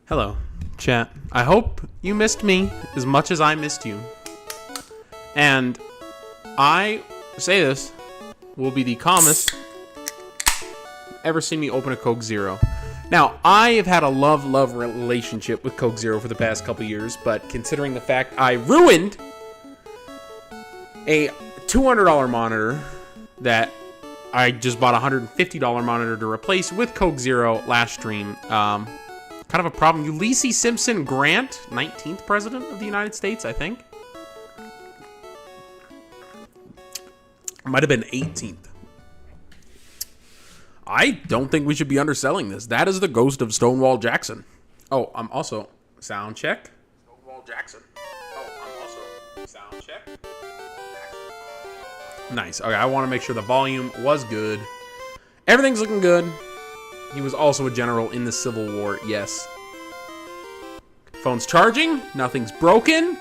Hello, chat. I hope you missed me as much as I missed you. And I say this will be the calmest ever seen me open a Coke Zero. Now, I have had a love-love relationship with Coke Zero for the past couple years, but considering the fact I ruined a $200 monitor that I just bought a $150 monitor to replace with Coke Zero last stream, kind of a problem. Ulysses Simpson Grant, 19th President of the United States, I think. Might have been 18th. I don't think we should be underselling this. That is the ghost of Stonewall Jackson. Oh, I'm also... Sound check. Stonewall Jackson. Oh, I'm also... Sound check. Nice. Okay, I want to make sure the volume was good. Everything's looking good. He was also a general in the Civil War, yes. Phone's charging. Nothing's broken.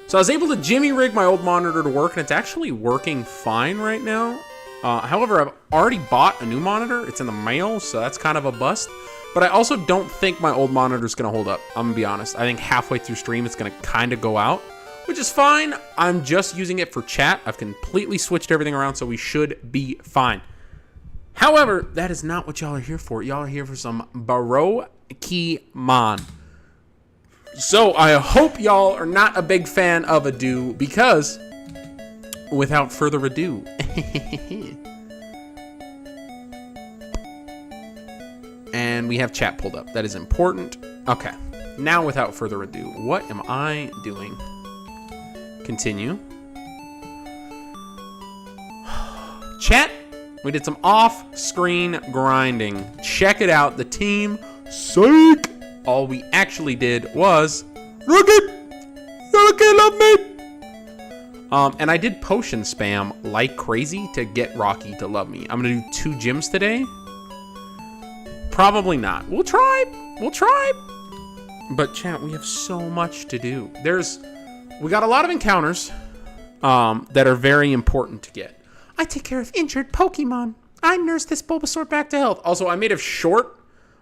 So I was able to jimmy rig my old monitor to work, and it's actually working fine right now. However, I've already bought a new monitor. It's in the mail, so that's kind of a bust. But I also don't think my old monitor is going to hold up. I'm going to be honest. I think halfway through stream, it's going to kind of go out, which is fine. I'm just using it for chat. I've completely switched everything around, so we should be fine. However, that is not what y'all are here for. Y'all are here for some Brokémon. So I hope y'all are not a big fan of ado, because without further ado, and we have chat pulled up. That is important. Okay. Now, without further ado, what am I doing? Continue. Chat. We did some off-screen grinding. Check it out. The team, psych. All we actually did was Rocket, love me. And I did potion spam like crazy to get Rocky to love me. I'm gonna do 2 gyms today. Probably not. We'll try. But chat, we have so much to do. We got a lot of encounters that are very important to get. I take care of injured Pokemon. I nurse this Bulbasaur back to health. Also, I made a short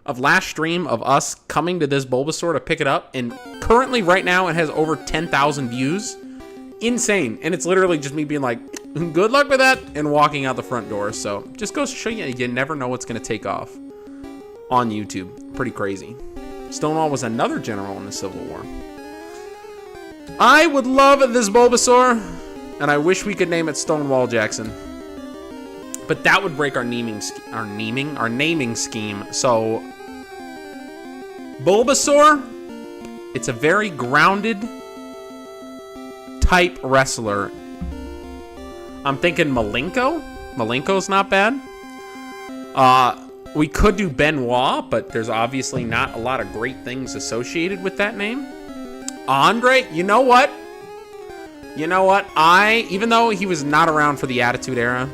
of last stream of us coming to this Bulbasaur to pick it up. And currently, right now, it has over 10,000 views. Insane. And it's literally just me being like, good luck with that, and walking out the front door. So just goes to show you, you never know what's going to take off on YouTube. Pretty crazy. Stonewall was another general in the Civil War. I would love this Bulbasaur, and I wish we could name it Stonewall Jackson. But that would break our naming scheme. So Bulbasaur, it's a very grounded type wrestler. I'm thinking Malenko. Malenko's not bad. We could do Benoit, but there's obviously not a lot of great things associated with that name. Andre, you know what? Even though he was not around for the Attitude Era,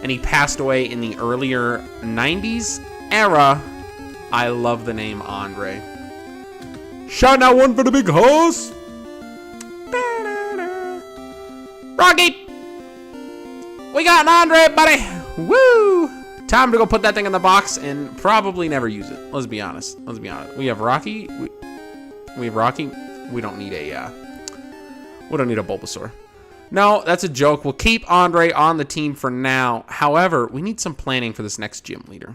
and he passed away in the earlier 90s era, I love the name Andre. Shot out one for the big horse. Rocky! We got an Andre, buddy! Woo! Time to go put that thing in the box and probably never use it. Let's be honest. We have Rocky. We have Rocky. We don't need a Bulbasaur. No, that's a joke. We'll keep Andre on the team for now. However, we need some planning for this next gym leader.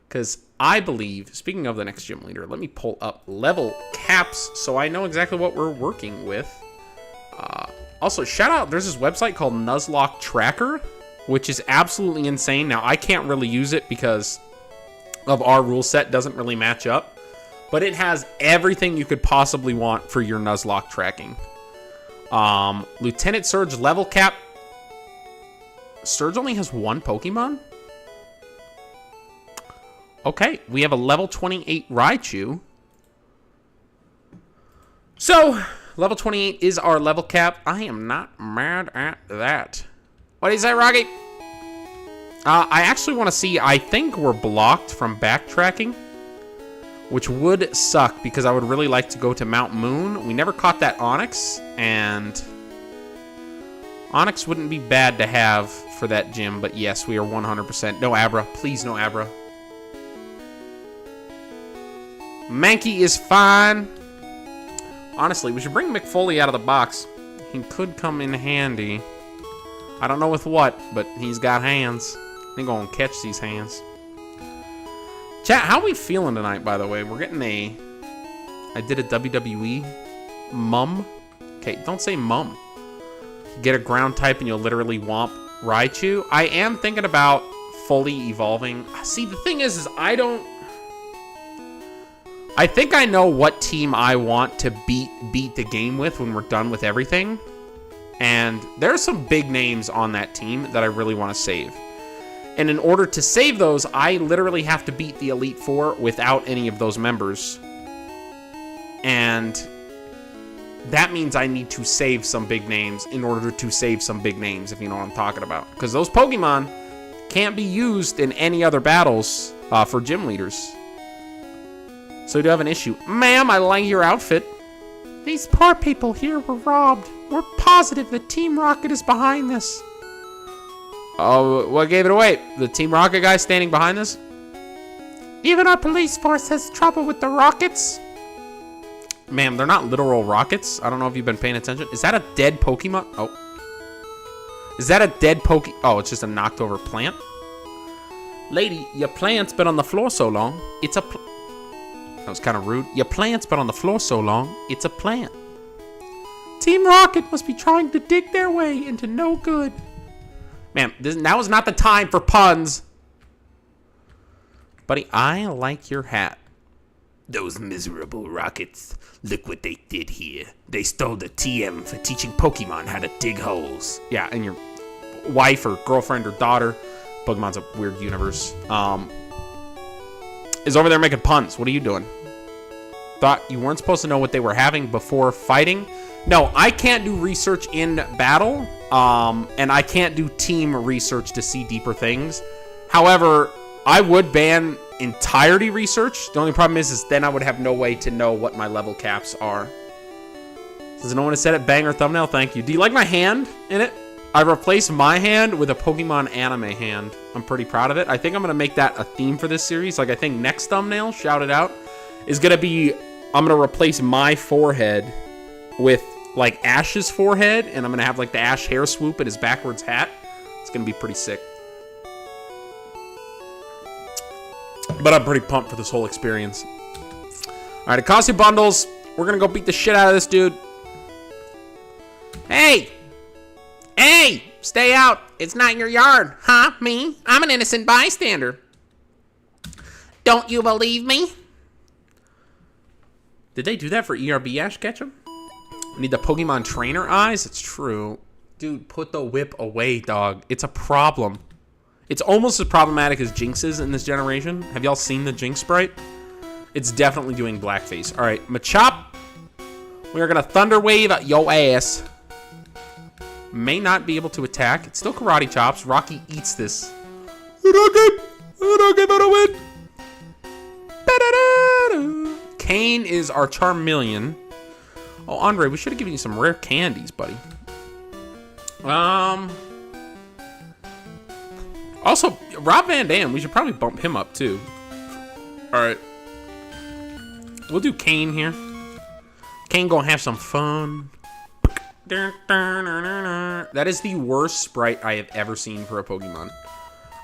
Because I believe, speaking of the next gym leader, let me pull up level caps so I know exactly what we're working with. Also, shout out, there's this website called Nuzlocke Tracker, which is absolutely insane. Now, I can't really use it because of our rule set. Doesn't really match up. But it has everything you could possibly want for your Nuzlocke tracking. Lieutenant Surge level cap. Surge only has 1 Pokemon? Okay, we have a level 28 Raichu. So, level 28 is our level cap. I am not mad at that. What do you say, Rocky? I actually want to see, I think we're blocked from backtracking, which would suck because I would really like to go to Mount Moon. We never caught that Onix, and Onix wouldn't be bad to have for that gym, but yes, we are 100%. No Abra. Please, no Abra. Mankey is fine. Honestly, we should bring McFoley out of the box. He could come in handy. I don't know with what, but he's got hands. He's gonna catch these hands. Chat, how are we feeling tonight, by the way? We're getting a... I did a WWE mum. Okay, don't say mum. Get a ground type and you'll literally womp Raichu. I am thinking about fully evolving. See, the thing is I think I know what team I want to beat the game with when we're done with everything. And there are some big names on that team that I really want to save. And in order to save those, I literally have to beat the Elite Four without any of those members. And that means I need to save some big names in order to save some big names, if you know what I'm talking about. Because those Pokemon can't be used in any other battles for gym leaders. So we do have an issue. Ma'am, I like your outfit. These poor people here were robbed. We're positive the Team Rocket is behind this. Oh, what gave it away? The Team Rocket guy standing behind this? Even our police force has trouble with the rockets. Ma'am, they're not literal rockets. I don't know if you've been paying attention. Is that a dead Pokemon? Oh. Is that a dead Oh, it's just a knocked over plant? Lady, your plant's been on the floor so long. It's a That was kind of rude. Your plant's been on the floor so long. It's a plant. Team Rocket must be trying to dig their way into no good. Ma'am, now is not the time for puns. Buddy, I like your hat. Those miserable rockets. Look what they did here. They stole the TM for teaching Pokemon how to dig holes. Yeah, and your wife or girlfriend or daughter, Pokemon's a weird universe, is over there making puns. What are you doing? Thought you weren't supposed to know what they were having before fighting? No, I can't do research in battle, and I can't do team research to see deeper things. However, I would ban entirety research. The only problem is then I would have no way to know what my level caps are. Does no one have said it? Banger thumbnail, thank you. Do you like my hand in it? I replaced my hand with a Pokemon anime hand. I'm pretty proud of it. I think I'm going to make that a theme for this series. Like, I think next thumbnail, shout it out, is going to be, I'm going to replace my forehead with, like, Ash's forehead, and I'm going to have, like, the Ash hair swoop in his backwards hat. It's going to be pretty sick. But I'm pretty pumped for this whole experience. All right, it costs you bundles. We're going to go beat the shit out of this dude. Hey! Hey! Stay out. It's not your yard. Huh? Me? I'm an innocent bystander. Don't you believe me? Did they do that for ERB Ash Ketchum? We need the Pokemon trainer eyes? It's true. Dude, put the whip away, dog. It's a problem. It's almost as problematic as Jinx's in this generation. Have y'all seen the Jinx sprite? It's definitely doing blackface. All right, Machop. We are going to Thunder Wave yo ass. May not be able to attack. It's still Karate Chops. Rocky eats this. Kane is our Charmeleon. Oh, Andre, we should have given you some rare candies, buddy. Also, Rob Van Dam, we should probably bump him up, too. Alright. We'll do Kane here. Kane gonna have some fun. That is the worst sprite I have ever seen for a Pokemon.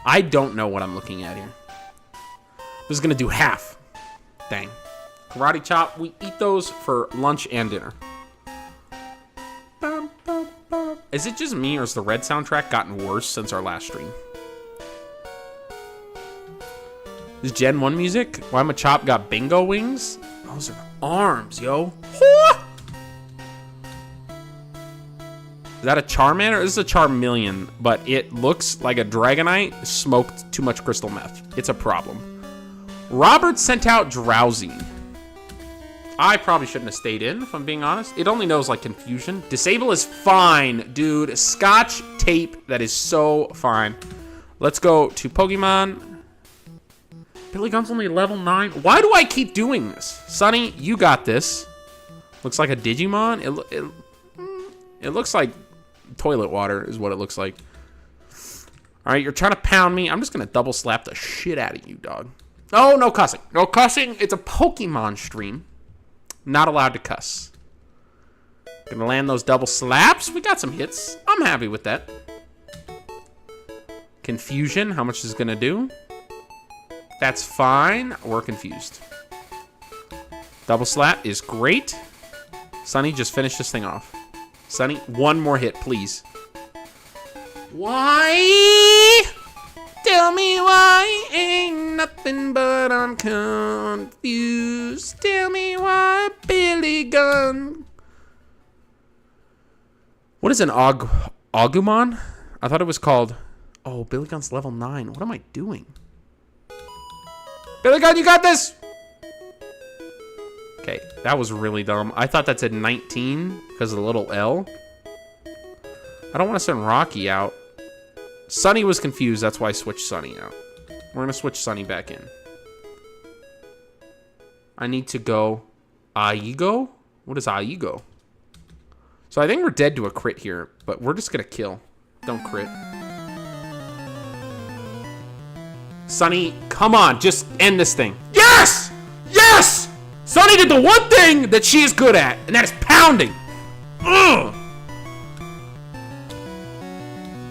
I don't know what I'm looking at here. This is gonna do half. Dang. Karate Chop, we eat those for lunch and dinner. Is it just me, or has the red soundtrack gotten worse since our last stream? Is Gen 1 music? Why Machop got bingo wings? Those are arms, yo. Is that a Charmander? This is a Charmeleon, but it looks like a Dragonite smoked too much crystal meth. It's a problem. Robert sent out Drowsy. I probably shouldn't have stayed in, if I'm being honest. It only knows, like, Confusion. Disable is fine, dude. Scotch tape, that is so fine. Let's go to Pokemon. Billy Gun's only level 9. Why do I keep doing this? Sonny, you got this. Looks like a Digimon. It looks like toilet water is what it looks like. All right, you're trying to pound me. I'm just going to double slap the shit out of you, dog. Oh, no cussing. No cussing. It's a Pokemon stream. Not allowed to cuss. Gonna land those double slaps. We got some hits. I'm happy with that. Confusion. How much is it gonna do? That's fine. We're confused. Double slap is great. Sunny, just finish this thing off. Sunny, one more hit, please. Why? Tell me why ain't nothing but I'm confused. Tell me why, Billy Gunn. What is an Agumon? I thought it was called... Oh, Billy Gunn's level 9. What am I doing? Billy Gunn, you got this! Okay, that was really dumb. I thought that said 19 because of the little L. I don't want to send Rocky out. Sunny was confused. That's why I switched Sunny out. We're going to switch Sunny back in. I need to go Aigo? What is Aigo? So I think we're dead to a crit here, but we're just going to kill. Don't crit. Sunny, come on. Just end this thing. Yes! Yes! Sunny did the one thing that she is good at, and that is pounding. Ugh!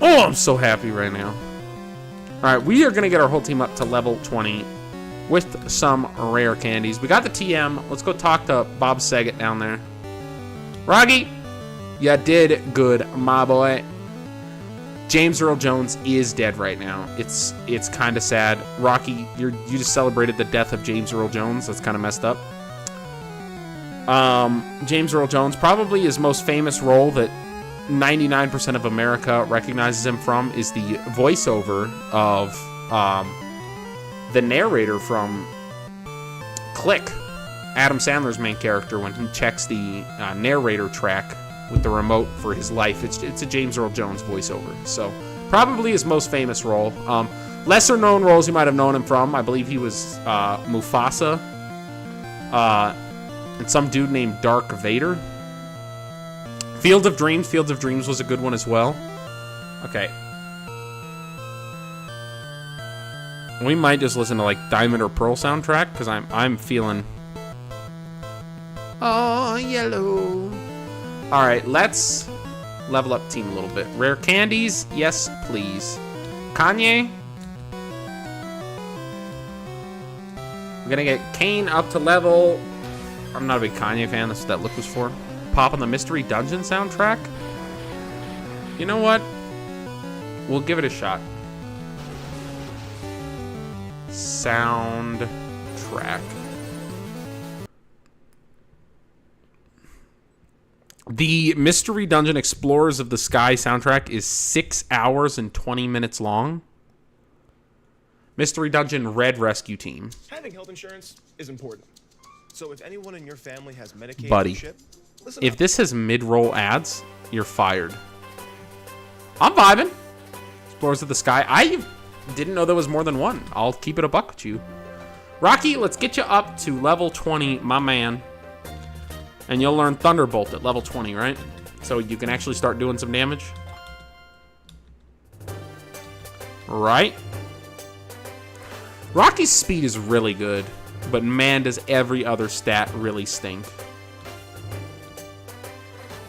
Oh, I'm so happy right now. All right, we are going to get our whole team up to level 20 with some rare candies. We got the TM. Let's go talk to Bob Saget down there. Rocky, you did good, my boy. James Earl Jones is dead right now. It's kind of sad. Rocky, you just celebrated the death of James Earl Jones. That's kind of messed up. James Earl Jones, probably his most famous role that 99% of America recognizes him from is the voiceover of the narrator from Click, Adam Sandler's main character, when he checks the narrator track with the remote for his life. It's a James Earl Jones voiceover. So probably his most famous role. Lesser known roles you might have known him from. I believe he was Mufasa. And some dude named Dark Vader. Field of Dreams. Field of Dreams was a good one as well. Okay. We might just listen to like Diamond or Pearl soundtrack because I'm feeling. Oh, yellow. All right, let's level up team a little bit. Rare candies, yes, please. Kanye. We're gonna get Kane up to level. I'm not a big Kanye fan. That's what that look was for. Pop on the Mystery Dungeon soundtrack. You know what? We'll give it a shot. Soundtrack. The Mystery Dungeon Explorers of the Sky soundtrack is 6 hours and 20 minutes long. Mystery Dungeon Red Rescue Team. Having health insurance is important. So if anyone in your family has Medicaid, buddy, if this has mid-roll ads, you're fired. I'm vibing. Explorers of the Sky. I didn't know there was more than one. I'll keep it a buck with you. Rocky, let's get you up to level 20, my man. And you'll learn Thunderbolt at level 20, right? So you can actually start doing some damage. Right? Rocky's speed is really good, but man, does every other stat really stink.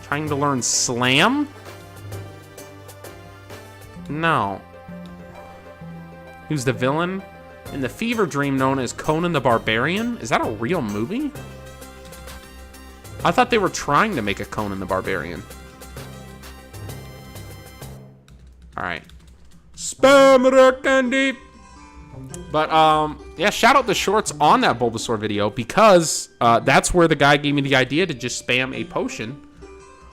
Trying to learn Slam? No. Who's the villain? In the fever dream known as Conan the Barbarian? Is that a real movie? I thought they were trying to make a Conan the Barbarian. Alright. Spam rare candy! But, yeah, shout out the shorts on that Bulbasaur video because that's where the guy gave me the idea to just spam a potion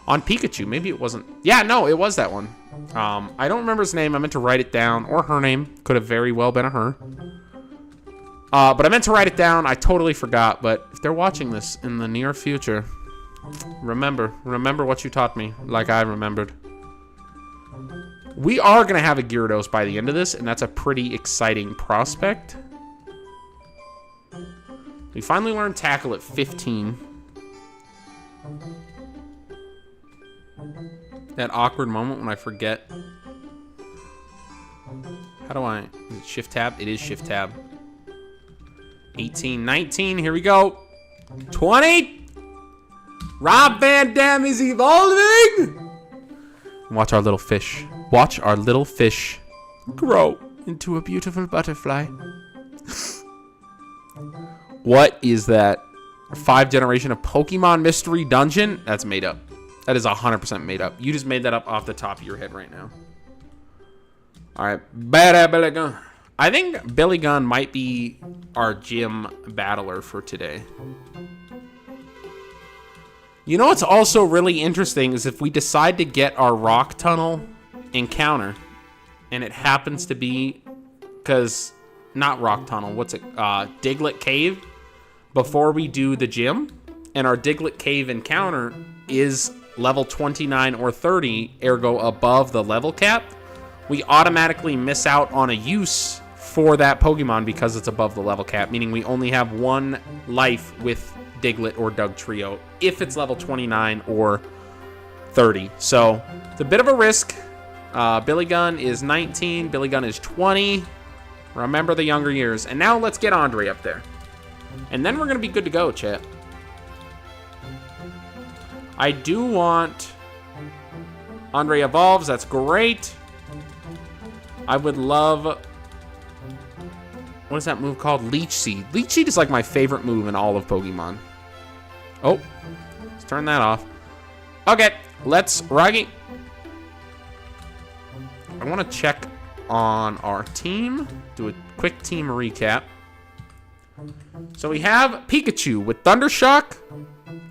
on Pikachu. Maybe it wasn't. Yeah, no, it was that one. I don't remember his name. I meant to write it down. Or her name. Could have very well been a her. But I meant to write it down. I totally forgot. But if they're watching this in the near future, remember what you taught me, like I remembered. We are going to have a Gyarados by the end of this, and that's a pretty exciting prospect. We finally learned Tackle at 15. That awkward moment when I forget. How do I... Is it Shift Tab? It is Shift Tab. 18, 19. Here we go. 20. Rob Van Dam is evolving. Watch our little fish. Watch our little fish grow into a beautiful butterfly. What is that? 5th generation of Pokemon Mystery Dungeon? That's made up. That is 100% made up. You just made that up off the top of your head right now. All right. Bad Billy Gunn. I think Billy Gunn might be our gym battler for today. You know what's also really interesting is if we decide to get our rock tunnel encounter, and it happens to be, because, not rock tunnel, what's it, Diglett Cave, before we do the gym, and our Diglett Cave encounter is level 29 or 30, ergo above the level cap, we automatically miss out on a use for that Pokemon because it's above the level cap, meaning we only have 1 life with Diglett or Dugtrio if it's level 29 or 30. So it's a bit of a risk. Billy Gunn is 19. Billy Gunn is 20. Remember the younger years. And now let's get Andre up there. And then we're going to be good to go, chat. I do want Andre evolves. That's great. I would love... What is that move called? Leech Seed. Leech Seed is like my favorite move in all of Pokemon. Oh, let's turn that off. Okay, let's Rocky. I want to check on our team. Do a quick team recap. So we have Pikachu with Thunder Shock,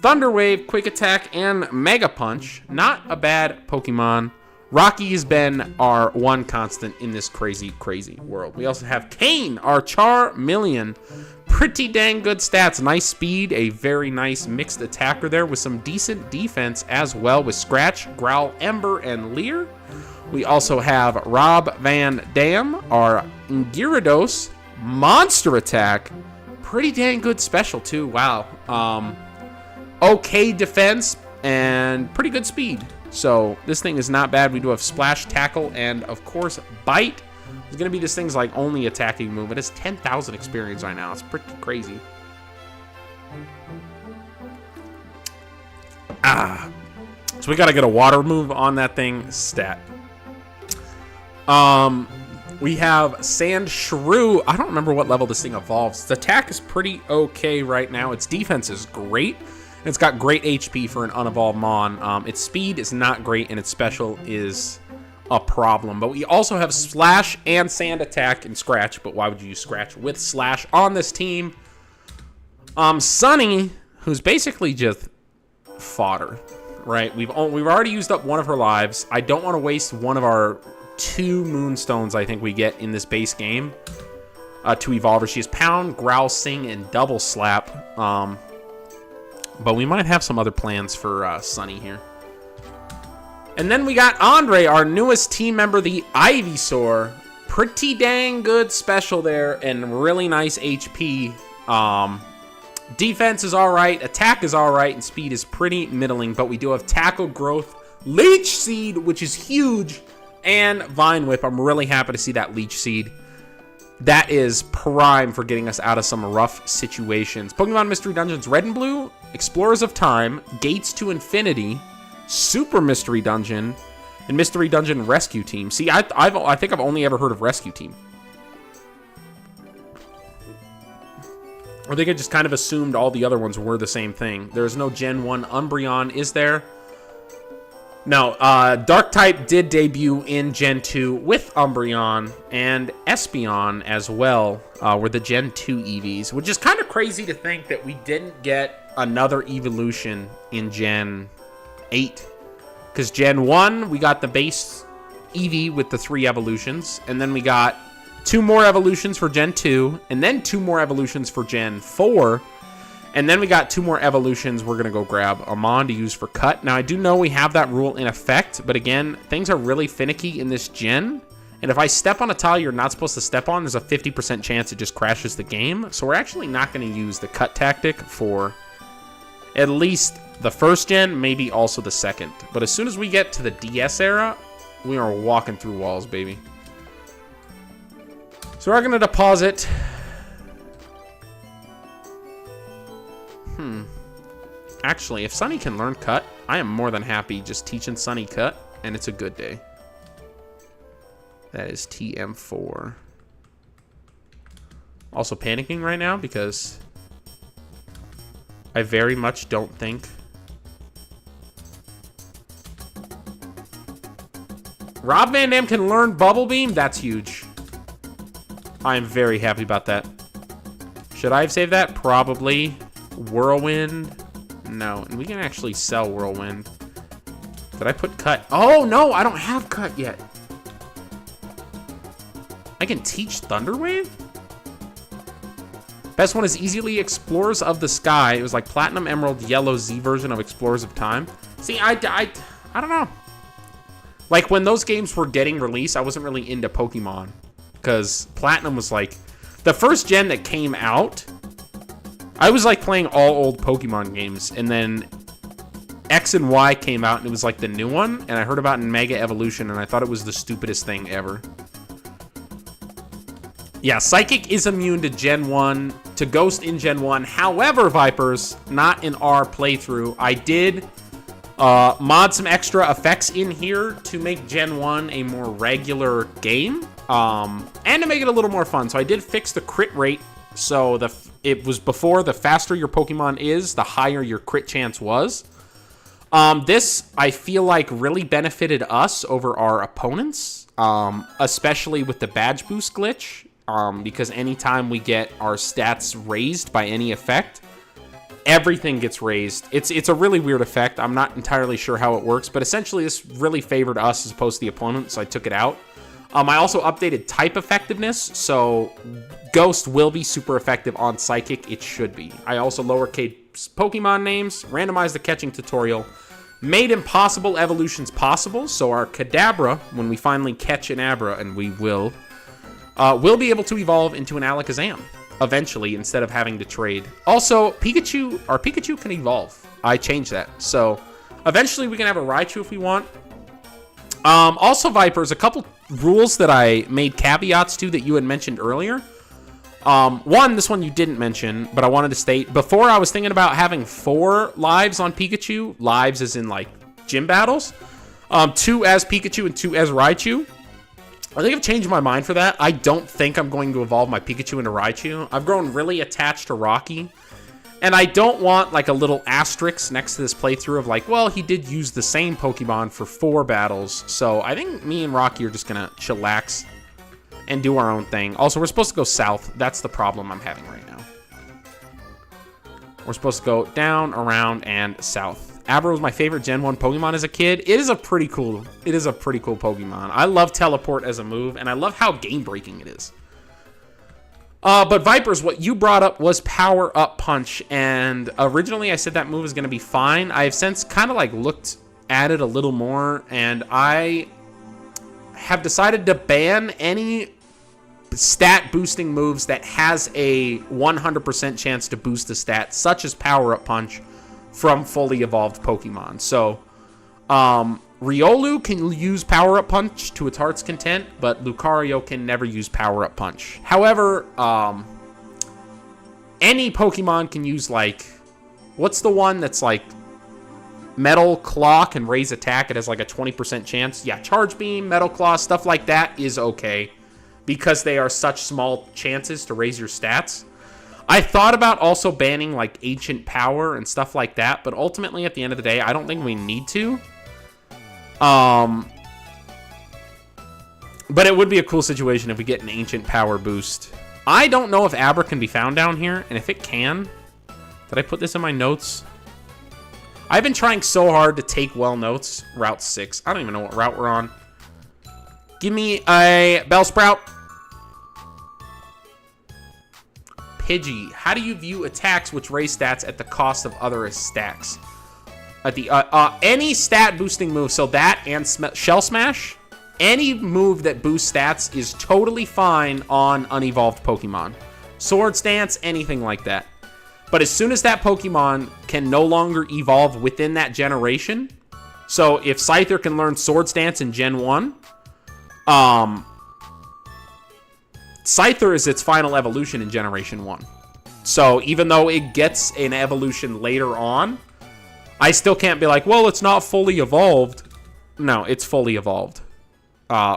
Thunder Wave, Quick Attack, and Mega Punch. Not a bad Pokemon. Rocky has been our one constant in this crazy, crazy world. We also have Kane, our Charmeleon. Pretty dang good stats. Nice speed, a very nice mixed attacker there with some decent defense as well with Scratch, Growl, Ember, and Leer. We also have Rob Van Dam, our Gyarados, monster attack. Pretty dang good special too, wow. Okay defense and pretty good speed. So this thing is not bad. We do have Splash, Tackle, and of course Bite. It's going to be this thing's like only attacking move. It has 10,000 experience right now. It's pretty crazy. So we got to get a water move on that thing. Stat. We have Sand Shrew. I don't remember what level this thing evolves. Its attack is pretty okay right now. Its defense is great. It's got great HP for an unevolved Mon. Its speed is not great, and its special is a problem. But we also have Slash and Sand Attack and Scratch. But why would you use Scratch with Slash on this team? Sunny, who's basically just fodder, right? We've already used up one of her lives. I don't want to waste one of our 2 Moonstones I think we get in this base game to evolve her. She has Pound, Growl, Sing, and Double Slap. But we might have some other plans for Sunny here. And then we got Andre, our newest team member, the Ivysaur. Pretty dang good special there and really nice HP. Defense is alright, attack is alright, and speed is pretty middling. But we do have Tackle, Growth, Leech Seed, which is huge, and Vine Whip. I'm really happy to see that Leech Seed. That is prime for getting us out of some rough situations. Pokemon Mystery Dungeons Red and Blue, Explorers of Time, Gates to Infinity, Super Mystery Dungeon, and Mystery Dungeon Rescue Team. See, I think I've only ever heard of Rescue Team. I think I just kind of assumed all the other ones were the same thing. There's no Gen 1 Umbreon, is there? No, Dark-type did debut in Gen 2 with Umbreon and Espeon as well, were the Gen 2 EVs, which is kind of crazy to think that we didn't get another evolution in Gen 8. Because Gen 1, we got the base EV with the 3 evolutions, and then we got 2 more evolutions for Gen 2, and then 2 more evolutions for Gen 4, and then we got 2 more evolutions. We're going to go grab a Mon to use for Cut. Now, I do know we have that rule in effect, but again, things are really finicky in this gen. And if I step on a tile you're not supposed to step on, there's a 50% chance it just crashes the game. So we're actually not going to use the Cut tactic for at least the first gen, maybe also the second. But as soon as we get to the DS era, we are walking through walls, baby. So we're going to deposit Actually, if Sunny can learn Cut, I am more than happy just teaching Sunny Cut, and it's a good day. That is TM4. Also panicking right now because I very much don't think Rob Van Dam can learn Bubble Beam. That's huge. I am very happy about that. Should I have saved that? Probably. Whirlwind. No. And we can actually sell Whirlwind. Did I put Cut? Oh, no. I don't have Cut yet. I can teach Thunderwave? Best one is easily Explorers of the Sky. It was like Platinum, Emerald, Yellow, Z version of Explorers of Time. See, I don't know. Like, when those games were getting released, I wasn't really into Pokemon. Because Platinum was like... The first gen that came out, I was like playing all old Pokemon games. And then X and Y came out, and it was like the new one. And I heard about it in Mega Evolution, and I thought it was the stupidest thing ever. Yeah, Psychic is immune to Gen 1, to Ghost in Gen 1. However, Vipers, not in our playthrough. I did mod some extra effects in here to make Gen 1 a more regular game. And to make it a little more fun. So I did fix the crit rate. So it was before, the faster your Pokemon is, the higher your crit chance was. This, I feel like, really benefited us over our opponents. Especially with the badge boost glitch. Because anytime we get our stats raised by any effect, everything gets raised. It's a really weird effect. I'm not entirely sure how it works, but essentially this really favored us as opposed to the opponent, so I took it out. I also updated type effectiveness, so Ghost will be super effective on Psychic. It should be. I also lowercase Pokemon names, randomized the catching tutorial, made impossible evolutions possible, so our Kadabra, when we finally catch an Abra, and we will be able to evolve into an Alakazam eventually instead of having to trade. Also, Pikachu, our Pikachu can evolve. I changed that. So eventually we can have a Raichu if we want. Also, Vipers, a couple rules that I made caveats to that you had mentioned earlier. This one you didn't mention, but I wanted to state. Before, I was thinking about having 4 lives on Pikachu. Lives as in, like, gym battles. 2 as Pikachu and 2 as Raichu. I think I've changed my mind for that. I don't think I'm going to evolve my Pikachu into Raichu. I've grown really attached to Rocky. And I don't want, like, a little asterisk next to this playthrough of, like, well, he did use the same Pokemon for 4 battles. So I think me and Rocky are just going to chillax and do our own thing. Also, we're supposed to go south. That's the problem I'm having right now. We're supposed to go down, around, and south. Abra was my favorite Gen 1 Pokemon as a kid. It is a pretty cool Pokemon. I love Teleport as a move, and I love how game-breaking it is. But Vipers, what you brought up was Power Up Punch, and originally I said that move is going to be fine. I have since kind of like looked at it a little more, and I have decided to ban any stat boosting moves that has a 100% chance to boost the stat, such as Power Up Punch from fully evolved Pokemon. So, Riolu can use Power Up Punch to its heart's content, but Lucario can never use Power Up Punch. However, any Pokemon can use, like, what's the one that's like Metal Claw can raise attack? It has like a 20% chance. Yeah, Charge Beam, Metal Claw, stuff like that is okay because they are such small chances to raise your stats. I thought about also banning like Ancient Power and stuff like that, but ultimately at the end of the day, I don't think we need to. But it would be a cool situation if we get an Ancient Power boost. I don't know if Abra can be found down here, and if it can, did I put this in my notes? I've been trying so hard to take well notes. Route 6. I don't even know what route we're on. Give me a Bellsprout. Pidgey. How do you view attacks which raise stats at the cost of other stacks? At the any stat boosting move, so that and Shell Smash, any move that boosts stats is totally fine on unevolved Pokemon. Swords Dance, anything like that. But as soon as that Pokemon can no longer evolve within that generation, so if Scyther can learn Swords Dance in Gen 1, Scyther is its final evolution in Generation 1. So even though it gets an evolution later on, I still can't be like, well, it's not fully evolved. No, it's fully evolved.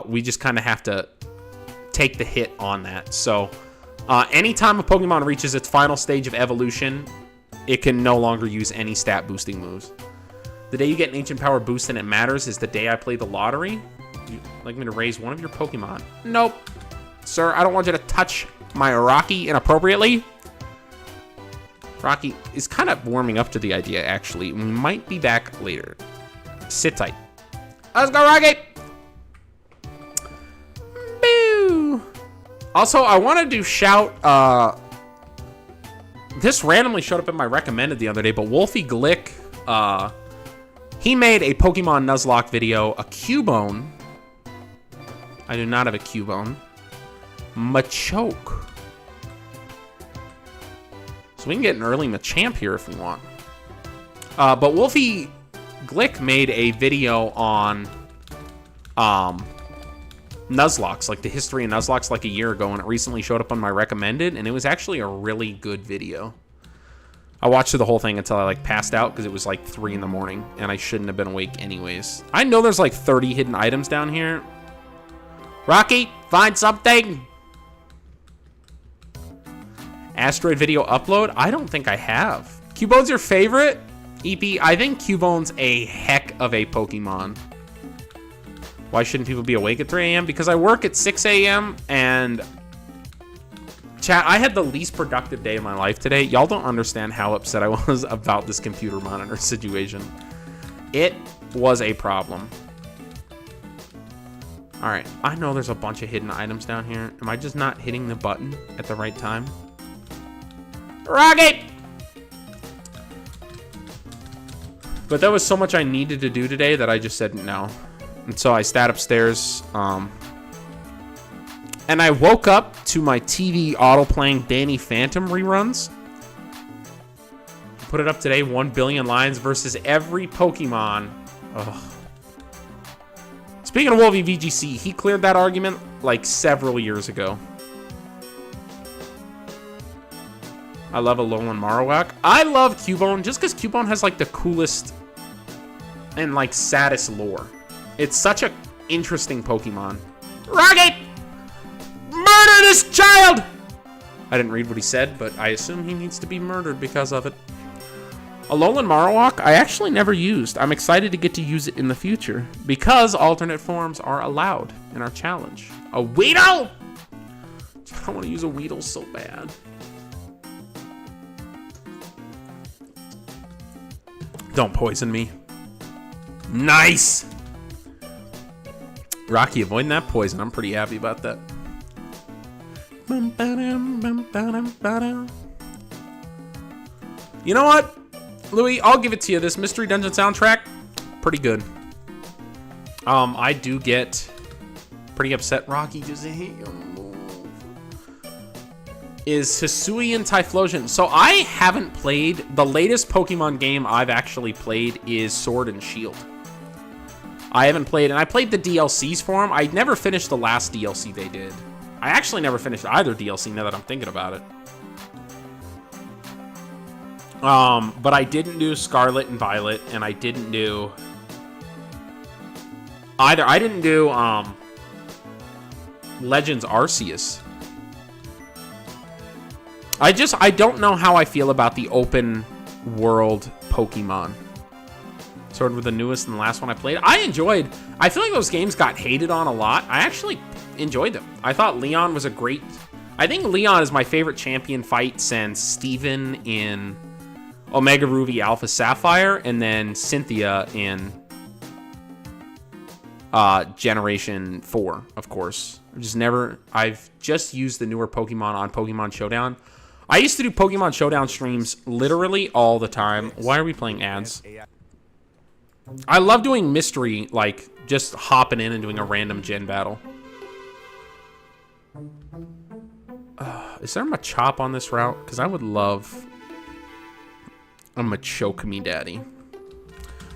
We just kind of have to take the hit on that. So anytime a Pokemon reaches its final stage of evolution, it can no longer use any stat boosting moves. The day you get an ancient power boost and it matters is the day I play the lottery. You'd like me to raise one of your Pokemon? Nope. Sir, I don't want you to touch my Rocky inappropriately. Rocky is kind of warming up to the idea, actually. We might be back later. Sit tight. Let's go, Rocky! Boo! Also, I wanted to shout, this randomly showed up in my recommended the other day, but Wolfie Glick, he made a Pokemon Nuzlocke video, a Cubone. I do not have a Cubone. Machoke. So we can get an early Machamp here if we want. But Wolfie Glick made a video on Nuzlocks, like the history of Nuzlocke, like a year ago, and it recently showed up on my recommended, and it was actually a really good video. I watched the whole thing until I like passed out because it was like 3 in the morning, and I shouldn't have been awake anyways. I know there's like 30 hidden items down here. Rocky, find something! Asteroid video upload? I don't think I have. Cubone's your favorite? EP, I think Cubone's a heck of a Pokemon. Why shouldn't people be awake at 3 a.m.? Because I work at 6 a.m. and... Chat, I had the least productive day of my life today. Y'all don't understand how upset I was about this computer monitor situation. It was a problem. Alright, I know there's a bunch of hidden items down here. Am I just not hitting the button at the right time? Rocket! But there was so much I needed to do today that I just said no. And so I sat upstairs, and I woke up to my TV auto-playing Danny Phantom reruns. Put it up today, 1 billion lines versus every Pokemon. Ugh. Speaking of Wolvie VGC, he cleared that argument like several years ago. I love Alolan Marowak. I love Cubone just because Cubone has like the coolest and like saddest lore. It's such an interesting Pokemon. Rocket! Murder this child! I didn't read what he said, but I assume he needs to be murdered because of it. Alolan Marowak, I actually never used. I'm excited to get to use it in the future because alternate forms are allowed in our challenge. A Weedle! I want to use a Weedle so bad. Don't poison me. Nice! Rocky avoiding that poison. I'm pretty happy about that. You know what, Louis? I'll give it to you. This Mystery Dungeon soundtrack, pretty good. I do get pretty upset. Rocky just hate your move. Is Hisuian Typhlosion. So I haven't played. The latest Pokemon game I've actually played is Sword and Shield. I haven't played, and I played the DLCs for them. I never finished the last DLC they did. I actually never finished either DLC now that I'm thinking about it. But I didn't do Scarlet and Violet, and I didn't do either. I didn't do Legends Arceus. I don't know how I feel about the open world Pokemon. Sort of the newest and the last one I played. I feel like those games got hated on a lot. I actually enjoyed them. I thought Leon was a great... I think Leon is my favorite champion fight since Steven in Omega Ruby Alpha Sapphire, and then Cynthia in Generation 4, of course. I've just used the newer Pokemon on Pokemon Showdown. I used to do Pokemon Showdown streams literally all the time. Why are we playing ads? I love doing mystery, like just hopping in and doing a random gen battle. Is there a Machop on this route? Because I would love a Machoke me daddy.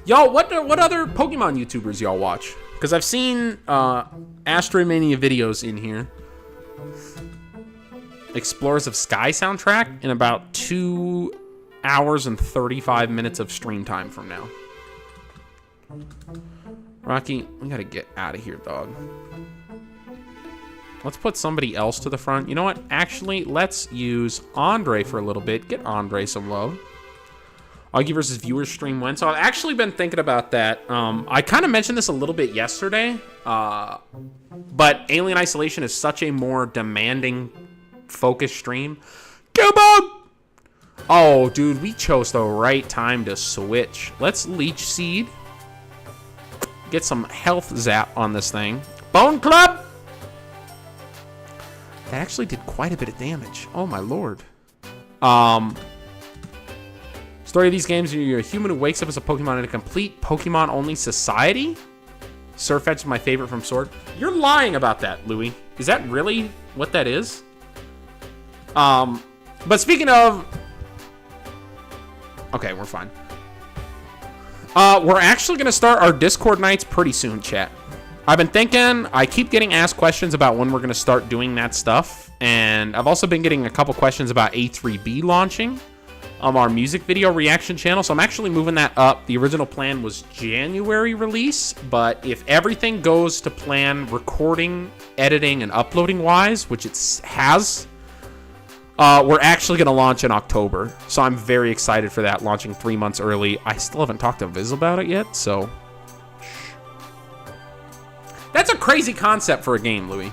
Y'all, what other Pokemon YouTubers y'all watch? Because I've seen Astromania videos in here. Explorers of Sky soundtrack in about 2 hours and 35 minutes of stream time from now. Rocky, we gotta get out of here, dog. Let's put somebody else to the front. You know what? Actually, let's use Andre for a little bit. Get Andre some love. Augie versus viewers stream went. So I've actually been thinking about that. I kind of mentioned this a little bit yesterday. But Alien Isolation is such a more demanding, focused stream. Come on! Oh, dude, we chose the right time to switch. Let's Leech Seed. Get some health zap on this thing. Bone Club! That actually did quite a bit of damage. Oh, my lord. Story of these games, you're a human who wakes up as a Pokemon in a complete Pokemon-only society? Surfetch is my favorite from Sword. You're lying about that, Louie. Is that really what that is? But speaking of... Okay, we're fine. We're actually going to start our Discord nights pretty soon, chat. I've been thinking, I keep getting asked questions about when we're going to start doing that stuff. And I've also been getting a couple questions about A3B launching on our music video reaction channel. So I'm actually moving that up. The original plan was January release. But if everything goes to plan, recording, editing, and uploading wise, which it has, we're actually going to launch in October. So I'm very excited for that, launching 3 months early. I still haven't talked to Viz about it yet, so... That's a crazy concept for a game, Louie.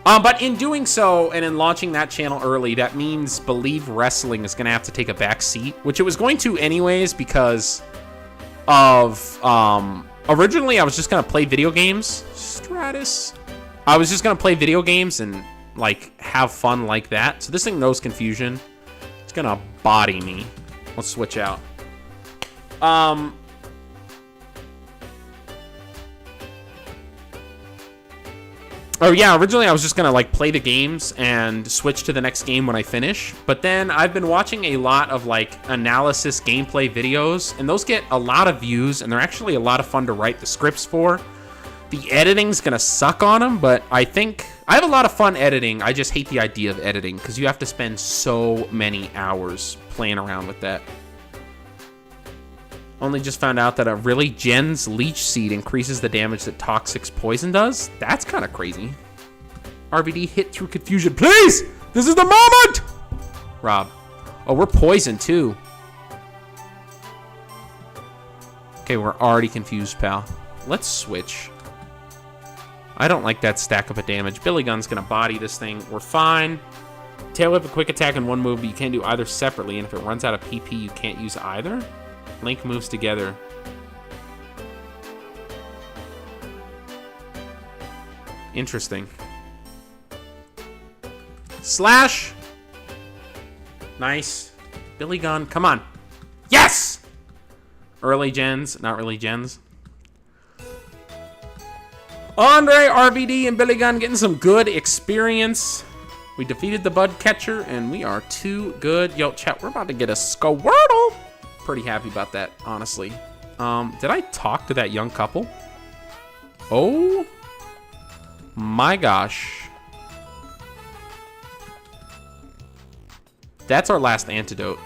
But in doing so, and in launching that channel early, that means Believe Wrestling is going to have to take a back seat, which it was going to anyways because of... originally, I was just going to play video games. Stratus. I was just going to play video games and, like, have fun like that. So this thing knows confusion. It's going to body me. Let's switch out. Oh, yeah, originally I was just going to, like, play the games and switch to the next game when I finish. But then I've been watching a lot of, like, analysis gameplay videos, and those get a lot of views, and they're actually a lot of fun to write the scripts for. The editing's going to suck on them, but I think I have a lot of fun editing. I just hate the idea of editing, because you have to spend so many hours playing around with that. Only just found out that a really Gen's Leech Seed increases the damage that Toxic's Poison does. That's kind of crazy. RVD hit through confusion. Please! This is the moment! Rob. Oh, we're poisoned too. Okay, we're already confused, pal. Let's switch. I don't like that stack up of damage. Billy Gun's gonna body this thing. We're fine. Tail Whip, a quick attack in one move, but you can't do either separately. And if it runs out of PP, you can't use either. Link moves together. Interesting. Slash. Nice. Billy Gun, come on. Yes! Early gens, not really gens. Andre, RVD, and Billy Gun getting some good experience. We defeated the Bud Catcher, and we are too good. Yo, chat, we're about to get a Squirtle. Pretty happy about that, honestly. Did I talk to that young couple? Oh my gosh. That's our last antidote.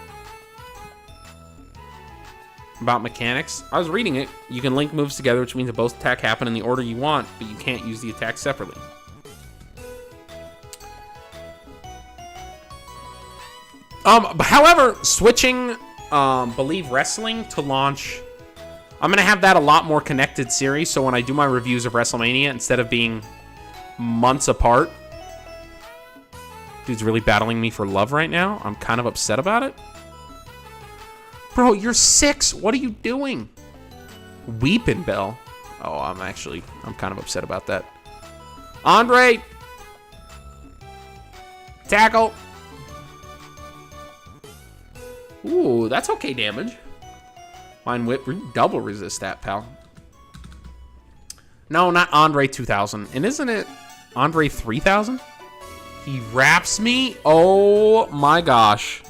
About mechanics. I was reading it. You can link moves together, which means that both attacks happen in the order you want, but you can't use the attack separately. However, switching Believe Wrestling to launch, I'm going to have that a lot more connected series, so when I do my reviews of WrestleMania, instead of being months apart, dude's really battling me for love right now. I'm kind of upset about it. Bro, you're 6. What are you doing? Weepin' Bell. Oh, I'm kind of upset about that. Andre! Tackle! Ooh, that's okay damage. Mind Whip, double resist that, pal. No, not Andre 2000. And isn't it Andre 3000? He wraps me? Oh my gosh.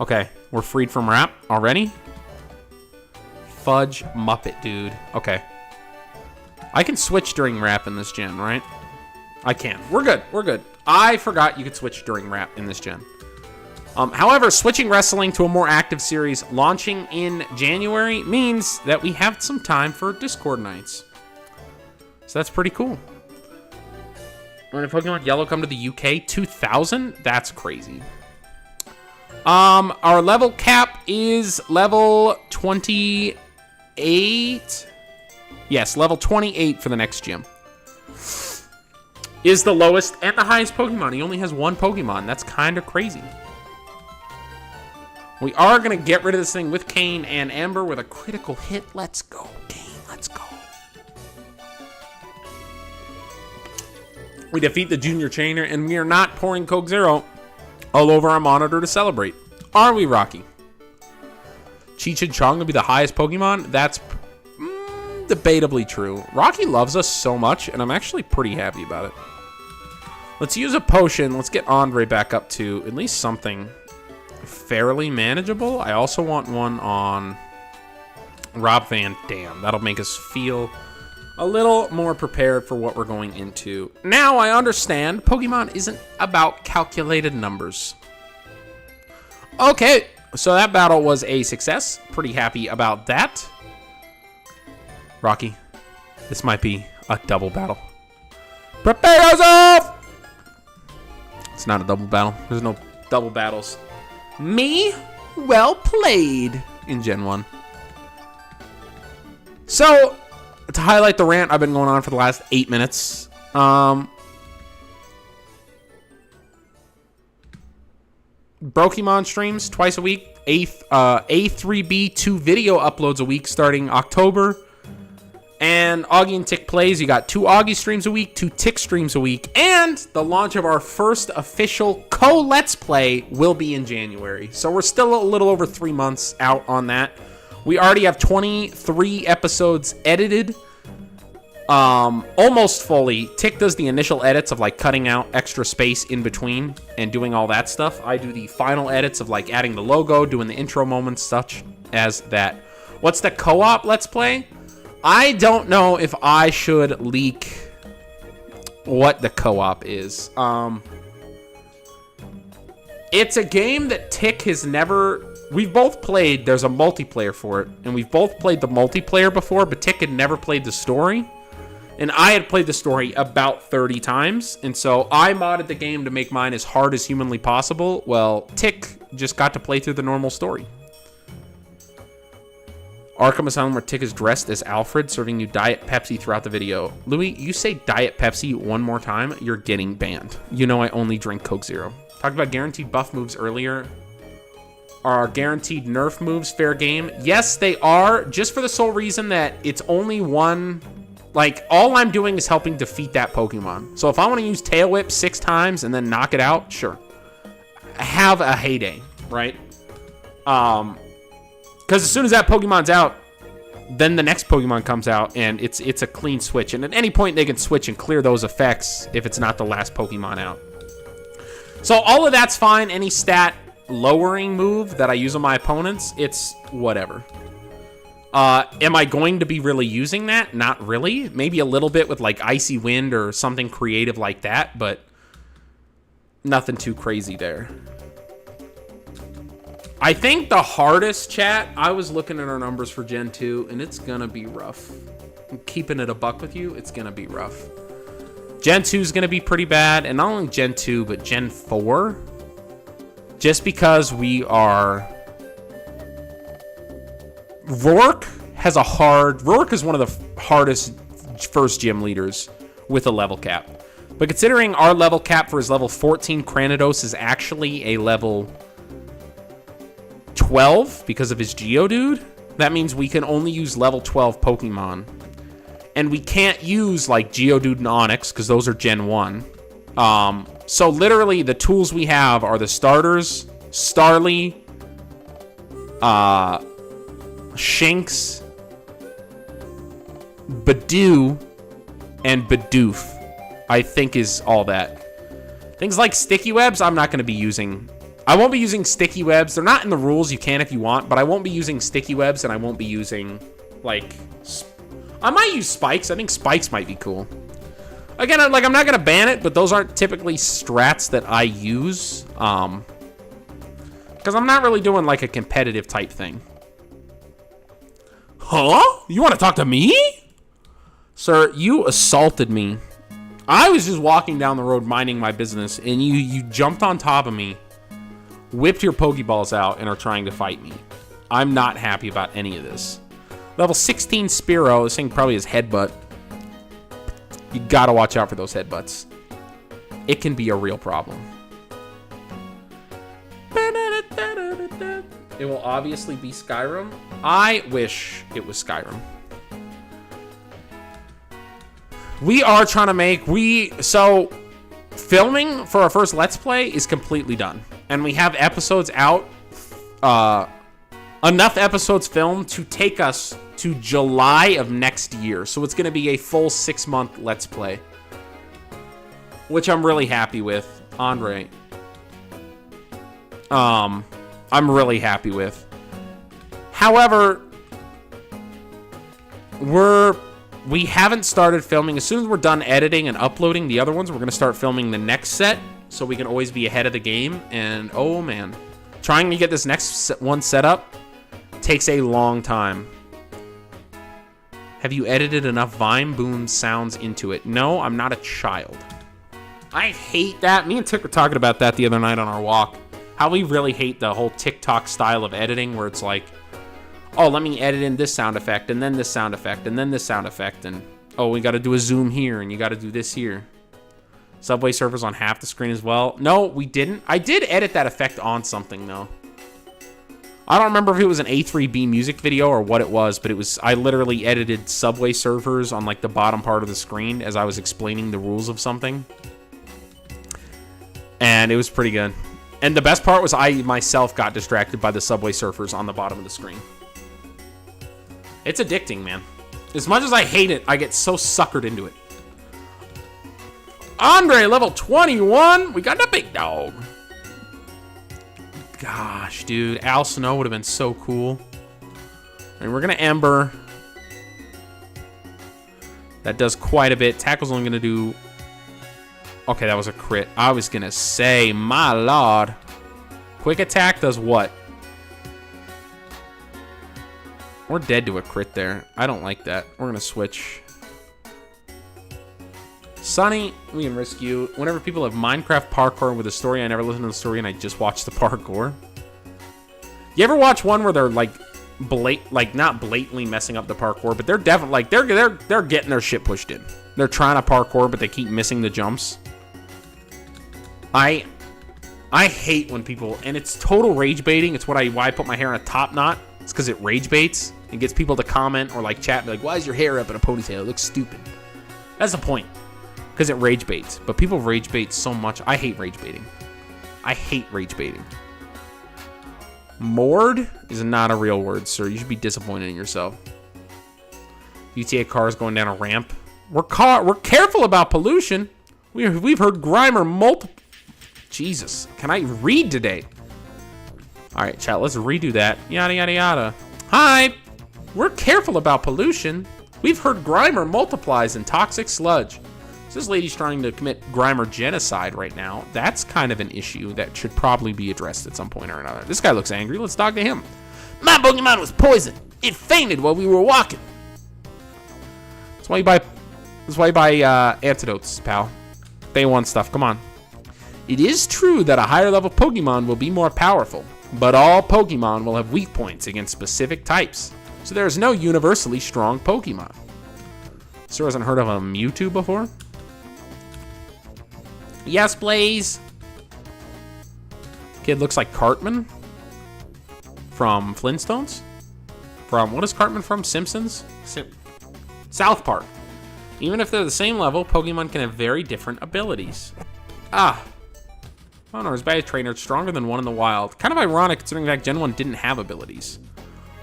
Okay, we're freed from wrap already. Fudge Muppet, dude. Okay. I can switch during rap in this gen, right? I can. We're good. We're good. I forgot you could switch during rap in this gen. However, switching wrestling to a more active series launching in January means that we have some time for Discord nights. So that's pretty cool. When did Pokemon Yellow come to the UK? 2000? That's crazy. Our level cap is level 28. Yes, level 28 for the next gym. Is the lowest and the highest Pokemon. He only has one Pokemon. That's kind of crazy. We are going to get rid of this thing with Kane and Amber with a critical hit. Let's go, Kane. Let's go. We defeat the Junior Trainer, and we are not pouring Coke Zero all over our monitor to celebrate. Are we, Rocky? Cheech and Chong will be the highest Pokemon? That's debatably true. Rocky loves us so much, and I'm actually pretty happy about it. Let's use a potion. Let's get Andre back up to at least something fairly manageable. I also want one on Rob Van Dam. That'll make us feel a little more prepared for what we're going into. Now I understand Pokemon isn't about calculated numbers. Okay, so that battle was a success. Pretty happy about that. Rocky, this might be a double battle. Prepare yourself! It's not a double battle. There's no double battles. Me? Well played in Gen 1. So, to highlight the rant I've been going on for the last 8 minutes, Brokémon streams twice a week, A3B2 video uploads a week starting October, and Augie and Tick Plays. You got 2 Augie streams a week, 2 Tick streams a week, and the launch of our first official co-Let's Play will be in January. So we're still a little over 3 months out on that. We already have 23 episodes edited, almost fully. Tick does the initial edits of like cutting out extra space in between and doing all that stuff. I do the final edits of like adding the logo, doing the intro moments, such as that. What's the co-op Let's Play? I don't know if I should leak what the co-op is. It's a game that Tick has never... We've both played, there's a multiplayer for it, and we've both played the multiplayer before, but Tick had never played the story. And I had played the story about 30 times, and so I modded the game to make mine as hard as humanly possible. Well, Tick just got to play through the normal story. Arkham Asylum where Tick is dressed as Alfred, serving you Diet Pepsi throughout the video. Louis, you say Diet Pepsi one more time, you're getting banned. You know I only drink Coke Zero. Talked about guaranteed buff moves earlier. Are guaranteed nerf moves fair game? Yes, they are, just for the sole reason that it's only one... Like, all I'm doing is helping defeat that Pokemon. So if I want to use Tail Whip 6 times and then knock it out, sure. Have a heyday, right? Because as soon as that Pokemon's out, then the next Pokemon comes out, and it's a clean switch. And at any point, they can switch and clear those effects if it's not the last Pokemon out. So all of that's fine. Any stat lowering move that I use on my opponents, it's whatever. Am I going to be really using that? Not really. Maybe a little bit with, like, Icy Wind or something creative like that, but nothing too crazy there. I think the hardest, chat, I was looking at our numbers for Gen 2, and it's gonna be rough. I'm keeping it a buck with you, it's gonna be rough. Gen 2 is gonna be pretty bad, and not only Gen 2, but Gen 4. Just because we are... Rourke is one of the hardest first gym leaders with a level cap. But considering our level cap for his level 14 Cranidos is actually a level 12 because of his Geodude, that means we can only use level 12 Pokemon. And we can't use like Geodude and Onix because those are Gen 1. So literally the tools we have are the starters, Starly, Shinx, Badoo, and Bidoof, I think is all that. Things like Sticky Webs, I'm not going to be using. I won't be using Sticky Webs. They're not in the rules. You can if you want, but I won't be using Sticky Webs, and I won't be using, like... I might use spikes. I think spikes might be cool. Again, like, I'm not going to ban it, but those aren't typically strats that I use. Because I'm not really doing, like, a competitive type thing. Huh? You want to talk to me? Sir, you assaulted me. I was just walking down the road minding my business, and you jumped on top of me, whipped your Pokeballs out, and are trying to fight me. I'm not happy about any of this. Level 16 Spearow, this thing probably has headbutt. You gotta watch out for those headbutts. It can be a real problem. It will obviously be Skyrim. I wish it was Skyrim. We are trying to make... So, filming for our first Let's Play is completely done. And we have episodes out. Enough episodes filmed to take us to July of next year. So it's going to be a full 6-month Let's Play. Which I'm really happy with. Andre. I'm really happy with. However, we haven't started filming. As soon as we're done editing and uploading the other ones, we're going to start filming the next set so we can always be ahead of the game. And oh man, trying to get this next one set up takes a long time. Have you edited enough Vine Boom sounds into it? No, I'm not a child. I hate that. Me and Tick were talking about that the other night on our walk. How we really hate the whole TikTok style of editing where it's like, oh, let me edit in this sound effect, and then this sound effect, and then this sound effect, and oh, we got to do a zoom here, and you got to do this here. Subway Surfers on half the screen as well. No, we didn't. I did edit that effect on something, though. I don't remember if it was an A3B music video or what it was, but it was. I literally edited Subway Surfers on, like, the bottom part of the screen as I was explaining the rules of something. And it was pretty good. And the best part was I myself got distracted by the Subway Surfers on the bottom of the screen. It's addicting, man. As much as I hate it, I get so suckered into it. Andre, level 21. We got the big dog. Gosh, dude. Al Snow would have been so cool. And we're going to Ember. That does quite a bit. Tackle's only going to do... Okay, that was a crit. I was going to say, my lord. Quick attack does what? We're dead to a crit there. I don't like that. We're going to switch. Sunny, we can risk you. Whenever people have Minecraft parkour with a story, I never listen to the story and I just watch the parkour. You ever watch one where they're like, not blatantly messing up the parkour, but they're definitely like they're getting their shit pushed in. They're trying to parkour, but they keep missing the jumps. I hate when people, and it's total rage baiting. It's why I put my hair in a top knot. It's because it rage baits and gets people to comment or like chat and be like, why is your hair up in a ponytail? It looks stupid. That's the point. Because it rage baits. But people rage bait so much. I hate rage baiting. I hate rage baiting. Moored is not a real word, sir. You should be disappointed in yourself. GTA cars going down a ramp. We're careful about pollution. We've heard Grimer multiple... Jesus. Can I read today? Alright, chat. Let's redo that. Yada, yada, yada. Hi. We're careful about pollution. We've heard Grimer multiplies in toxic sludge. So this lady's trying to commit Grimer genocide right now. That's kind of an issue that should probably be addressed at some point or another. This guy looks angry. Let's talk to him. My Pokemon was poisoned. It fainted while we were walking. That's why you buy antidotes, pal. Day 1 stuff. Come on. It is true that a higher level Pokemon will be more powerful, but all Pokemon will have weak points against specific types. So there is no universally strong Pokemon. Sir hasn't heard of a Mewtwo before? Yes, Blaze. Kid looks like Cartman from Flintstones. What is Cartman from? Simpsons? South Park. Even if they're the same level, Pokemon can have very different abilities. Honor's bad trainer, stronger than one in the wild. Kind of ironic considering that Gen 1 didn't have abilities.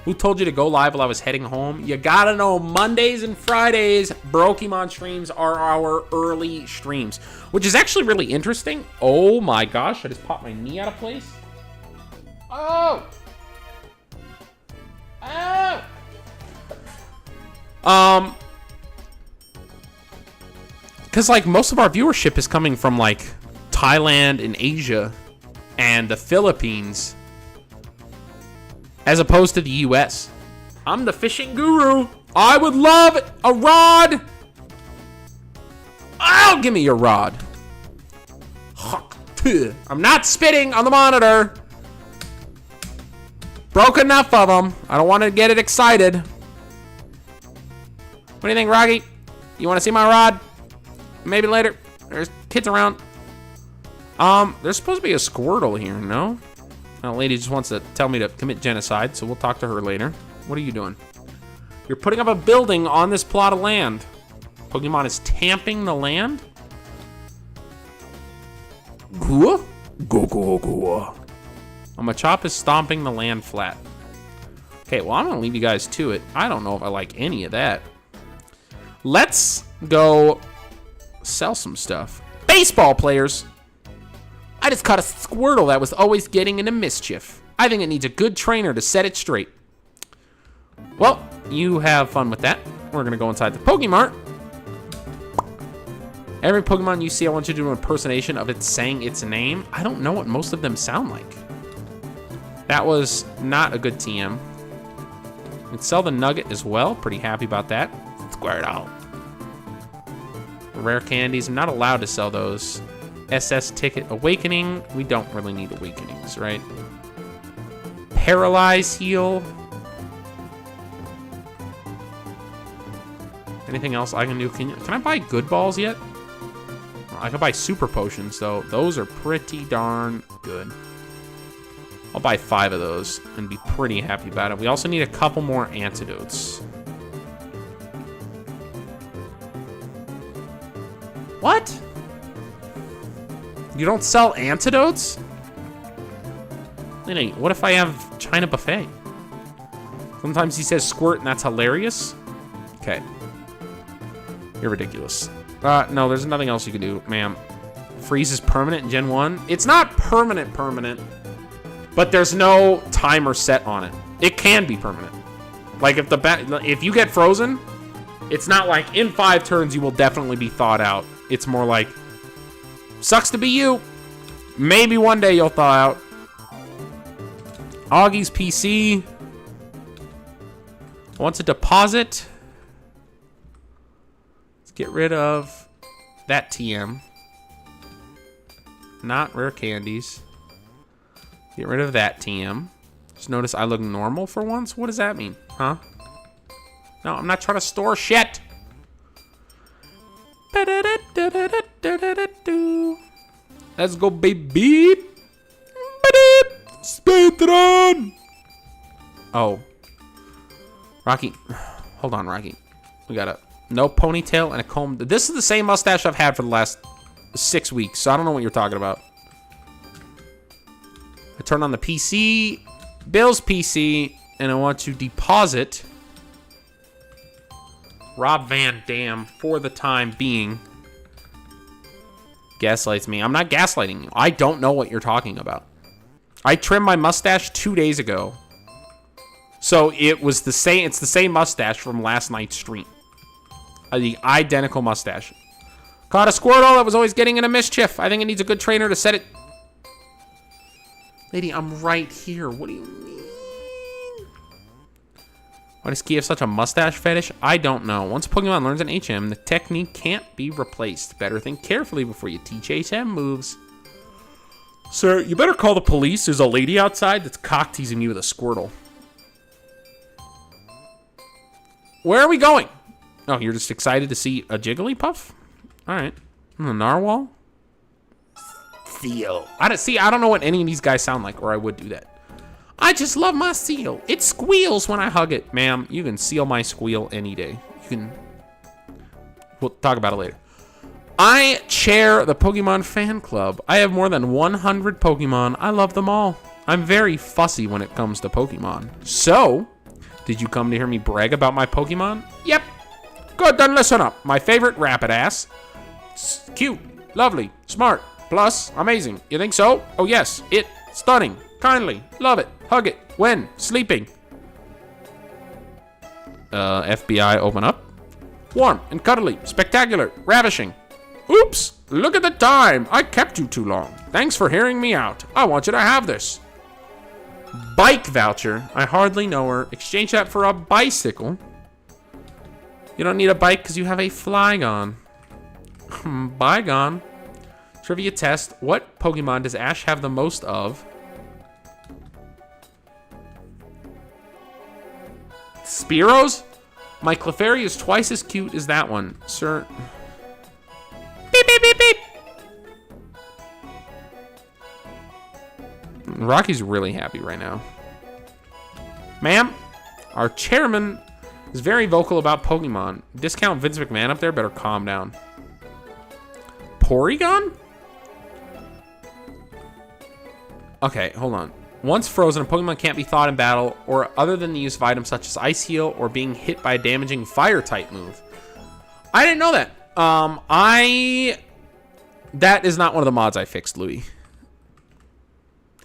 Who told you to go live while I was heading home? You gotta know, Mondays and Fridays, Brokémon streams are our early streams, which is actually really interesting. Oh my gosh, I just popped my knee out of place. Oh! Because, like, most of our viewership is coming from, like, Thailand and Asia and the Philippines as opposed to the US. I'm the fishing guru. I would love a rod. Oh, give me your rod. I'm not spitting on the monitor. Broke enough of them. I don't want to get it excited. What do you think, Rocky? You want to see my rod? Maybe later. There's kids around. There's supposed to be a Squirtle here, no? That lady just wants to tell me to commit genocide, so we'll talk to her later. What are you doing? You're putting up a building on this plot of land. Pokemon is tamping the land? Go. Machop is stomping the land flat. Okay, well, I'm going to leave you guys to it. I don't know if I like any of that. Let's go sell some stuff. Baseball players. I just caught a Squirtle that was always getting into mischief. I think it needs a good trainer to set it straight. Well, you have fun with that. We're going to go inside the Pokemart. Every Pokemon you see, I want you to do an impersonation of it saying its name. I don't know what most of them sound like. That was not a good TM. You can sell the Nugget as well. Pretty happy about that. Squirtle. Rare candies. I'm not allowed to sell those. SS Ticket. Awakening. We don't really need Awakenings, right? Paralyze Heal. Anything else I can do? Can I buy good balls yet? I can buy super potions, though. Those are pretty darn good. I'll buy 5 of those and be pretty happy about it. We also need a couple more antidotes. What? You don't sell antidotes? What if I have China Buffet? Sometimes he says squirt and that's hilarious. Okay. You're ridiculous. No, there's nothing else you can do, ma'am. Freeze is permanent in Gen 1. It's not permanent, but there's no timer set on it. It can be permanent. Like, if you get frozen, it's not like in 5 turns you will definitely be thawed out. It's more like, sucks to be you. Maybe one day you'll thaw out. Augie's PC. Wants a deposit. Get rid of that TM. Not rare candies. Get rid of that TM. Just notice I look normal for once. What does that mean? Huh? No, I'm not trying to store shit. Let's go, baby. Speedrun. Oh. Rocky. Hold on, Rocky. We gotta... No ponytail and a comb. This is the same mustache I've had for the last 6 weeks, so I don't know what you're talking about. I turn on the PC, Bill's PC, and I want to deposit Rob Van Dam for the time being. Gaslights me. I'm not gaslighting you. I don't know what you're talking about. I trimmed my mustache 2 days ago. So it was the same. It's the same mustache from last night's stream. The identical mustache. Caught a Squirtle that was always getting into mischief. I think it needs a good trainer to set it. Lady, I'm right here. What do you mean? Why does Key have such a mustache fetish? I don't know. Once Pokemon learns an HM, the technique can't be replaced. Better think carefully before you teach HM moves. Sir, you better call the police. There's a lady outside that's cock-teasing you with a Squirtle. Where are we going? Oh, you're just excited to see a Jigglypuff? All right. A Narwhal? Seal. I don't know what any of these guys sound like, or I would do that. I just love my seal. It squeals when I hug it. Ma'am, you can seal my squeal any day. You can... We'll talk about it later. I chair the Pokemon fan club. I have more than 100 Pokemon. I love them all. I'm very fussy when it comes to Pokemon. So, did you come to hear me brag about my Pokemon? Yep. Good, then listen up. My favorite, Rapidash. Cute, lovely, smart, plus amazing. You think so? Oh yes, it, stunning, kindly, love it, hug it, when, sleeping. FBI, open up. Warm and cuddly, spectacular, ravishing. Oops, look at the time. I kept you too long. Thanks for hearing me out. I want you to have this. Bike voucher. I hardly know her. Exchange that for a bicycle. You don't need a bike because you have a Flygon. Bygone. Trivia test. What Pokemon does Ash have the most of? Spearows? My Clefairy is twice as cute as that one. Sir. Beep, beep, beep, beep. Rocky's really happy right now. Ma'am, our chairman is very vocal about Pokemon. Discount Vince McMahon up there, better calm down. Porygon? Okay, hold on. Once frozen, a Pokemon can't be fought in battle or other than the use of items such as Ice Heal or being hit by a damaging Fire-type move. I didn't know that. That is not one of the mods I fixed, Louis.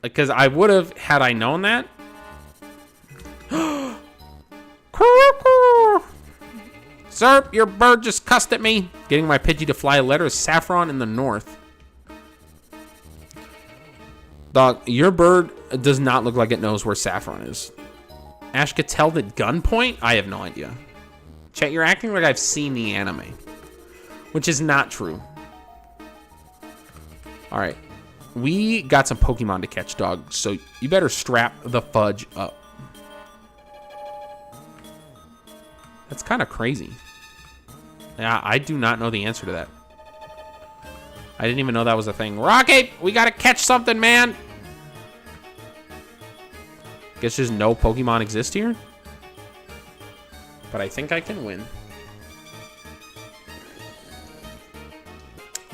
Because I would have had I known that. Sir, your bird just cussed at me. Getting my Pidgey to fly a letter is Saffron in the north. Dog, your bird does not look like it knows where Saffron is. Ash could tell at gunpoint? I have no idea. Chat, you're acting like I've seen the anime. Which is not true. Alright. We got some Pokemon to catch, dog. So you better strap the fudge up. That's kind of crazy. Yeah, I do not know the answer to that. I didn't even know that was a thing. Rocky, we gotta catch something, man. Guess just no Pokemon exist here. But I think I can win.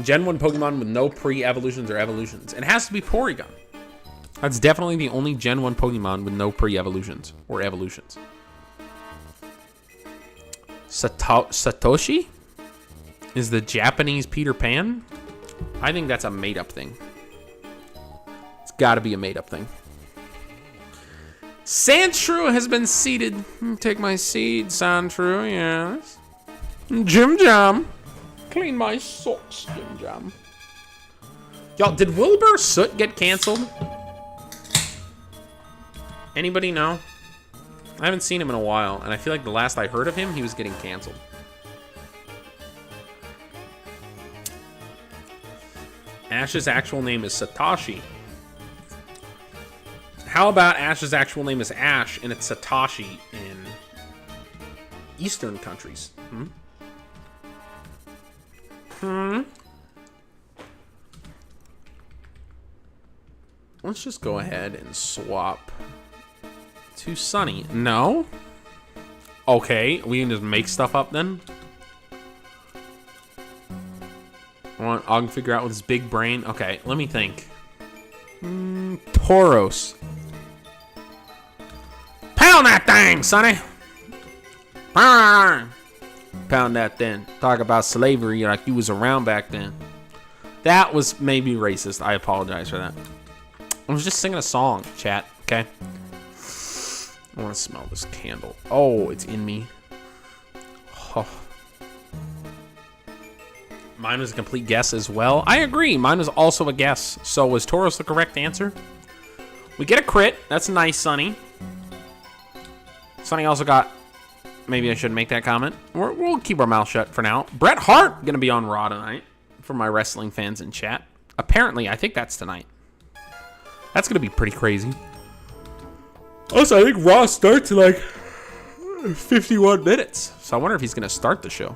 Gen 1 Pokemon with no pre-evolutions or evolutions. It has to be Porygon. That's definitely the only Gen 1 Pokemon with no pre-evolutions or evolutions. Satoshi is the Japanese Peter Pan. I think that's a made-up thing. It's got to be a made-up thing. Sandshrew has been seated. Take my seat, Sandshrew. Yes. Jim Jam. Clean my socks, Jim Jam. Y'all, did Wilbur Soot get canceled? Anybody know? I haven't seen him in a while, and I feel like the last I heard of him, he was getting canceled. Ash's actual name is Satoshi. How about Ash's actual name is Ash, and it's Satoshi in Eastern countries? Let's just go ahead and swap to Sunny. No? Okay, we can just make stuff up then. I can figure out with his big brain. Okay, let me think. Tauros. Pound that thing, Sonny! Pound that thing. Talk about slavery like you was around back then. That was maybe racist. I apologize for that. I was just singing a song, chat, okay? I want to smell this candle. Oh, it's in me. Oh. Mine was a complete guess as well. I agree. Mine was also a guess. So was Tauros the correct answer? We get a crit. That's nice, Sonny. Sonny also got... Maybe I shouldn't make that comment. We'll keep our mouth shut for now. Bret Hart going to be on Raw tonight for my wrestling fans in chat. Apparently, I think that's tonight. That's going to be pretty crazy. Also, I think Raw starts in like 51 minutes. So I wonder if he's going to start the show.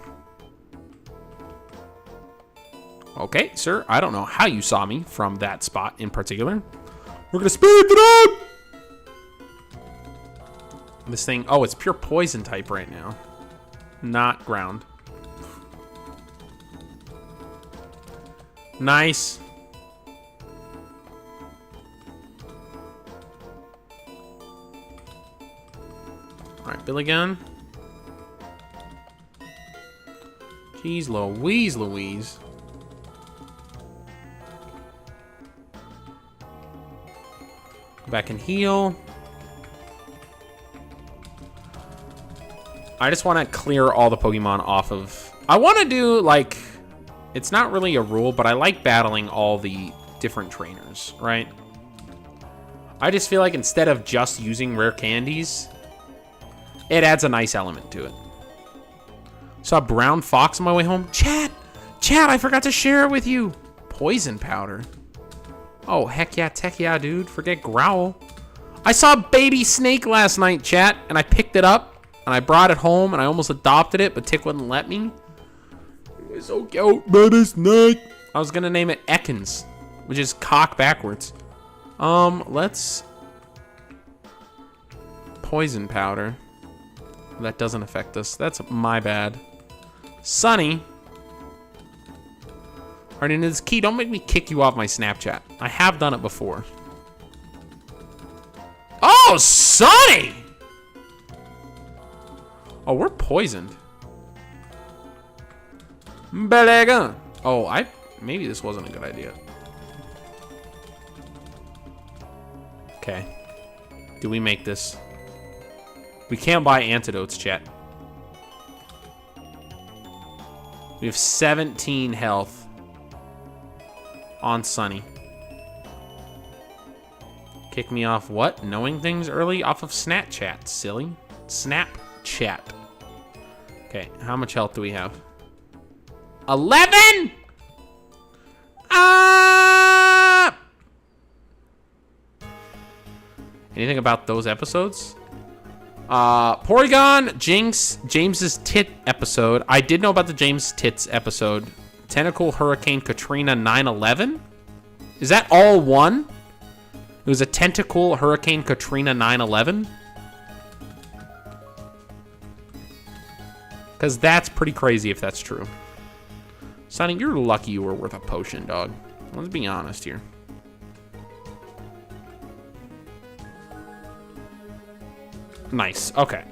Okay, sir. I don't know how you saw me from that spot in particular. We're going to speed it up. This thing, oh, it's pure poison type right now. Not ground. Nice. All right, Billy Gun. Jeez Louise, Louise. Go back and heal. I just want to clear all the Pokemon off of... I want to do, like, It's not really a rule, but I like battling all the different trainers, right? I just feel like instead of just using rare candies, it adds a nice element to it. Saw a brown fox on my way home. Chat, I forgot to share it with you. Poison powder. Oh, heck yeah, tech yeah, dude. Forget growl. I saw a baby snake last night, chat, and I picked it up, and I brought it home, and I almost adopted it, but Tick wouldn't let me. It was so cute, baby snake. I was gonna name it Ekans, which is cock backwards. Let's... Poison powder. That doesn't affect us. That's my bad. Sunny. Alright, into this key. Don't make me kick you off my Snapchat. I have done it before. Oh, Sunny! Oh, we're poisoned. Belega. Oh, maybe this wasn't a good idea. Okay. Do we make this? We can't buy antidotes, chat. We have 17 health on Sunny. Kick me off what? Knowing things early? Off of Snapchat, silly. Snapchat. Okay, how much health do we have? 11? Anything about those episodes? Porygon, Jinx, James's tit episode. I did know about the James tits episode. Tentacle Hurricane Katrina 9/11? Is that all one? It was a Tentacle Hurricane Katrina 9/11? Because that's pretty crazy if that's true. Sonny, you're lucky you were worth a potion, dog. Let's be honest here. Nice. Okay.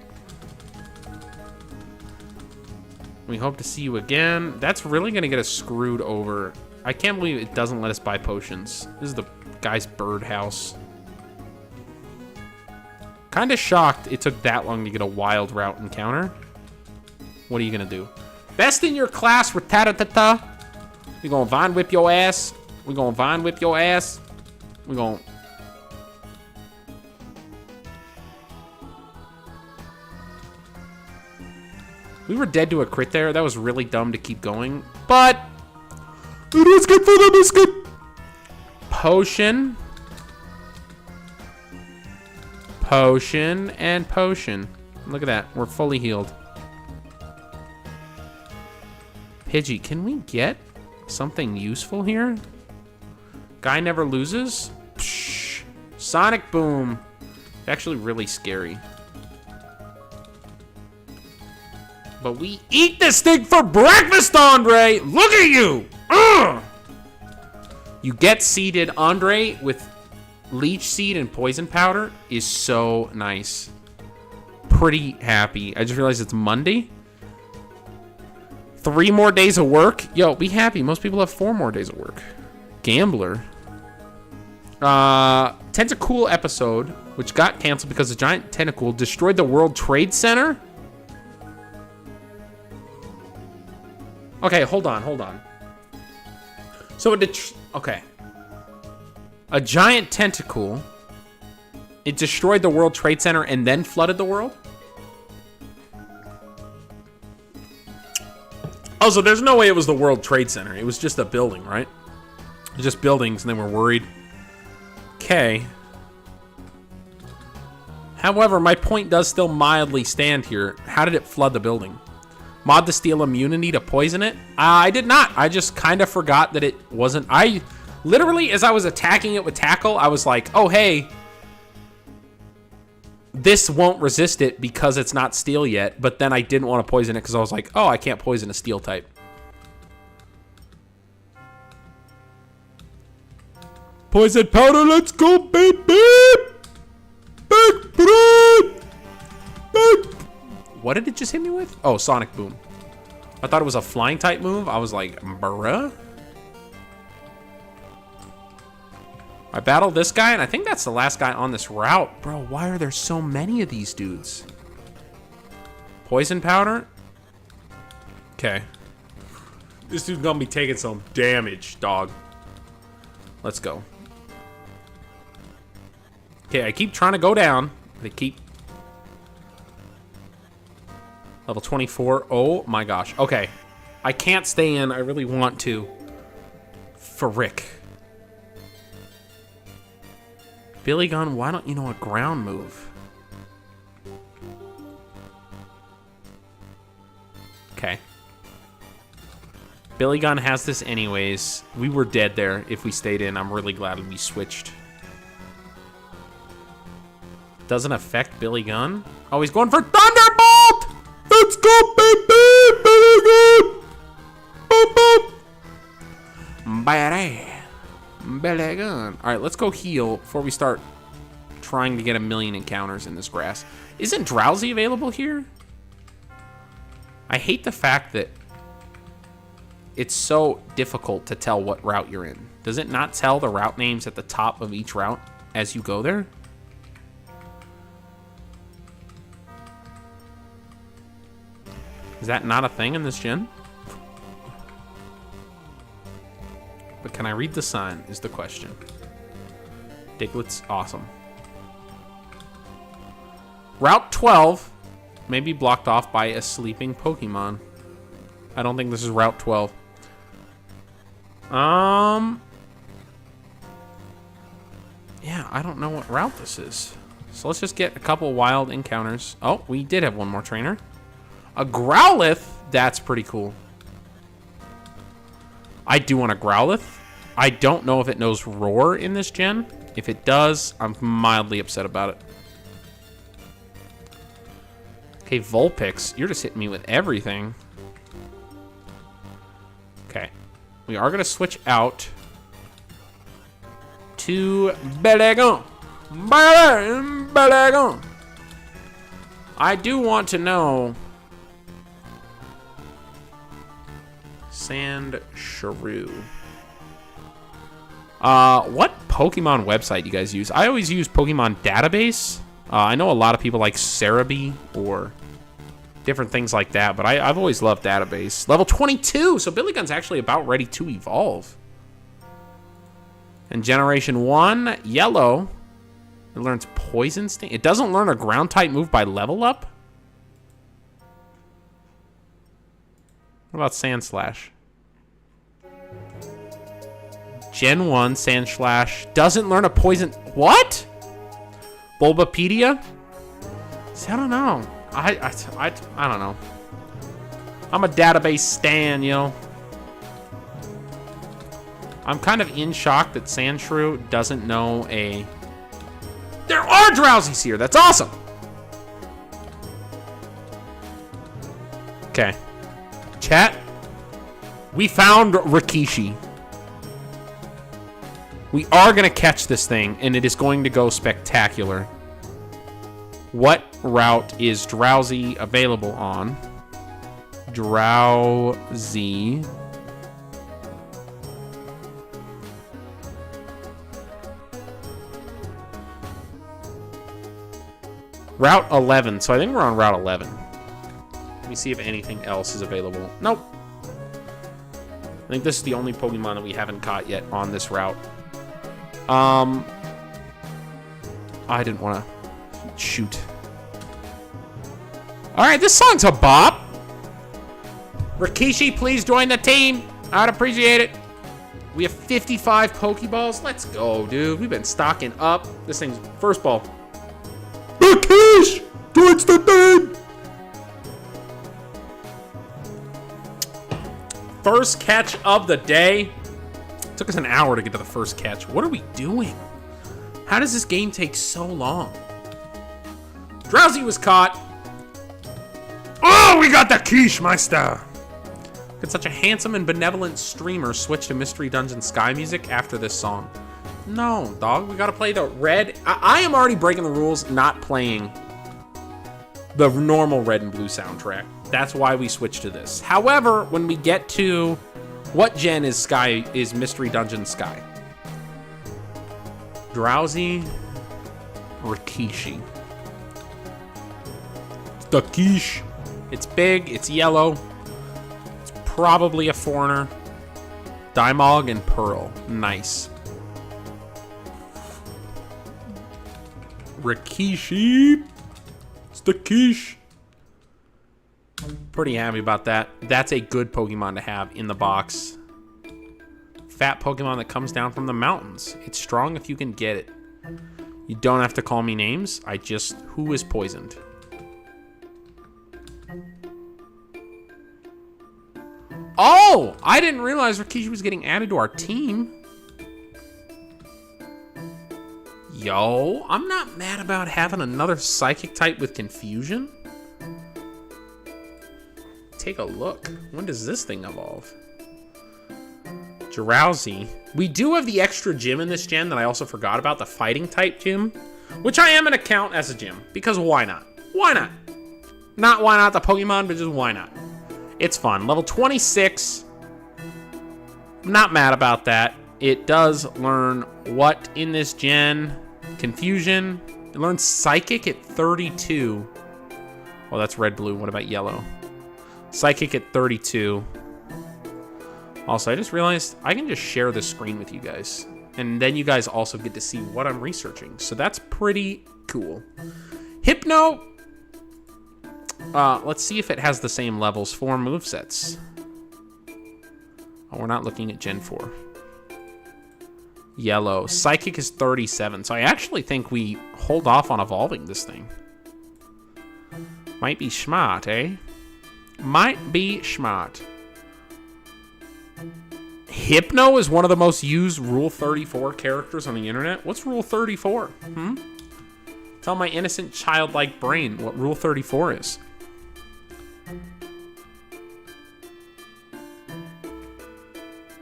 We hope to see you again. That's really going to get us screwed over. I can't believe it doesn't let us buy potions. This is the guy's birdhouse. Kind of shocked it took that long to get a wild route encounter. What are you going to do? Best in your class, Ratatata. We going to Vine Whip your ass. We going to Vine Whip your ass. We going to... We were dead to a crit there. That was really dumb to keep going. But it is good for the biscuit. Potion. Potion and potion. Look at that. We're fully healed. Pidgey, can we get something useful here? Guy never loses? Psh. Sonic Boom. Actually really scary. But we eat this thing for breakfast, Andre! Look at you! Ugh! You get seeded, Andre, with Leech Seed and Poison Powder is so nice. Pretty happy. I just realized it's Monday. 3 more days of work? Yo, be happy. Most people have 4 more days of work. Gambler. Tentacool episode, which got canceled because a giant tentacle destroyed the World Trade Center? Okay, hold on. So okay. A giant tentacle. It destroyed the World Trade Center and then flooded the world? Oh, so there's no way it was the World Trade Center. It was just a building, right? Just buildings, and they were worried. Okay. However, my point does still mildly stand here. How did it flood the building? Mod to steal immunity to poison it? I did not. I just kind of forgot that it wasn't. I literally, as I was attacking it with tackle, I was like, oh, hey, this won't resist it because it's not steel yet. But then I didn't want to poison it because I was like, oh, I can't poison a steel type. Poison powder, let's go, baby! Big bread! Big... What did it just hit me with? Oh, Sonic Boom. I thought it was a flying type move. I was like, bruh. I battled this guy, and I think that's the last guy on this route. Bro, why are there so many of these dudes? Poison powder? Okay. This dude's gonna be taking some damage, dog. Let's go. Okay, I keep trying to go down. They keep... Level 24. Oh my gosh. Okay. I can't stay in. I really want to. Frick. Billy Gunn, why don't you know a ground move? Okay. Billy Gunn has this anyways. We were dead there if we stayed in. I'm really glad we switched. Doesn't affect Billy Gunn. Oh, he's going for Thunderbolt! Let's go, baby! Billy Gunn! Boop, boop! Billy Gunn. All right, let's go heal before we start trying to get 1,000,000 encounters in this grass. Isn't Drowsy available here? I hate the fact that it's so difficult to tell what route you're in. Does it not tell the route names at the top of each route as you go there? Is that not a thing in this gen? But can I read the sign is the question. Diglett's awesome. Route 12 may be blocked off by a sleeping Pokemon. I don't think this is Route 12. Yeah, I don't know what route this is. So let's just get a couple wild encounters. Oh, we did have one more trainer. A Growlithe? That's pretty cool. I do want a Growlithe. I don't know if it knows Roar in this gen. If it does, I'm mildly upset about it. Okay, Vulpix, you're just hitting me with everything. Okay. We are going to switch out to Belegon. Belegon. I do want to know... Sand Shrew. What Pokemon website you guys use? I always use Pokemon Database. I know a lot of people like Cerebi or different things like that, but I've always loved Database. Level 22, so Billy Gunn's actually about ready to evolve. And Generation 1, Yellow, it learns Poison Sting. It doesn't learn a Ground-type move by level up? What about Sandslash? Gen 1, Sandslash doesn't learn a poison... What? Bulbapedia? See, I don't know. I don't know. I'm a database stan, yo. I'm kind of in shock that Sandshrew doesn't know a... There are Drowsies here. That's awesome. Okay. Chat. We found Rikishi. We are going to catch this thing, and it is going to go spectacular. What route is Drowsy available on? Drowsy. Route 11. So I think we're on Route 11. Let me see if anything else is available. Nope. I think this is the only Pokemon that we haven't caught yet on this route. I didn't want to shoot. All right, this song's a bop. Rikishi, please join the team. I'd appreciate it. We have 55 Pokeballs. Let's go, dude. We've been stocking up. This thing's first ball. Rikishi joins the team. First catch of the day. Took us an hour to get to the first catch. What are we doing? How does this game take so long? Drowsy was caught. Oh, we got the quiche, Meister. Could such a handsome and benevolent streamer switch to Mystery Dungeon Sky music after this song? No, dog. We gotta play the red. I am already breaking the rules, not playing the normal red and blue soundtrack. That's why we switched to this. However, when we get to what gen is Sky is Mystery Dungeon Sky? Drowsy, Rikishi. The quiche. It's big. It's yellow. It's probably a foreigner. Dimog and Pearl. Nice. Rikishi. It's the quiche. Pretty happy about that. That's a good Pokemon to have in the box. Fat Pokemon that comes down from the mountains. It's strong if you can get it. You don't have to call me names. Who is poisoned? Oh! I didn't realize Rikishi was getting added to our team. Yo, I'm not mad about having another Psychic type with Confusion. Take a look. When does this thing evolve? Drowsy. We do have the extra gym in this gen that I also forgot about, the Fighting type gym, which I am going to count as a gym, because why not? Why not? Not why not the Pokemon, but just why not? It's fun. Level 26. I'm not mad about that. It does learn what in this gen? Confusion. It learns Psychic at 32. Well, that's red-blue. What about yellow? Psychic at 32. Also, I just realized I can just share the screen with you guys. And then you guys also get to see what I'm researching. So that's pretty cool. Hypno. Let's see if it has the same levels for movesets. Oh, we're not looking at Gen 4. Yellow. Psychic is 37. So I actually think we hold off on evolving this thing. Might be smart, eh? Might be smart. Hypno is one of the most used Rule 34 characters on the internet. What's Rule 34? Tell my innocent childlike brain what Rule 34 is.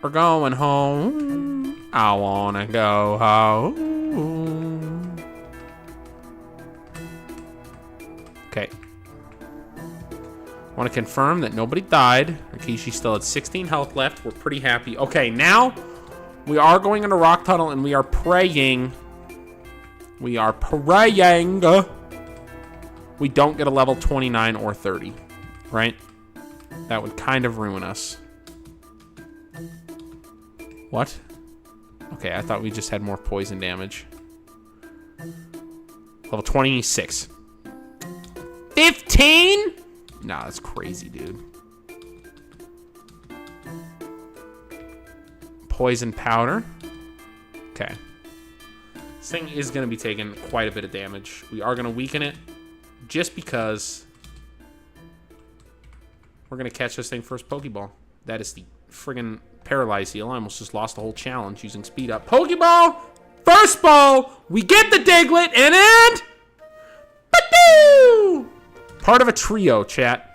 We're going home. I wanna go home. Okay. Want to confirm that nobody died. Rikishi still had 16 health left. We're pretty happy. Okay, now we are going into Rock Tunnel and we are praying. We are praying. We don't get a level 29 or 30, right? That would kind of ruin us. What? Okay, I thought we just had more poison damage. Level 26. 15? Nah, that's crazy, dude. Poison powder. Okay. This thing is going to be taking quite a bit of damage. We are going to weaken it just because we're going to catch this thing first Pokeball. That is the friggin' Paralyze Heal. I almost just lost the whole challenge using Speed Up. Pokeball! First ball! We get the Diglett and Badoo! Part of a trio, chat.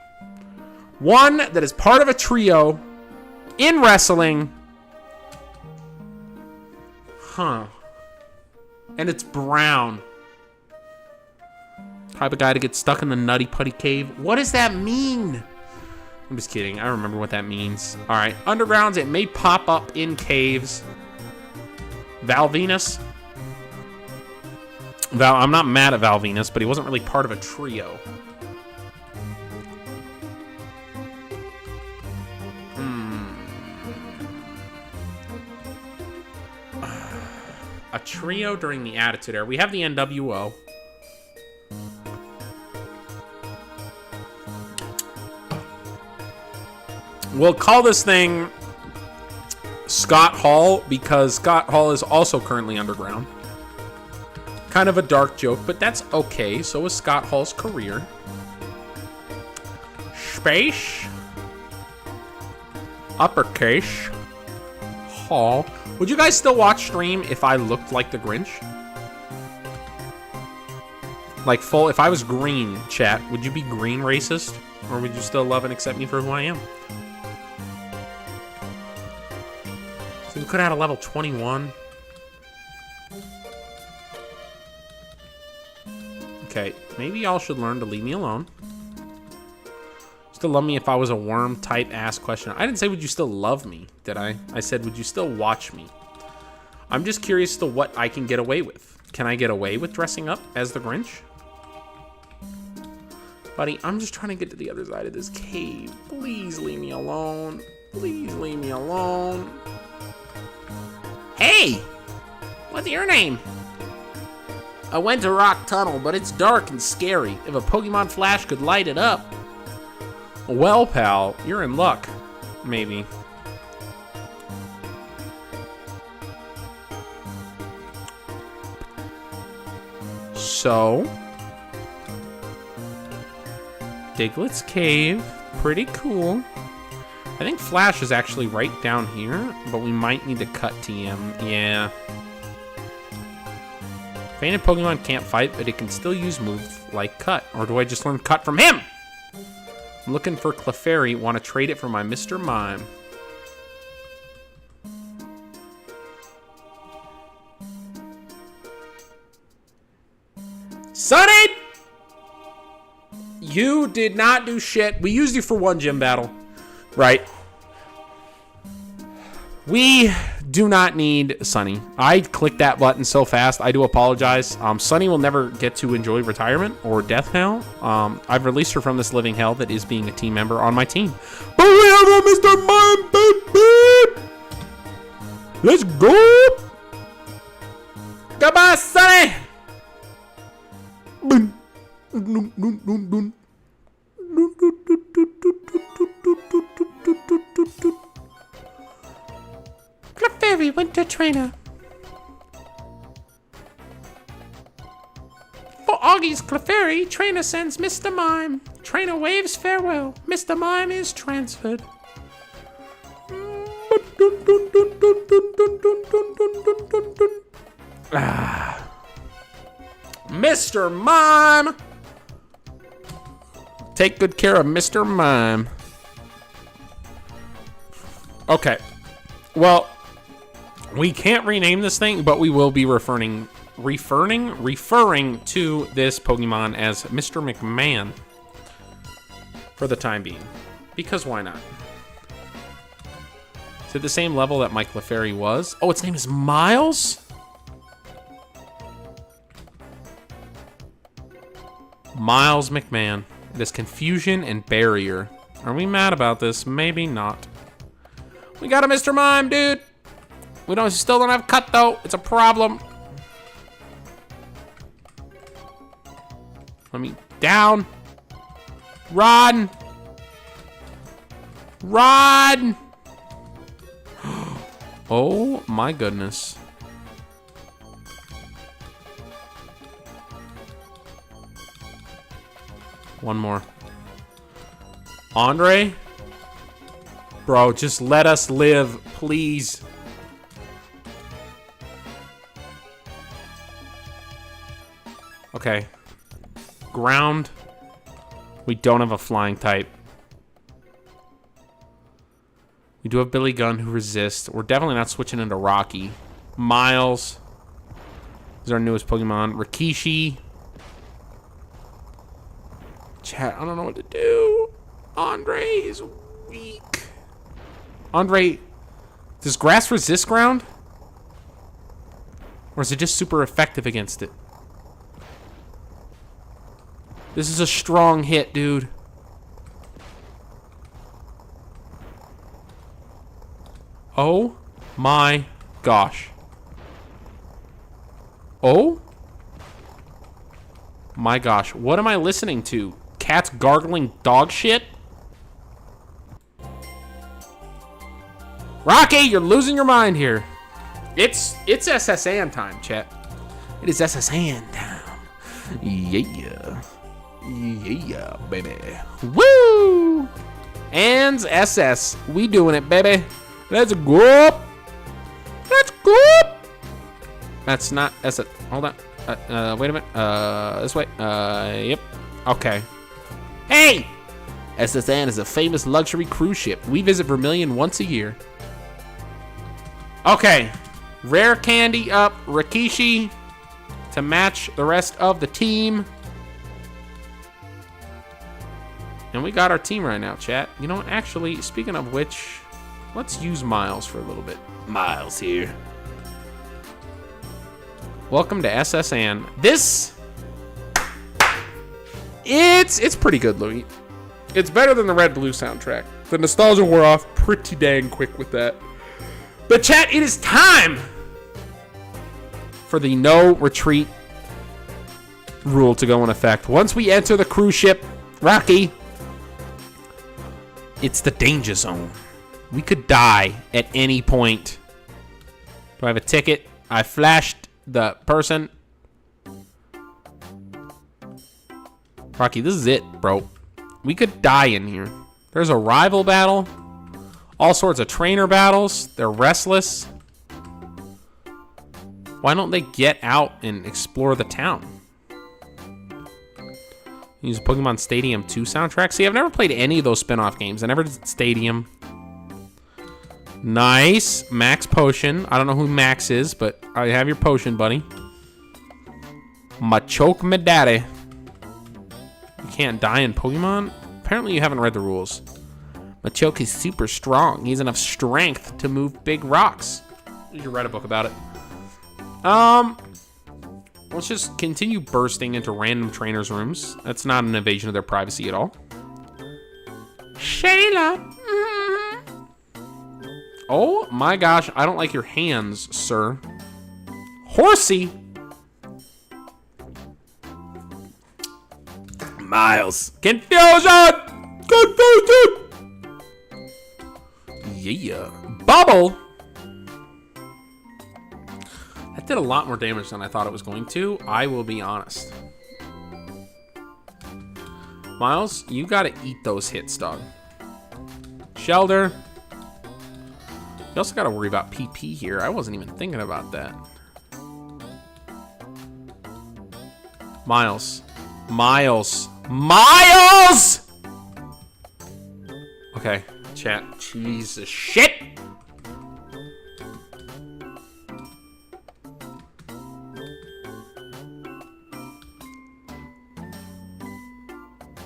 One that is part of a trio in wrestling. Huh. And it's brown. Type of guy to get stuck in the Nutty Putty Cave. What does that mean? I'm just kidding. I remember what that means. All right. Undergrounds, it may pop up in caves. Valvenus. I'm not mad at Valvenus, but he wasn't really part of a trio. A trio during the Attitude Era. We have the NWO. We'll call this thing Scott Hall because Scott Hall is also currently underground. Kind of a dark joke, but that's okay. So is Scott Hall's career. Space. Uppercase. Hall. Would you guys still watch stream if I looked like the Grinch? Like full, if I was green, chat, would you be green racist? Or would you still love and accept me for who I am? So we could have had a level 21. Okay, maybe y'all should learn to leave me alone. Still love me if I was a worm type ass question. I didn't say would you still love me, did I? I said would you still watch me? I'm just curious as to what I can get away with. Can I get away with dressing up as the Grinch? Buddy, I'm just trying to get to the other side of this cave. Please leave me alone. Please leave me alone. Hey! What's your name? I went to Rock Tunnel, but it's dark and scary. If a Pokemon flash could light it up. Well, pal, you're in luck. Maybe. So... Diglett's Cave. Pretty cool. I think Flash is actually right down here, but we might need to cut TM. Yeah. Fainted Pokemon can't fight, but it can still use moves like Cut. Or do I just learn Cut from him? I'm looking for Clefairy. Want to trade it for my Mr. Mime. Sonny! You did not do shit. We used you for one gym battle. Right. We do not need Sunny. I clicked that button so fast. I do apologize. Sunny will never get to enjoy retirement or death now. I've released her from this living hell that is being a team member on my team. But we have a Mr. Mime, baby! Let's go! Goodbye, Sunny! Clefairy Winter Trainer. For Augie's Clefairy, Trainer sends Mr. Mime. Trainer waves farewell. Mr. Mime is transferred. Mr. Mime! Take good care of Mr. Mime. Okay. Well, we can't rename this thing, but we will be referring to this Pokemon as Mr. McMahon for the time being. Because why not? Is it the same level that my Clefairy was? Oh, its name is Miles? Miles McMahon. This confusion and barrier. Are we mad about this? Maybe not. We got a Mr. Mime, dude. We still don't have Cut though. It's a problem. Let me down. Run. Run. Oh my goodness. One more. Andre? Bro, just let us live, please. Okay. Ground. We don't have a flying type. We do have Billy Gunn who resists. We're definitely not switching into Rocky. Miles is our newest Pokemon. Rikishi. Chat, I don't know what to do. Andre is weak. Andre, does grass resist ground? Or is it just super effective against it? This is a strong hit, dude. Oh my gosh. Oh my gosh. What am I listening to? Cats gargling dog shit? Rocky, you're losing your mind here. It's SSN time, chat. It is SSN time. Yeah. Yeah, baby. Woo! And SS. We doing it, baby. Let's go. Let's go. That's not SS. Hold on. Wait a minute. This way. Yep. Okay. Hey! SSN is a famous luxury cruise ship. We visit Vermilion once a year. Okay. Rare candy up. Rikishi to match the rest of the team. And we got our team right now, chat. You know what? Actually, speaking of which, let's use Miles for a little bit. Miles here. Welcome to SSN. This It's pretty good, Louis. It's better than the Red Blue soundtrack. The nostalgia wore off pretty dang quick with that. But chat, it is time for the no retreat rule to go in effect. Once we enter the cruise ship, Rocky, it's the danger zone. We could die at any point. Do I have a ticket? I flashed the person. Rocky, this is it, bro. We could die in here. There's a rival battle. All sorts of trainer battles. They're restless. Why don't they get out and explore the town? Use Pokemon Stadium 2 soundtrack. See, I've never played any of those spin-off games. I never did Stadium. Nice. Max Potion. I don't know who Max is, but I have your potion, buddy. Machoke Medaddy. You can't die in Pokemon? Apparently you haven't read the rules. Machoke is super strong. He has enough strength to move big rocks. You should write a book about it. Let's just continue bursting into random trainers' rooms. That's not an invasion of their privacy at all. Shayla. Oh my gosh, I don't like your hands, sir. Horsey. Miles. Confusion. Confusion. Yeah. Bubble. That did a lot more damage than I thought it was going to. I will be honest. Miles, you gotta eat those hits, dog. Shelter. You also gotta worry about PP here. I wasn't even thinking about that. Miles. Miles. Miles! Okay, chat. Jesus shit!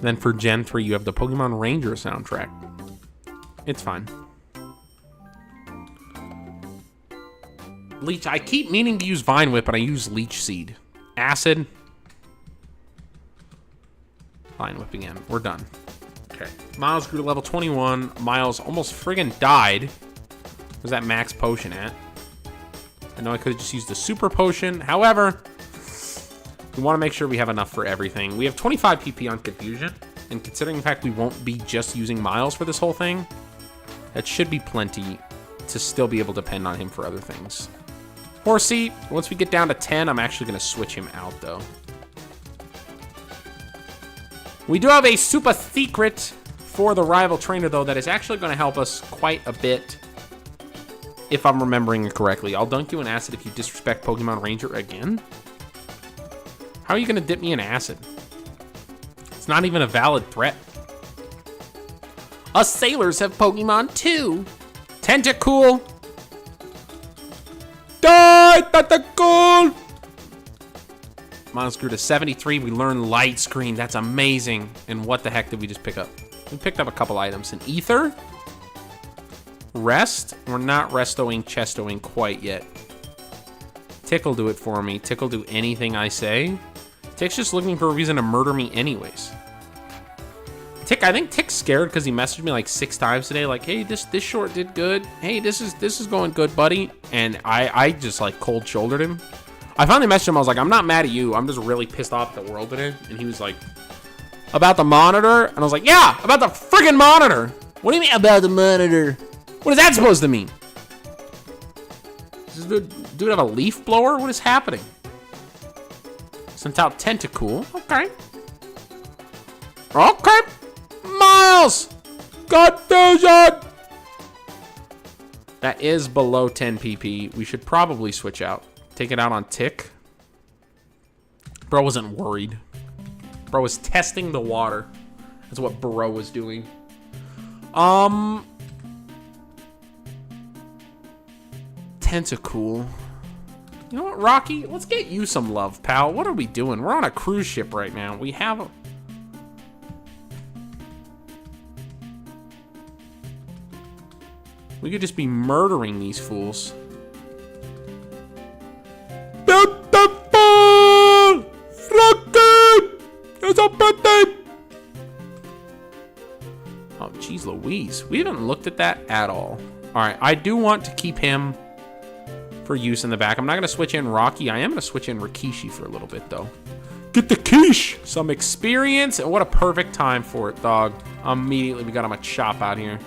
Then for Gen 3, you have the Pokemon Ranger soundtrack. It's fine. Leech. I keep meaning to use Vine Whip, but I use Leech Seed. Acid. Vine Whip again. We're done. Okay. Miles grew to level 21. Miles almost friggin' died. Where's that max potion at? I know I could have just used the super potion. However, we want to make sure we have enough for everything. We have 25 PP on Confusion. And considering the fact we won't be just using Miles for this whole thing, that should be plenty to still be able to depend on him for other things. Horsey, once we get down to 10, I'm actually going to switch him out, though. We do have a super secret for the rival trainer, though, that is actually going to help us quite a bit, if I'm remembering it correctly. I'll dunk you in acid if you disrespect Pokemon Ranger again. How are you going to dip me in acid? It's not even a valid threat. Us sailors have Pokemon too. Tentacool. Die, Tentacool. Miles grew to 73. We learned Light Screen. That's amazing. And what the heck did we just pick up? We picked up a couple items. An Ether. Rest. We're not restoing, chestoing quite yet. Tick'll do it for me. Tick'll do anything I say. Tick's just looking for a reason to murder me anyways. Tick, I think Tick's scared because he messaged me like 6 times today, like, hey, this short did good. Hey, this is going good, buddy. And I just like cold shouldered him. I finally messaged him. I was like, I'm not mad at you. I'm just really pissed off at the world today. And he was like, about the monitor? And I was like, yeah, about the friggin' monitor. What do you mean about the monitor? What is that supposed to mean? Does this dude have a leaf blower? What is happening? Sent out Tentacool. Okay. Okay. Miles! Confusion! That is below 10 PP. We should probably switch out. Take it out on Tick. Bro wasn't worried. Bro was testing the water. That's what Bro was doing. Tentacool. You know what, Rocky? Let's get you some love, pal. What are we doing? We're on a cruise ship right now. We have a... We could just be murdering these fools. Beautiful! Rocky! It's a birthday Louise. We haven't looked at that at all. All right, I do want to keep him for use in the back. I'm not going to switch in Rocky. I am going to switch in Rikishi for a little bit, though. Get the quiche! Some experience, and what a perfect time for it, dog. Immediately, we got him a chop out here.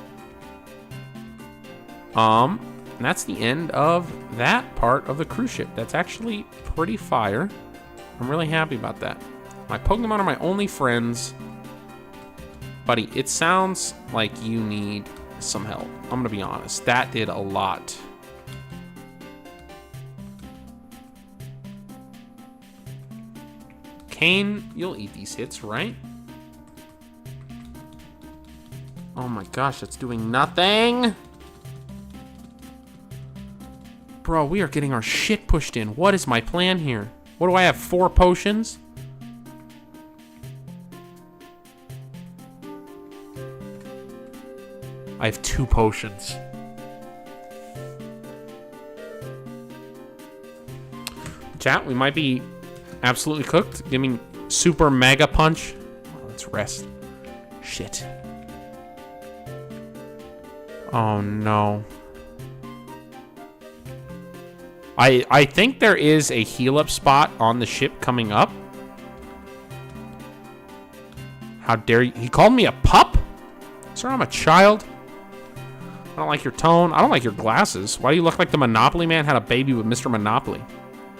And that's the end of that part of the cruise ship. That's actually pretty fire. I'm really happy about that. My Pokemon are my only friends. Buddy, it sounds like you need some help. I'm going to be honest. That did a lot. Kane, you'll eat these hits, right? Oh my gosh, that's doing nothing. Bro, we are getting our shit pushed in. What is my plan here? What do I have? 4 potions? I have 2 potions. Chat, we might be absolutely cooked. Give me super mega punch. Oh, let's rest. Shit. Oh no. I think there is a heal up spot on the ship coming up. How dare you? He called me a pup? Sir, I'm a child. I don't like your tone. I don't like your glasses. Why do you look like the Monopoly man had a baby with Mr. Monopoly?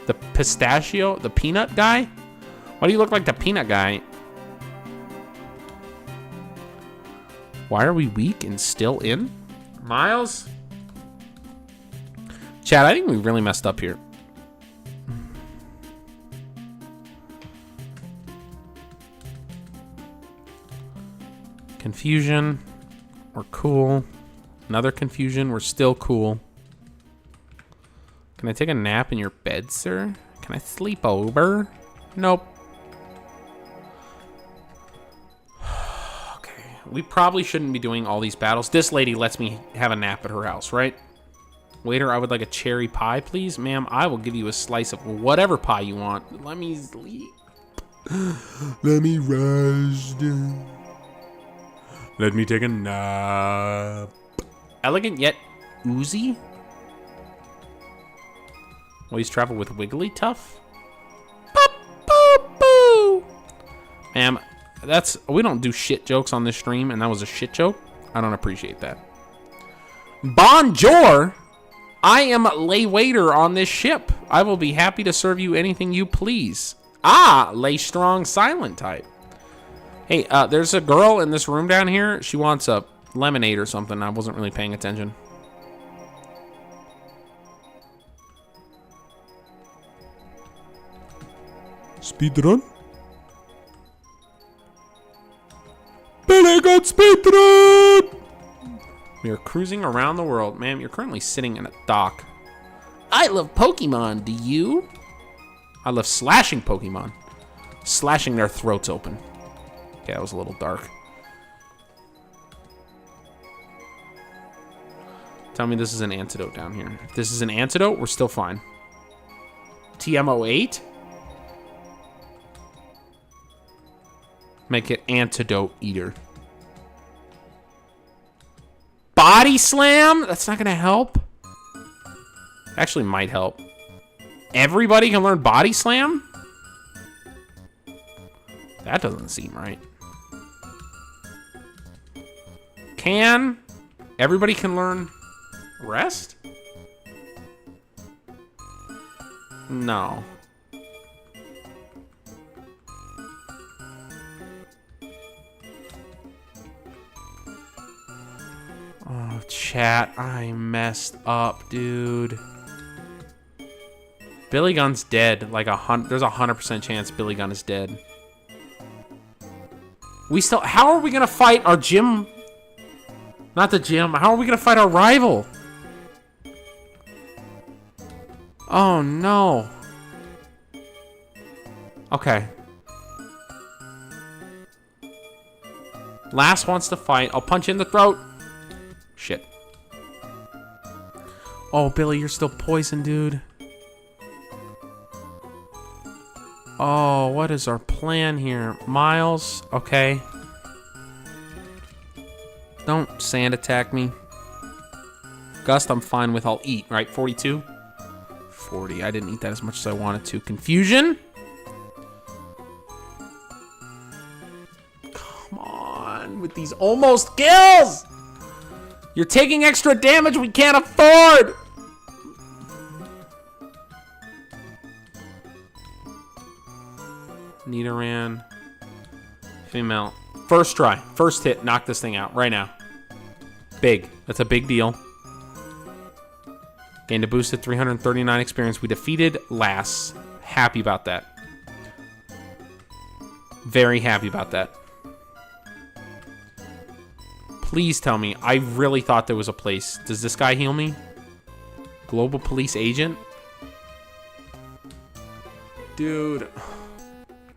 The pistachio, the peanut guy? Why do you look like the peanut guy? Why are we weak and still in? Miles? Chad, I think we really messed up here. Confusion. We're cool. Another confusion. We're still cool. Can I take a nap in your bed, sir? Can I sleep over? Nope. Okay. We probably shouldn't be doing all these battles. This lady lets me have a nap at her house, right? Waiter, I would like a cherry pie, please. Ma'am, I will give you a slice of whatever pie you want. Let me sleep. Let me rest. Let me take a nap. Elegant yet oozy? Always travel with Wigglytuff? Boop, boop, boo. Ma'am, we don't do shit jokes on this stream, and that was a shit joke. I don't appreciate that. Bonjour! I am lay waiter on this ship. I will be happy to serve you anything you please. Ah, lay strong silent type. Hey, there's a girl in this room down here. She wants a lemonade or something. I wasn't really paying attention. Speedrun? Billy got speedrun! We are cruising around the world. Ma'am, you're currently sitting in a dock. I love Pokemon. Do you? I love slashing Pokemon. Slashing their throats open. Okay, that was a little dark. Tell me this is an antidote down here. If this is an antidote, we're still fine. TMO8? Make it antidote eater. Body slam? That's not gonna help. Actually might help. Everybody can learn body slam? That doesn't seem right. Can everybody can learn rest? No. Oh, chat, I messed up, dude. Billy Gun's dead. Like there's 100% chance Billy Gun is dead. How are we gonna fight our gym? Not the gym. How are we gonna fight our rival? Oh no. Okay. Last wants to fight. I'll punch you in the throat. Shit. Oh, Billy, you're still poisoned, dude. Oh, what is our plan here? Miles? Okay. Don't sand attack me. Gust, I'm fine with. I'll eat, right? 42? 40. I didn't eat that as much as I wanted to. Confusion? Come on, with these almost kills! You're taking extra damage we can't afford! Nidoran. Female. First try. First hit. Knock this thing out right now. Big. That's a big deal. Gained a boosted 339 experience. We defeated Lass. Happy about that. Very happy about that. Please tell me. I really thought there was a place. Does this guy heal me? Global police agent? Dude.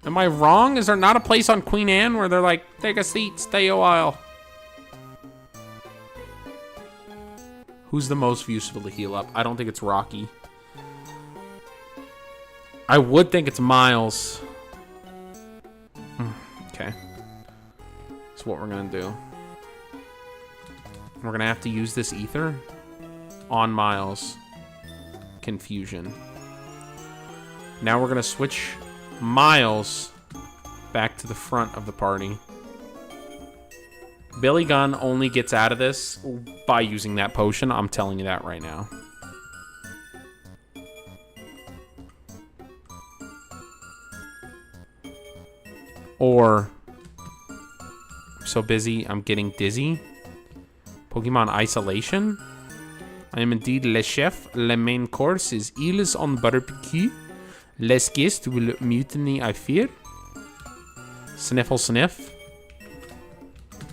Am I wrong? Is there not a place on Queen Anne where they're like, take a seat, stay a while? Who's the most useful to heal up? I don't think it's Rocky. I would think it's Miles. Okay. That's what we're going to do. We're going to have to use this ether on Miles. Confusion. Now we're going to switch Miles back to the front of the party. Billy Gunn only gets out of this by using that potion. I'm telling you that right now. Or, I'm so busy, I'm getting dizzy. Pokemon Isolation. I am indeed le chef. Le main course is eels on barbecue. Les guests will mutiny, I fear. Sniffle sniff.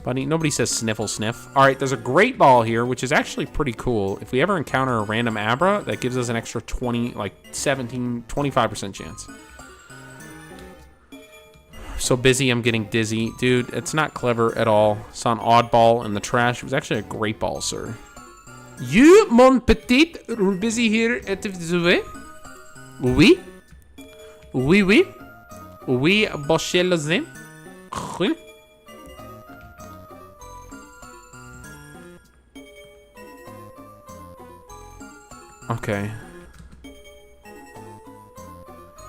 Buddy, nobody says sniffle sniff. Alright, there's a great ball here, which is actually pretty cool. If we ever encounter a random Abra, that gives us an extra 20, like 17, 25% chance. So busy, I'm getting dizzy. Dude, it's not clever at all. Saw an oddball in the trash. It was actually a great ball, sir. You, mon petit, busy here at the Oui. Oui, oui. Oui, Brokélocke. Oui. Okay.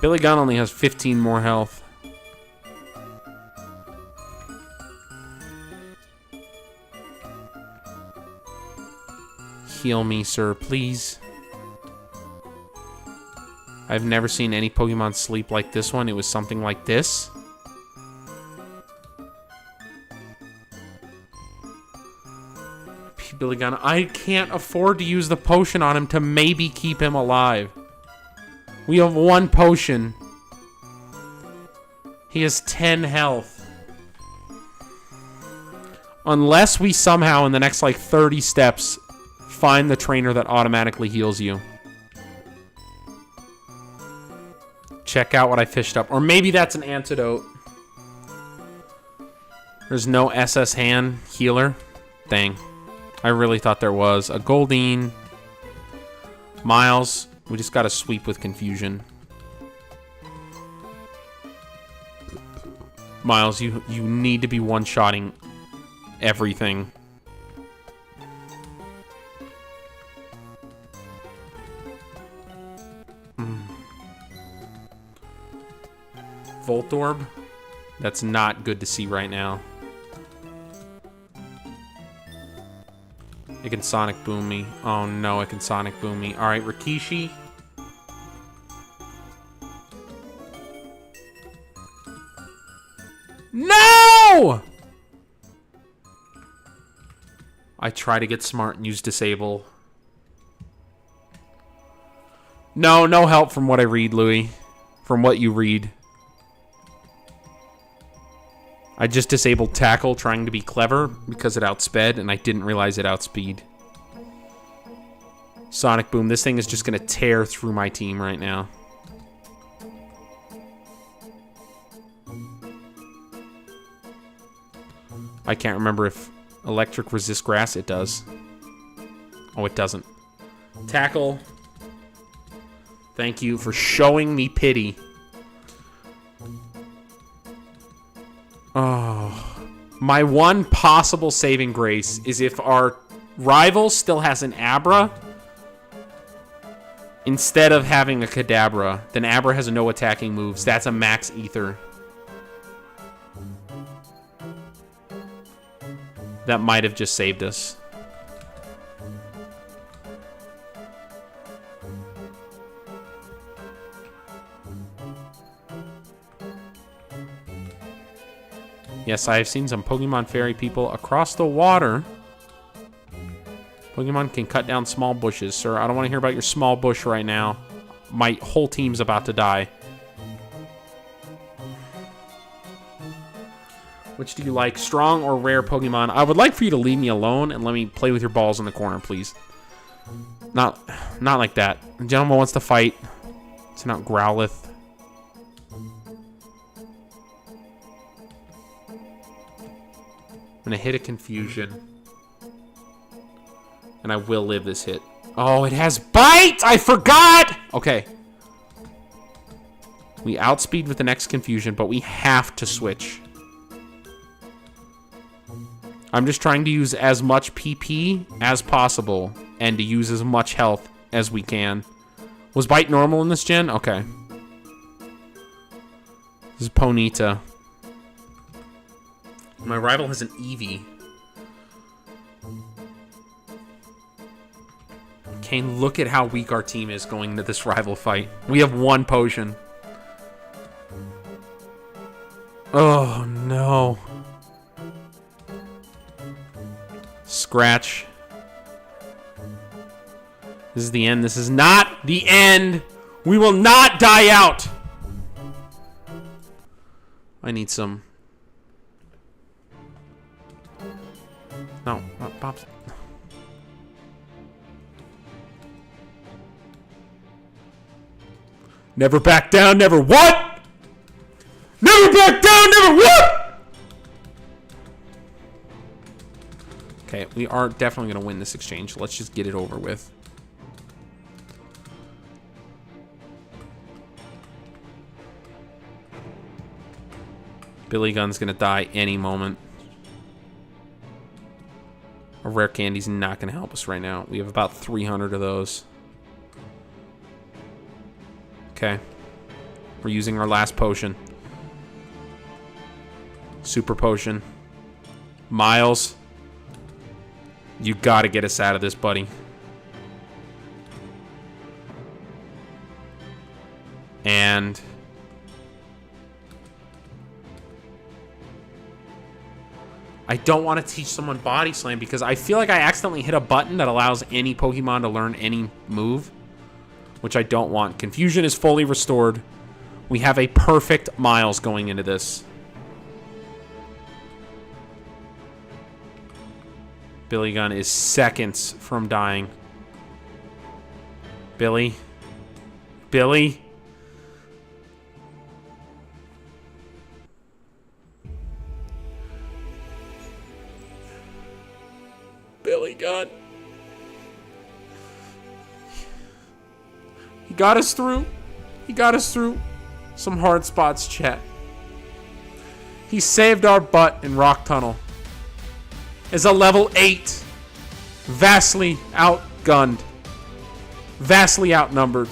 Billy Gunn only has 15 more health. Heal me, sir, please. I've never seen any Pokemon sleep like this one. It was something like this. Billy Gunn, I can't afford to use the potion on him to maybe keep him alive. We have one potion. He has 10 health. Unless we somehow, in the next, like, 30 steps, find the trainer that automatically heals you. Check out what I fished up. Or maybe that's an antidote. There's no SS hand healer. Dang. I really thought there was. A Goldeen. Miles. We just got to sweep with confusion. Miles, you need to be one-shotting everything. Voltorb. That's not good to see right now. It can Sonic Boom me. Oh no, it can Sonic Boom me. Alright, Rikishi. No! I try to get smart and use Disable. No help from what I read, Louis. From what you read. I just disabled Tackle trying to be clever because it outsped, and I didn't realize it outspeed. Sonic Boom. This thing is just going to tear through my team right now. I can't remember if Electric resists Grass. It does. Oh, it doesn't. Tackle. Thank you for showing me pity. Oh, My one possible saving grace is if our rival still has an Abra instead of having a Kadabra. Then Abra has no attacking moves. That's a max ether. That might have just saved us. Yes, I have seen some Pokemon fairy people across the water. Pokemon can cut down small bushes. Sir, I don't want to hear about your small bush right now. My whole team's about to die. Which do you like, strong or rare Pokemon? I would like for you to leave me alone and let me play with your balls in the corner, please. Not like that. The gentleman wants to fight. Send out Growlithe. I'm going to hit a Confusion. And I will live this hit. Oh, it has Bite! I forgot! Okay. We outspeed with the next Confusion, but we have to switch. I'm just trying to use as much PP as possible and to use as much health as we can. Was Bite normal in this gen? Okay. This is Ponyta. My rival has an Eevee. Kane, look at how weak our team is going into this rival fight. We have one potion. Oh, no. Scratch. This is the end. This is not the end. We will not die out. I need some. No, Bob's. Never back down, never what? Never back down, never what? Okay, we are definitely going to win this exchange. Let's just get it over with. Billy Gun's going to die any moment. A rare candy's not going to help us right now. We have about 300 of those. Okay. We're using our last potion. Super potion. Miles. You gotta get us out of this, buddy. And I don't want to teach someone Body Slam because I feel like I accidentally hit a button that allows any Pokemon to learn any move, which I don't want. Confusion is fully restored. We have a perfect Miles going into this. Billy Gunn is seconds from dying. Billy. Billy. Billy Gunn. He got us through. He got us through some hard spots, chat. He saved our butt in Rock Tunnel. Is a level 8. Vastly outgunned. Vastly outnumbered.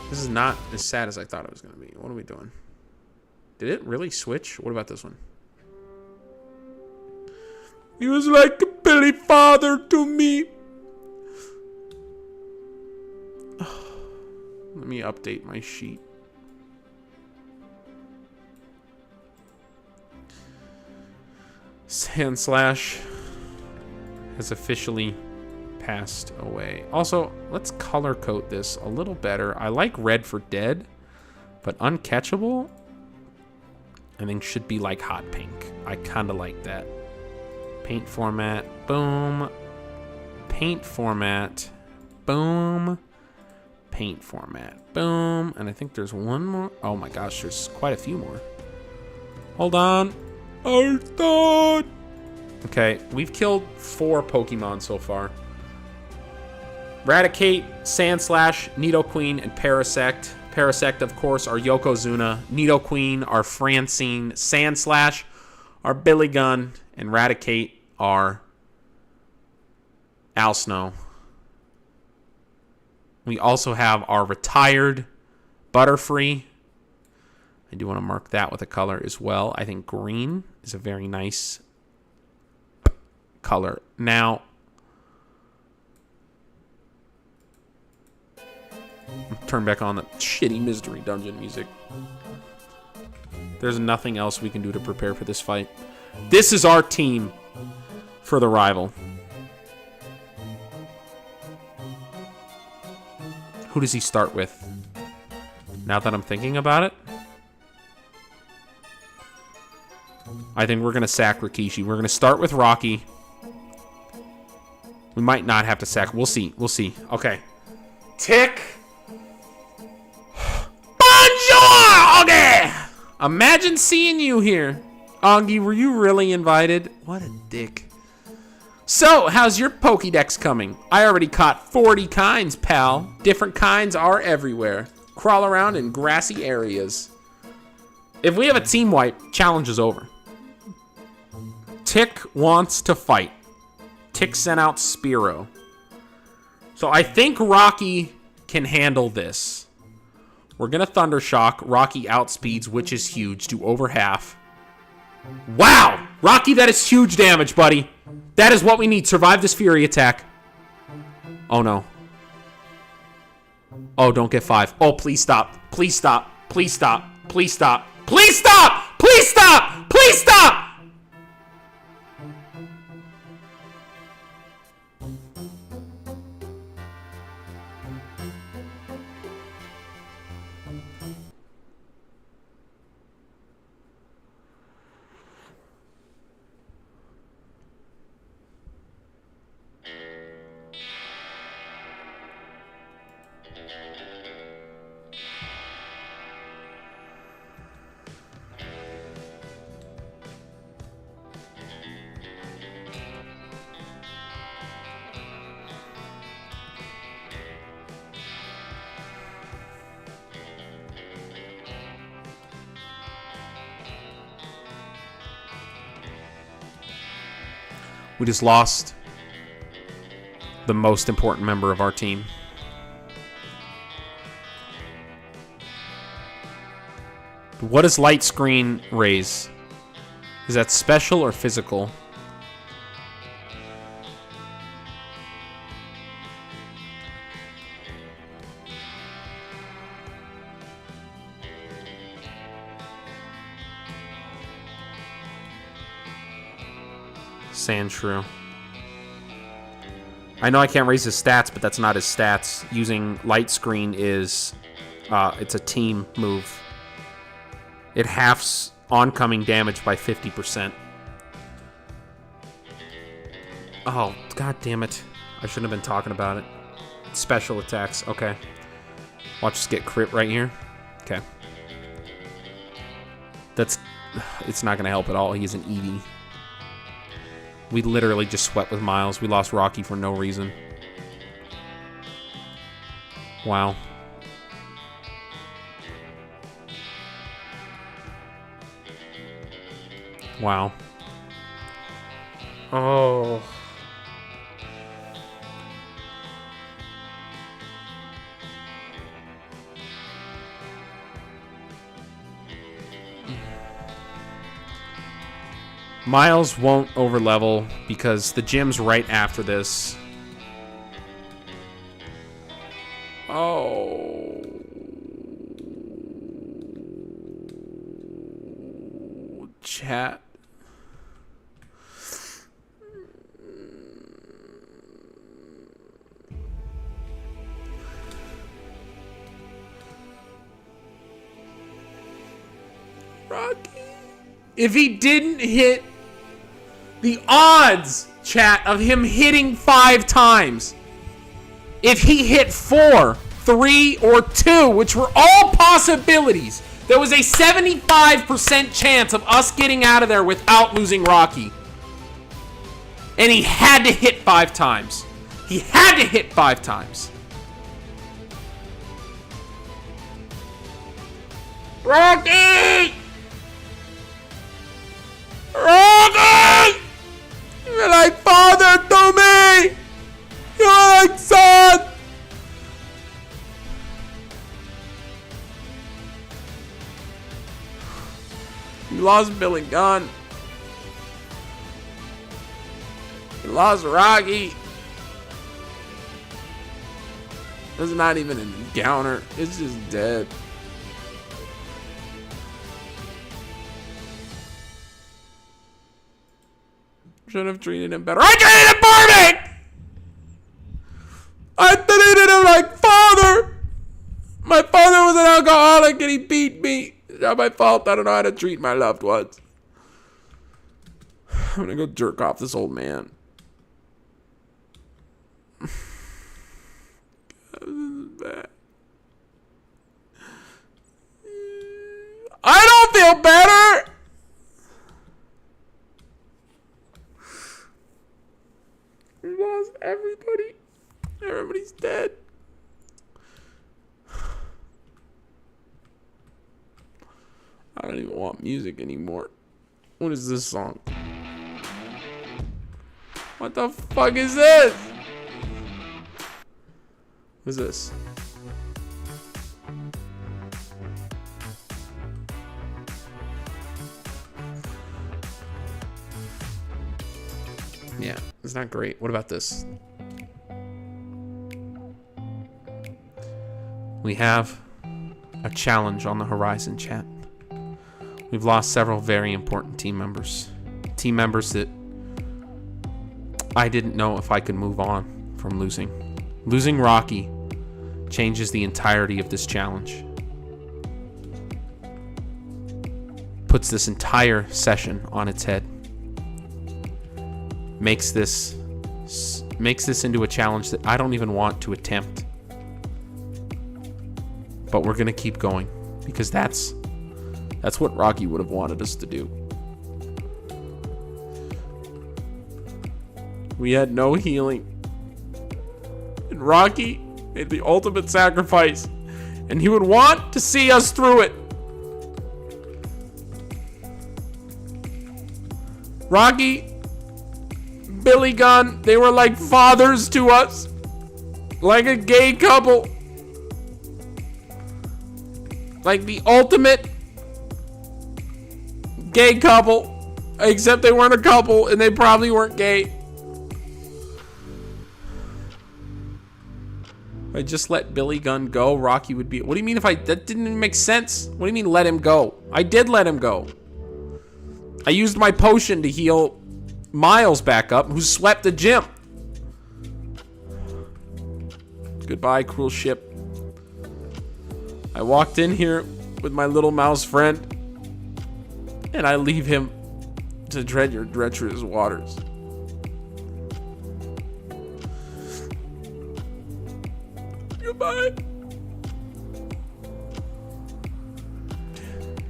This is not as sad as I thought it was going to be. What are we doing? Did it really switch? What about this one? He was like a Billy father to me. Let me update my sheet. Sandslash has officially passed away. Also, let's color code this a little better. I like red for dead, but uncatchable I think should be like hot pink. I kind of like that. Paint format, boom. Paint format, boom. Paint format, boom. And I think there's one more. Oh my gosh, there's quite a few more. Hold on. Hold on. Okay, we've killed 4 Pokemon so far. Raticate, Sandslash, Nidoqueen, and Parasect. Parasect, of course, our Yokozuna. Nidoqueen, our Francine. Sandslash, our Billy Gun, and Raticate our Al Snow. We also have our retired Butterfree. I do want to mark that with a color as well. I think green is a very nice color. Now, turn back on the shitty Mystery Dungeon music. There's nothing else we can do to prepare for this fight. This is our team for the rival. Who does he start with? Now that I'm thinking about it, I think we're going to sack Rikishi. We're going to start with Rocky. We might not have to sack. We'll see. We'll see. Okay. Tick. Bonjour! Okay. Imagine seeing you here. Augie, were you really invited? What a dick. So, how's your Pokédex coming? I already caught 40 kinds, pal. Different kinds are everywhere. Crawl around in grassy areas. If we have a team wipe, challenge is over. Tick wants to fight. Tick sent out Spearow. So I think Rocky can handle this. We're going to Thunder Shock. Rocky outspeeds, which is huge, to over half. Wow! Rocky, that is huge damage, buddy. That is what we need. Survive this Fury attack. Oh, no. Oh, don't get 5. Oh, please stop. Please stop. Please stop. Please stop. Please stop! Please stop! Please stop! We just lost the most important member of our team. What does light screen raise? Is that special or physical? Sandshrew. I know I can't raise his stats, but that's not his stats. Using light screen is it's a team move. It halves oncoming damage by 50%. Oh, god damn it. I shouldn't have been talking about it. Special attacks. Okay. Watch us get crit right here. Okay. It's not going to help at all. He's an Eevee. We literally just swept with Miles. We lost Rocky for no reason. Wow. Wow. Oh. Miles won't overlevel because the gym's right after this. Oh. Chat. Rocky. If he didn't hit the odds, chat, of him hitting 5 times. If he hit 4, 3, or 2, which were all possibilities, there was a 75% chance of us getting out of there without losing Rocky. And he had to hit 5 times. He had to hit 5 times. Rocky! Rocky! We lost Billy Gunn. We lost Rocky. It's not even an encounter. It's just dead. Should have treated him better. I treated him perfect! I treated him like father! My father was an alcoholic and he beat me. It's not my fault. I don't know how to treat my loved ones. I'm gonna go jerk off this old man. I don't feel better! We lost everybody. Everybody's dead. I don't even want music anymore. What is this song? What the fuck is this? What is this? Yeah, it's not great. What about this? We have a challenge on the horizon, chat. We've lost several very important team members. Team members that I didn't know if I could move on from losing. Losing Rocky changes the entirety of this challenge. Puts this entire session on its head. Makes this into a challenge that I don't even want to attempt. But we're gonna keep going because that's what Rocky would have wanted us to do. We had no healing. And Rocky made the ultimate sacrifice. And he would want to see us through it. Rocky, Billy Gunn, they were like fathers to us. Like a gay couple. Like the ultimate gay couple. Except they weren't a couple and they probably weren't gay. If I just let Billy Gunn go, Rocky would be... What do you mean if I... That didn't even make sense. What do you mean let him go? I did let him go. I used my potion to heal Miles back up, who swept the gym. Goodbye, cruel ship. I walked in here with my little mouse friend, and I leave him to tread your treacherous waters. Goodbye.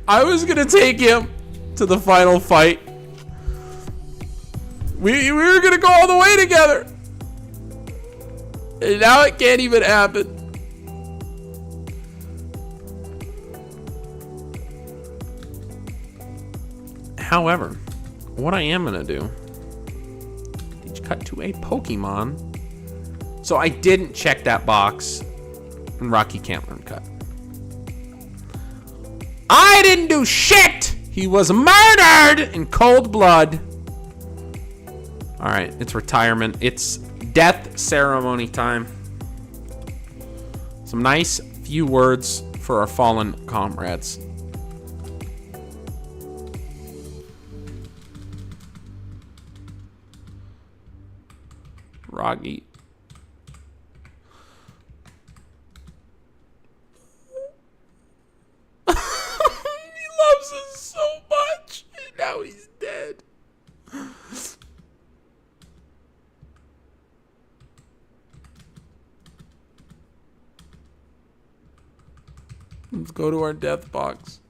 I was gonna take him to the final fight. We were gonna go all the way together. And now it can't even happen. However, what I am gonna do is cut to a Pokemon. So I didn't check that box and Rocky can't learn cut. I didn't do shit! He was murdered in cold blood. Alright, it's retirement. It's death ceremony time. Some nice few words for our fallen comrades. Rocky. He loves us so much. And now he's dead. Let's go to our death box.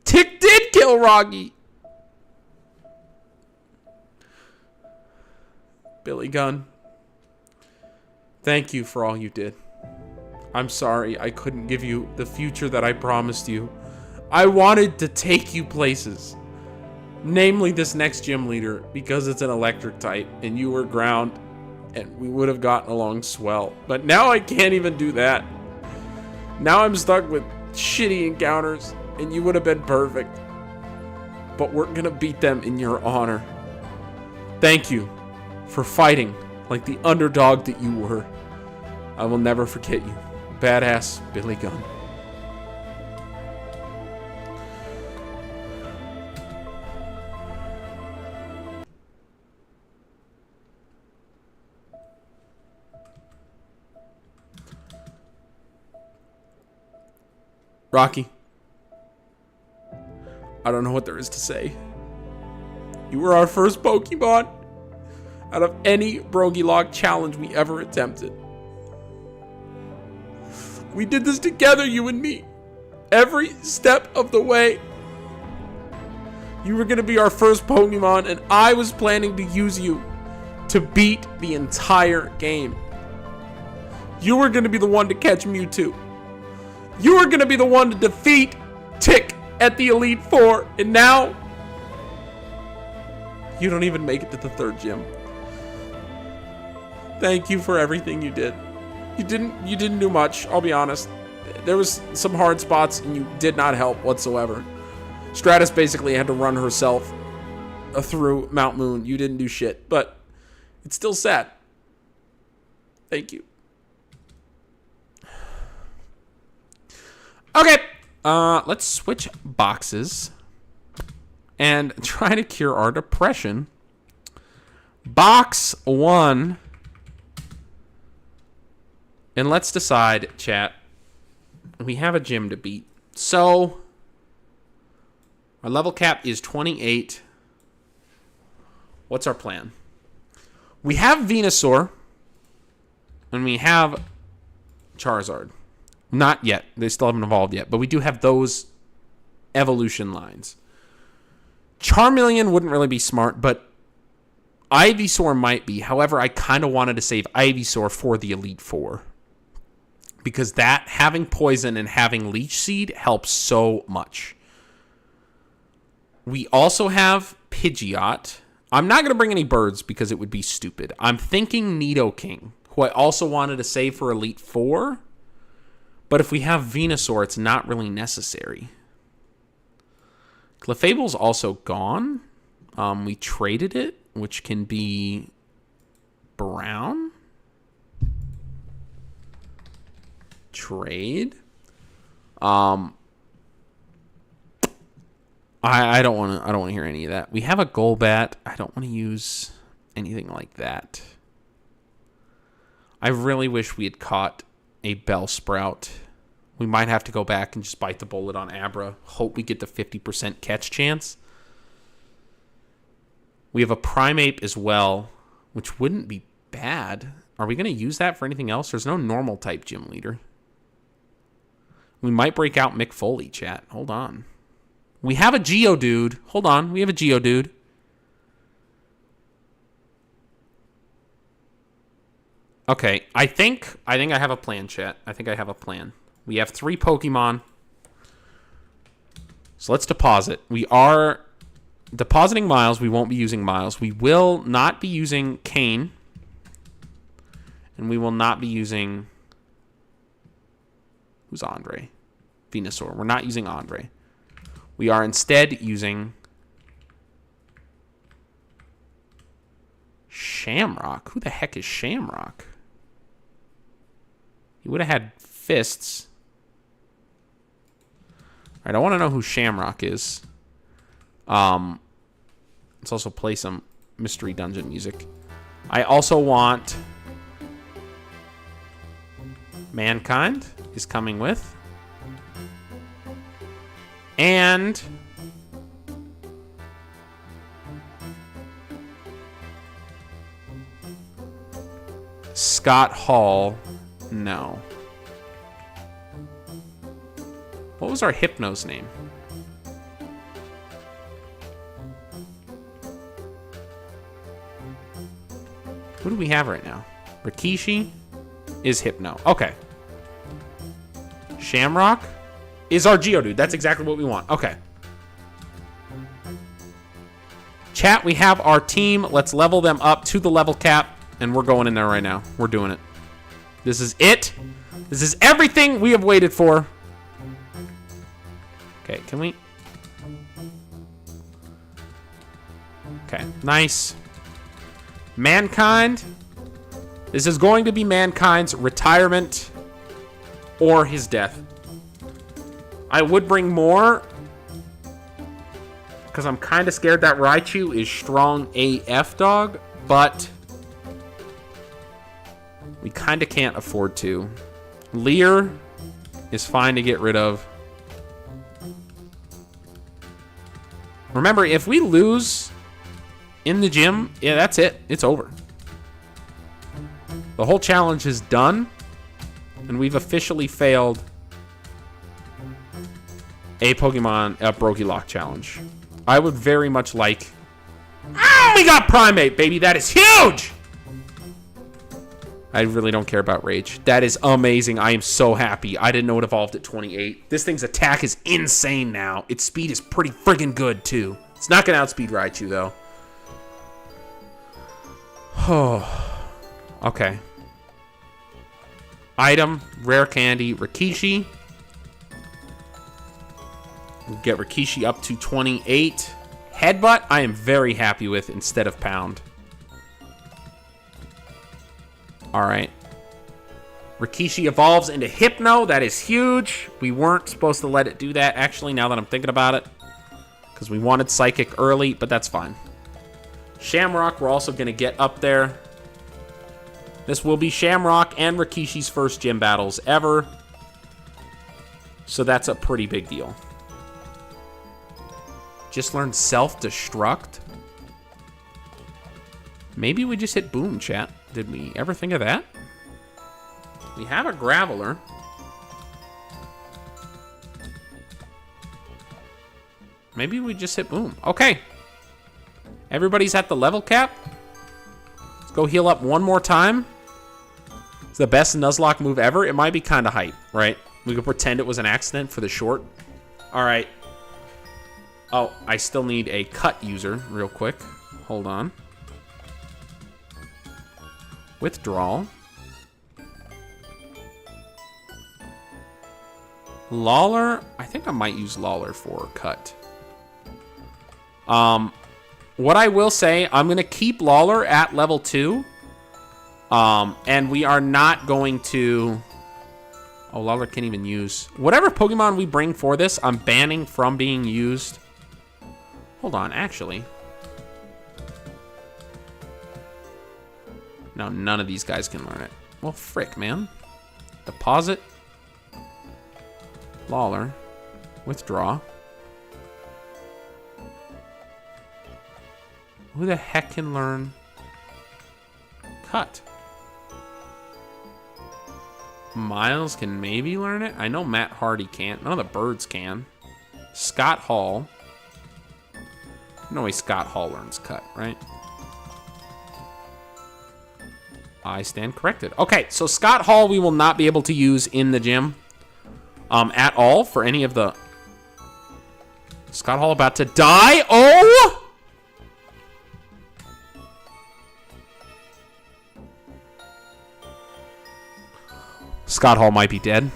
Tick did kill Rocky. Billy Gunn, thank you for all you did. I'm sorry I couldn't give you the future that I promised you. I wanted to take you places. Namely this next gym leader, because it's an electric type and you were ground and we would have gotten along swell. But now I can't even do that. Now I'm stuck with shitty encounters and you would have been perfect. But we're gonna beat them in your honor. Thank you for fighting like the underdog that you were. I will never forget you. Badass Billy Gunn. Rocky, I don't know what there is to say. You were our first Pokemon out of any Brokélocke challenge we ever attempted. We did this together, you and me. Every step of the way. You were going to be our first Pokemon, and I was planning to use you to beat the entire game. You were going to be the one to catch Mewtwo. You were going to be the one to defeat Tick at the Elite Four, and now you don't even make it to the third gym. Thank you for everything you did. You didn't do much, I'll be honest. There was some hard spots and you did not help whatsoever. Stratus basically had to run herself through Mount Moon. You didn't do shit, but it's still sad. Thank you. Okay, let's switch boxes and try to cure our depression. Box 1. And let's decide, chat. We have a gym to beat. So, our level cap is 28. What's our plan? We have Venusaur. And we have Charizard. Not yet. They still haven't evolved yet. But we do have those evolution lines. Charmeleon wouldn't really be smart, but Ivysaur might be. However, I kind of wanted to save Ivysaur for the Elite Four. Because that, having Poison and having Leech Seed helps so much. We also have Pidgeot. I'm not going to bring any birds because it would be stupid. I'm thinking Nidoking, who I also wanted to save for Elite Four. But if we have Venusaur, it's not really necessary. Clefable's also gone. We traded it, which can be brown. Trade. I don't want to hear any of that. We have a Golbat. I don't want to use anything like that. I really wish we had caught a Bellsprout. We might have to go back and just bite the bullet on Abra. Hope we get the 50% catch chance. We have a Primeape as well, which wouldn't be bad. Are we going to use that for anything else? There's no normal type gym leader. We might break out Mick Foley, chat. Hold on. We have a Geodude. Hold on. We have a Geodude. Okay. I think I have a plan, chat. I think I have a plan. We have 3 Pokemon. So let's deposit. We are depositing Miles. We won't be using Miles. We will not be using Kane. And we will not be using... Who's Andre? Venusaur. We're not using Andre. We are instead using Shamrock. Who the heck is Shamrock? He would have had fists. All right, I want to know who Shamrock is. Let's also play some Mystery Dungeon music. I also want... Mankind is coming with. And... Scott Hall. No. What was our Hypno's name? Who do we have right now? Rikishi is Hypno. Okay. Shamrock is our Geodude. That's exactly what we want. Okay. Chat, we have our team. Let's level them up to the level cap. And we're going in there right now. We're doing it. This is it. This is everything we have waited for. Okay, can we... Okay, nice. Mankind. This is going to be Mankind's retirement or his death. I would bring more because I'm kind of scared that Raichu is strong AF, dog, but we kind of can't afford to. Leer is fine to get rid of. Remember, if we lose in the gym, yeah, that's it. It's over. The whole challenge is done, and we've officially failed a Brokélocke challenge. I would very much like... Oh, we got Primate, baby. That is huge! I really don't care about Rage. That is amazing. I am so happy. I didn't know it evolved at 28. This thing's attack is insane now. Its speed is pretty friggin' good, too. It's not going to outspeed Raichu, though. Oh, okay. Item, rare candy, Rikishi. We'll get Rikishi up to 28. Headbutt, I am very happy with instead of Pound. Alright. Rikishi evolves into Hypno. That is huge. We weren't supposed to let it do that, actually, now that I'm thinking about it. Because we wanted Psychic early, but that's fine. Shamrock, we're also going to get up there. This will be Shamrock and Rikishi's first gym battles ever. So that's a pretty big deal. Just learned Self-Destruct. Maybe we just hit Boom, chat. Did we ever think of that? We have a Graveler. Maybe we just hit Boom. Okay. Everybody's at the level cap. Let's go heal up one more time. It's the best Nuzlocke move ever. It might be kind of hype, right? We could pretend it was an accident for the short. All right. Oh, I still need a cut user real quick. Hold on. Withdrawal. Lawler. I think I might use Lawler for cut. What I will say, I'm going to keep Lawler at level 2. And we are not going to... Oh, Lawler can't even use... Whatever Pokemon we bring for this, I'm banning from being used. Hold on, actually. No, none of these guys can learn it. Well, frick, man. Deposit. Lawler. Withdraw. Who the heck can learn cut? Miles can maybe learn it. I know Matt Hardy can't. None of the birds can. Scott Hall. No way Scott Hall learns cut, right? I stand corrected. Okay, so Scott Hall we will not be able to use in the gym at all for any of the... Scott Hall about to die. Oh! Scott Hall might be dead.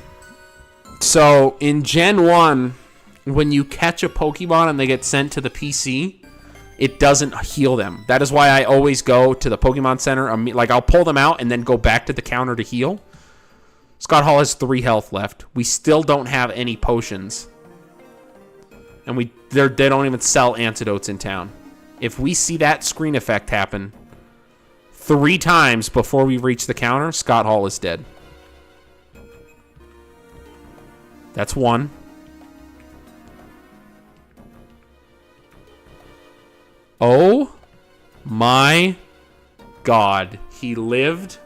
So, in Gen 1, when you catch a Pokemon and they get sent to the PC, it doesn't heal them. That is why I always go to the Pokemon Center. Like, I'll pull them out and then go back to the counter to heal. Scott Hall has 3 health left. We still don't have any potions. And they don't even sell antidotes in town. If we see that screen effect happen 3 times before we reach the counter, Scott Hall is dead. That's 1. Oh my God. He lived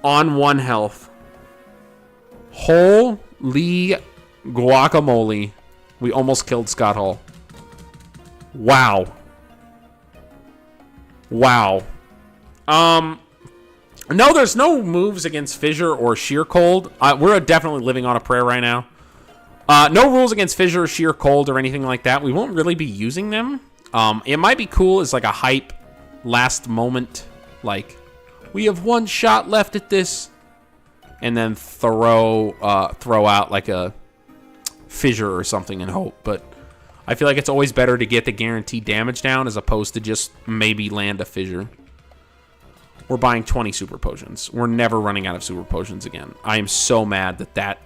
on 1 health. Holy guacamole. We almost killed Scott Hall. Wow. Wow. No, there's no moves against Fissure or Sheer Cold. We're definitely living on a prayer right now. No rules against Fissure, Sheer Cold, or anything like that. We won't really be using them. It might be cool as like a hype last moment, like we have one shot left at this, and then throw out like a fissure or something and hope. But I feel like it's always better to get the guaranteed damage down as opposed to just maybe land a fissure. We're buying 20 super potions. We're never running out of super potions again. I am so mad that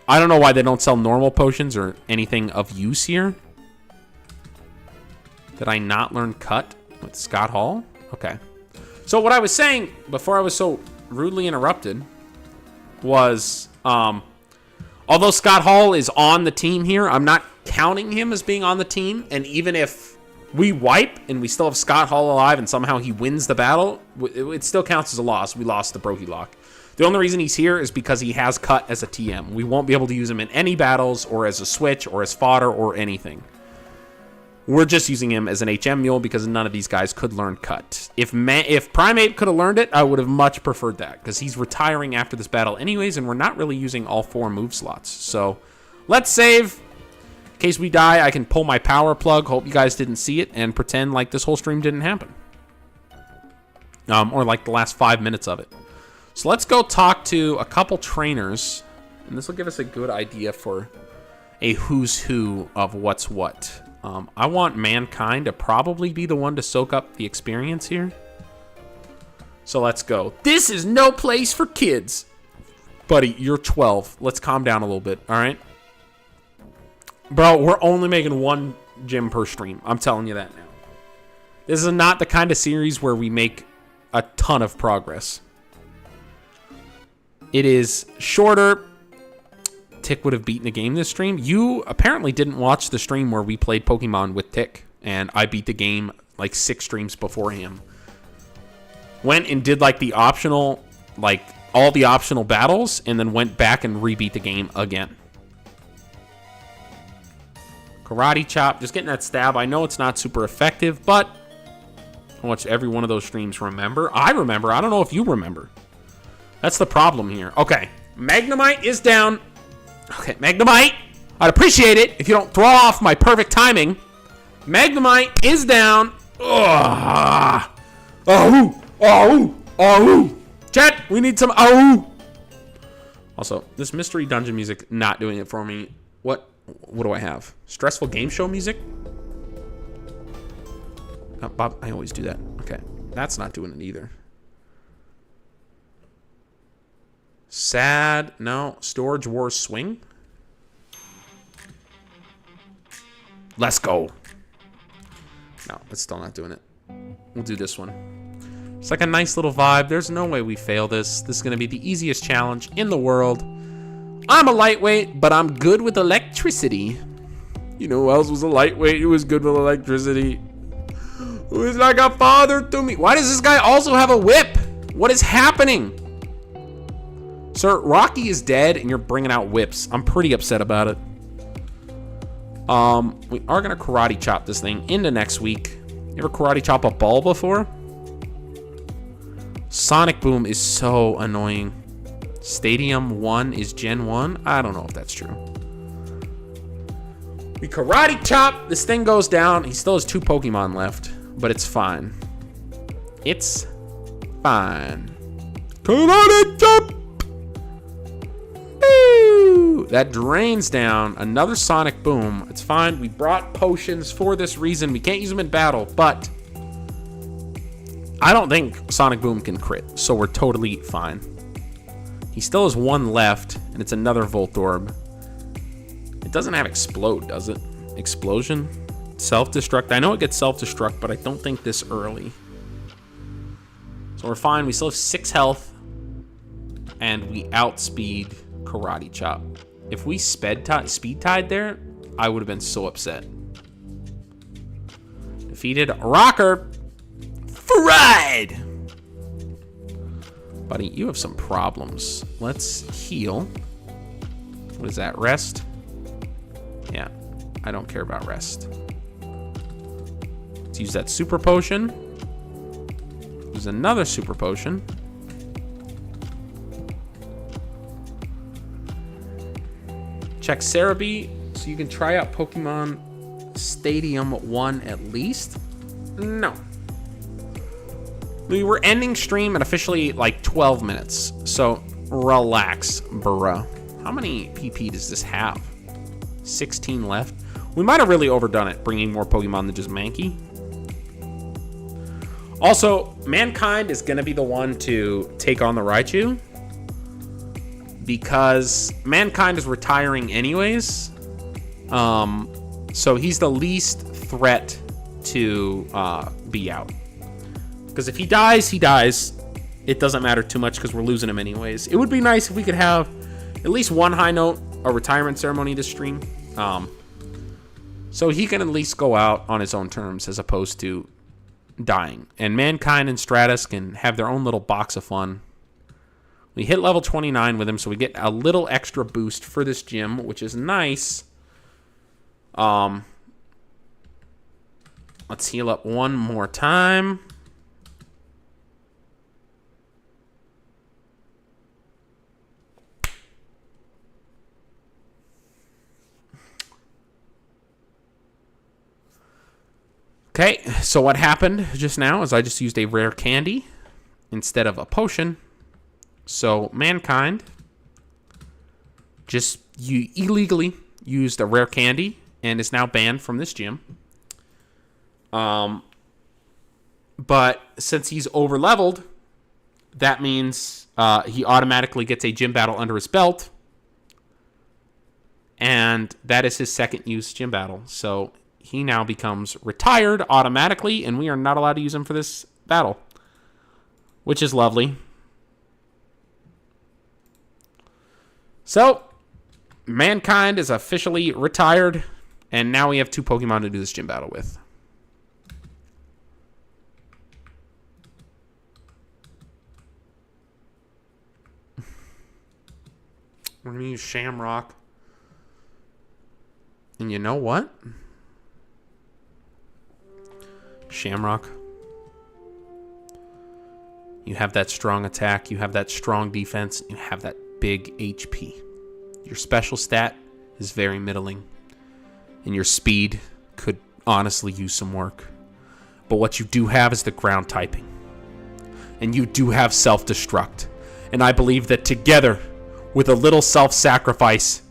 I don't know why they don't sell normal potions or anything of use here. Did I not learn cut with Scott Hall? Okay. So what I was saying before I was so rudely interrupted was, although Scott Hall is on the team here, I'm not counting him as being on the team. And even if we wipe and we still have Scott Hall alive and somehow he wins the battle, it still counts as a loss. We lost the Brokélocke. The only reason he's here is because he has cut as a TM. We won't be able to use him in any battles or as a switch or as fodder or anything. We're just using him as an HM mule because none of these guys could learn cut. If Primeape could have learned it, I would have much preferred that because he's retiring after this battle anyways, and we're not really using all 4 move slots. So let's save. In case we die, I can pull my power plug. Hope you guys didn't see it and pretend like this whole stream didn't happen. Or like the last 5 minutes of it. So let's go talk to a couple trainers, and this will give us a good idea for a who's who of what's what. I want Mankind to probably be the one to soak up the experience here. So let's go. This is no place for kids. Buddy, you're 12. Let's calm down a little bit, all right? Bro, we're only making 1 gym per stream. I'm telling you that now. This is not the kind of series where we make a ton of progress. It is shorter. Tick would have beaten a game this stream. You apparently didn't watch the stream where we played Pokemon with Tick, and I beat the game like 6 streams before him. Went and did like the optional, like all the optional battles, and then went back and rebeat the game again. Karate chop, just getting that stab. I know it's not super effective, but I watched every one of those streams. Remember? I remember. I don't know if you remember. That's the problem here. Okay, Magnemite is down. Okay, Magnemite, I'd appreciate it if you don't throw off my perfect timing. Magnemite is down. Ugh. Oh. Chat, we need some Also, this mystery dungeon music not doing it for me. What do I have? Stressful game show music? Oh, Bob, I always do that. Okay, that's not doing it either. Sad. No. Storage Wars Swing. Let's go. No, it's still not doing it. We'll do this one. It's like a nice little vibe. There's no way we fail this. This is going to be the easiest challenge in the world. I'm a lightweight, but I'm good with electricity. You know who else was a lightweight who was good with electricity? Who is like a father to me? Why does this guy also have a whip? What is happening? Sir, Rocky is dead, and you're bringing out whips. I'm pretty upset about it. We are going to karate chop this thing into next week. You ever karate chop a ball before? Sonic Boom is so annoying. Stadium 1 is Gen 1? I don't know if that's true. We karate chop. This thing goes down. He still has 2 Pokemon left, but it's fine. It's fine. Karate chop. That drains down. Another Sonic Boom. It's fine. We brought potions for this reason. We can't use them in battle, but I don't think Sonic Boom can crit, so we're totally fine. He still has 1 left, and it's another Voltorb. It doesn't have Explode, does it? Explosion? Self-destruct? I know it gets self-destruct, but I don't think this early. So we're fine. We still have 6 health, and we outspeed Karate Chop. If we speed tied there, I would have been so upset. Defeated Rocker. Fried! Buddy, you have some problems. Let's heal. What is that? Rest? Yeah, I don't care about rest. Let's use that super potion. Use another super potion. Check Cerebi so you can try out Pokemon Stadium 1 at least? No. We were ending stream at officially like 12 minutes. So relax, bruh. How many PP does this have? 16 left. We might have really overdone it, bringing more Pokemon than just Mankey. Also, Mankind is going to be the one to take on the Raichu, because Mankind is retiring anyways. So he's the least threat to be out. Because if he dies, he dies. It doesn't matter too much because we're losing him anyways. It would be nice if we could have at least one high note, a retirement ceremony to stream. So he can at least go out on his own terms as opposed to dying. And Mankind and Stratus can have their own little box of fun. We hit level 29 with him, so we get a little extra boost for this gym, which is nice. Let's heal up one more time. Okay, so what happened just now is I just used a rare candy instead of a potion. So Mankind just illegally used a rare candy and is now banned from this gym. But since he's over-leveled, that means he automatically gets a gym battle under his belt. And that is his second use gym battle. So he now becomes retired automatically, and we are not allowed to use him for this battle, which is lovely. So, Mankind is officially retired, and now we have 2 Pokemon to do this gym battle with. We're going to use Shamrock. And you know what? Shamrock. You have that strong attack, you have that strong defense, you have that big HP. Your special stat is very middling, and your speed could honestly use some work. But what you do have is the ground typing. And you do have self-destruct. And I believe that together, with a little self-sacrifice,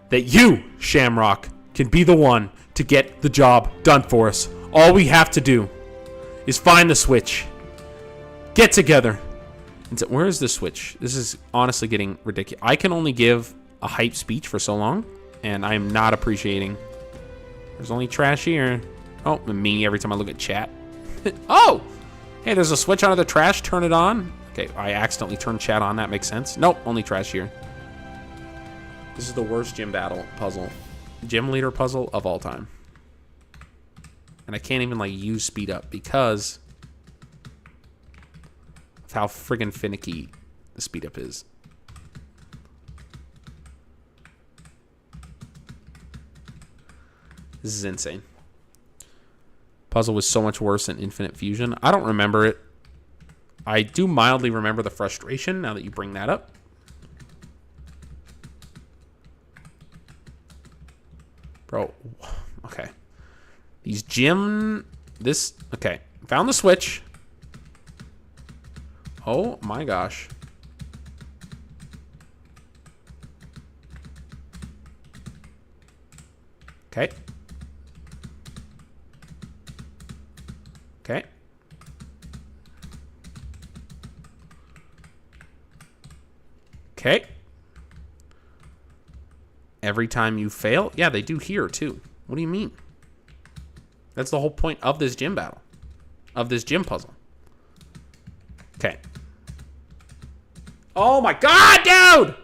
that you, Shamrock, can be the one to get the job done for us. All we have to do is find the switch, get together, and say, where is the switch? This is honestly getting ridiculous. I can only give a hype speech for so long, and I'm not appreciating. There's only trash here. Oh, me every time I look at chat. Oh! Hey, there's a switch under the trash. Turn it on. Okay, I accidentally turned chat on. That makes sense. Nope, only trash here. This is the worst gym battle puzzle. Gym leader puzzle of all time. And I can't even, like, use speed up because of how friggin' finicky the speed up is. This is insane. Puzzle was so much worse than Infinite Fusion. I don't remember it. I do mildly remember the frustration now that you bring that up. Bro, okay. These gym... This... Okay. Found the switch. Oh my gosh. Okay. Okay. Okay. Every time you fail? Yeah, they do here too. What do you mean? That's the whole point of this gym battle. Of this gym puzzle. Okay. Oh my god, dude!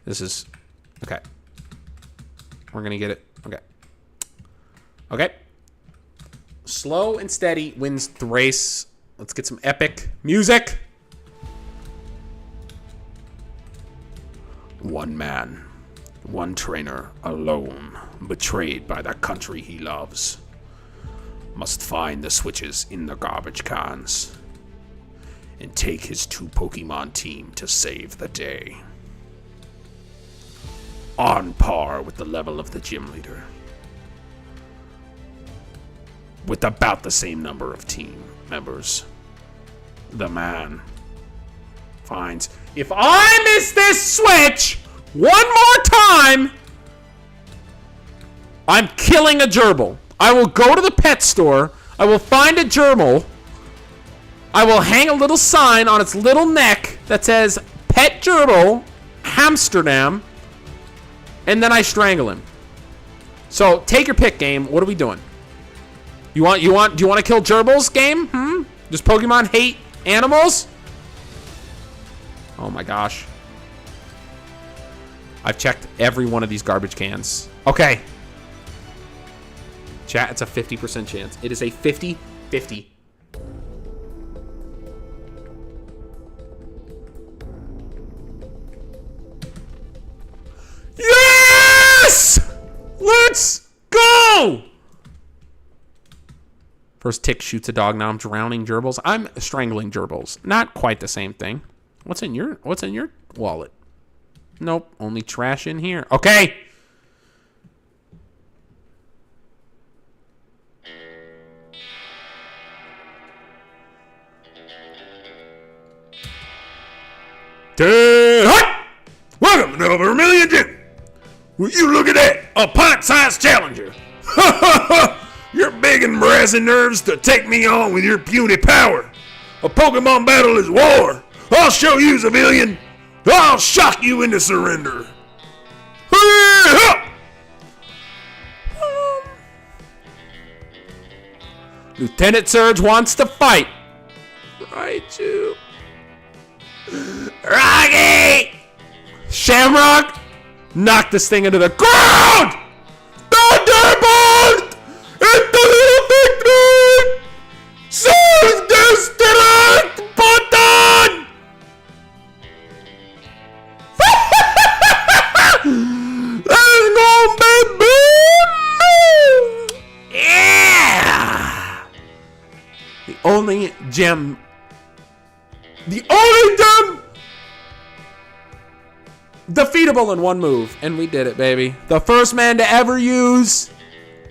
This is... Okay. We're gonna get it. Okay. Okay. Slow and steady wins the race. Let's get some epic music. One man, one trainer, alone, betrayed by the country he loves, must find the switches in the garbage cans and take his 2 Pokemon team to save the day. On par with the level of the gym leader. With about the same number of team members. The man finds, if I miss this switch one more time, I'm killing a gerbil. I will go to the pet store. I will find a gerbil. I will hang a little sign on its little neck that says Pet Gerbil, Amsterdam, and then I strangle him. So take your pick, game. What are we doing? Do you want to kill gerbils, game? Does Pokemon hate animals? Oh my gosh. I've checked every one of these garbage cans. Okay. Chat, it's a 50% chance. It is a 50-50. Yes! Let's go! First tick shoots a dog. Now I'm drowning gerbils. I'm strangling gerbils. Not quite the same thing. What's in your wallet? Nope, only trash in here. Okay. Welcome to Vermilion Gym. Will you look at that? A pint-sized challenger. You're big and brassy nerves to take me on with your puny power. A Pokemon battle is war. I'll show you, civilian. I'll shock you into surrender. Lieutenant Surge wants to fight. Raichu. Rocky! Shamrock! Knock this thing into the ground! Thunderbolt! Into the victory! Save this direct button! Let's go, baby! Yeah! The only gem defeatable in one move. And we did it, baby. The first man to ever use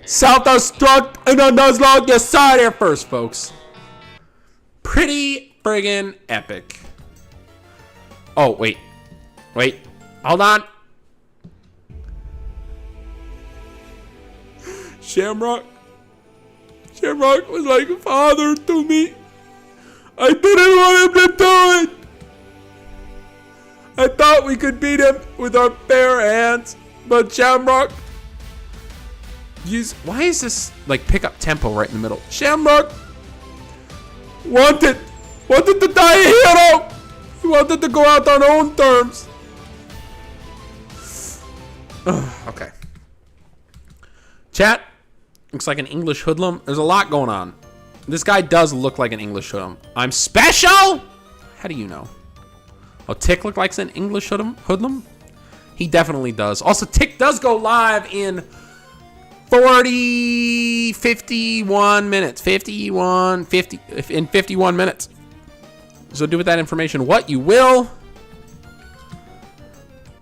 Self-Destruct and a Nuzlocke. You saw it here first, folks. Pretty friggin' epic. Oh, wait. Wait. Hold on. Shamrock was like a father to me. I didn't want him to do it. I thought we could beat him with our bare hands, but Shamrock why is this like pick up tempo right in the middle? Shamrock wanted to die a hero. He wanted to go out on our own terms. Okay. Chat, looks like an English hoodlum. There's a lot going on. This guy does look like an English hoodlum. I'm special? How do you know? Oh, Tick look like an English hoodlum? He definitely does. Also, Tick does go live in 51 minutes. 51 minutes. So do with that information what you will.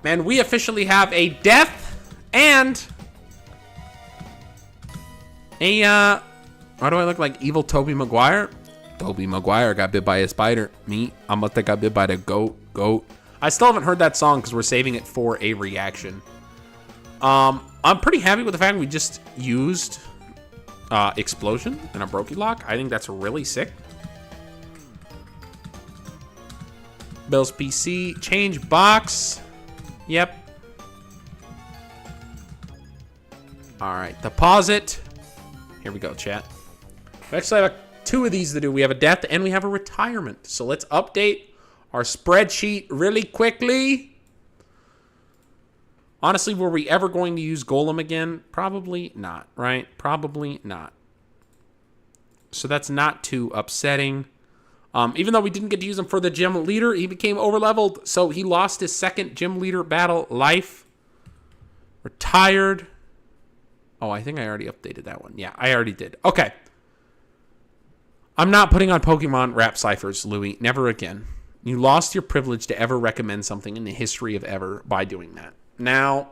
Man, we officially have a death and a, why do I look like evil Tobey Maguire? Tobey Maguire got bit by a spider. Me, I must have got bit by the goat. I still haven't heard that song because we're saving it for a reaction. I'm pretty happy with the fact we just used Explosion and a Brokélocke. I think that's really sick. Bill's PC, change box. Yep. All right, deposit. Here we go, chat. We actually have two of these to do. We have a death and we have a retirement. So let's update our spreadsheet really quickly. Honestly, were we ever going to use Golem again? Probably not, right? Probably not. So that's not too upsetting. Even though we didn't get to use him for the gym leader, he became overleveled. So he lost his second gym leader battle life. Retired. Oh, I think I already updated that one. Yeah, I already did. Okay. I'm not putting on Pokemon rap ciphers, Louis. Never again. You lost your privilege to ever recommend something in the history of ever by doing that. Now...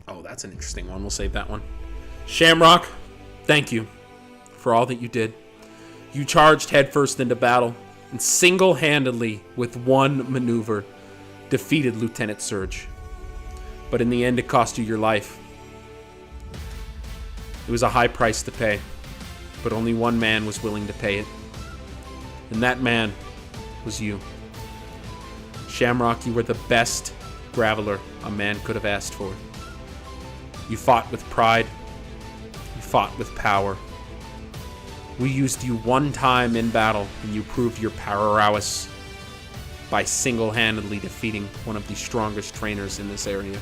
Oh, that's an interesting one. We'll save that one. Shamrock, thank you for all that you did. You charged headfirst into battle and single-handedly, with one maneuver, defeated Lieutenant Surge. But in the end, it cost you your life. It was a high price to pay, but only one man was willing to pay it. And that man was you. Shamrock, you were the best Graveler a man could have asked for. You fought with pride. You fought with power. We used you one time in battle, and you proved your prowess by single-handedly defeating one of the strongest trainers in this area.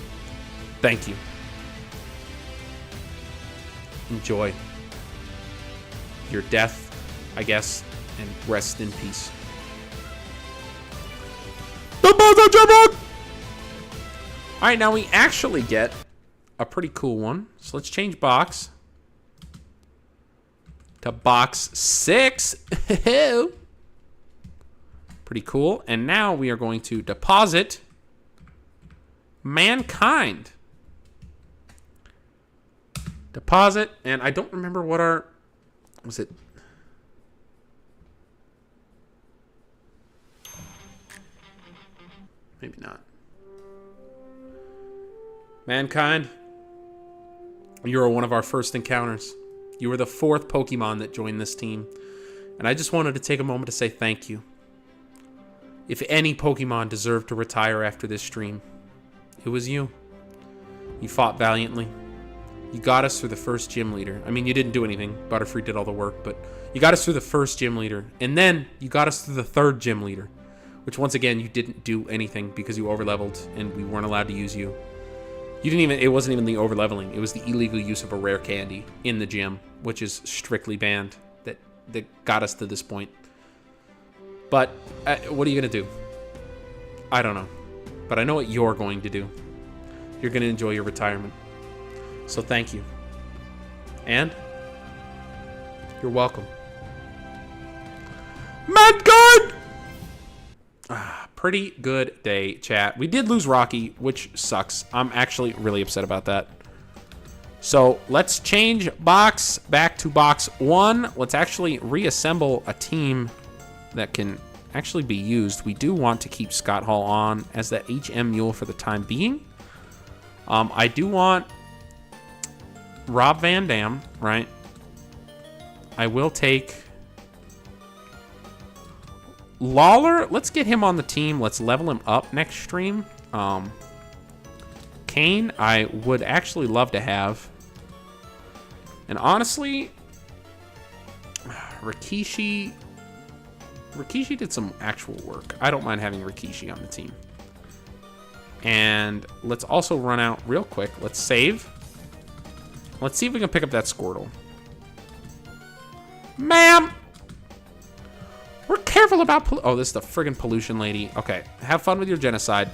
Thank you. Enjoy your death, I guess, and rest in peace. Alright, now we actually get a pretty cool one. So let's change box to box 6. Pretty cool. And now we are going to deposit Mankind. Deposit, and I don't remember what our... Was it... Maybe not. Mankind, you were one of our first encounters. You were the 4th Pokemon that joined this team. And I just wanted to take a moment to say thank you. If any Pokemon deserved to retire after this stream, it was you. You fought valiantly. You got us through the first gym leader. I mean, you didn't do anything. Butterfree did all the work, but you got us through the first gym leader. And then you got us through the 3rd gym leader, which once again, you didn't do anything because you overleveled and we weren't allowed to use you. You didn't even, it wasn't even the overleveling. It was the illegal use of a rare candy in the gym, which is strictly banned, that got us to this point. But what are you going to do? I don't know. But I know what you're going to do. You're going to enjoy your retirement. So thank you. And you're welcome. Mankind! Pretty good day, chat. We did lose Rocky, which sucks. I'm actually really upset about that. So let's change box back to box 1. Let's actually reassemble a team that can actually be used. We do want to keep Scott Hall on as that HM Mule for the time being. I do want Rob Van Dam, right? I will take Lawler. Let's get him on the team. Let's level him up next stream. Kane, I would actually love to have. And honestly, Rikishi did some actual work. I don't mind having Rikishi on the team. And let's also run out real quick. Let's save. Let's see if we can pick up that Squirtle. Ma'am! We're careful about... Oh, this is the friggin' pollution lady. Okay, have fun with your genocide.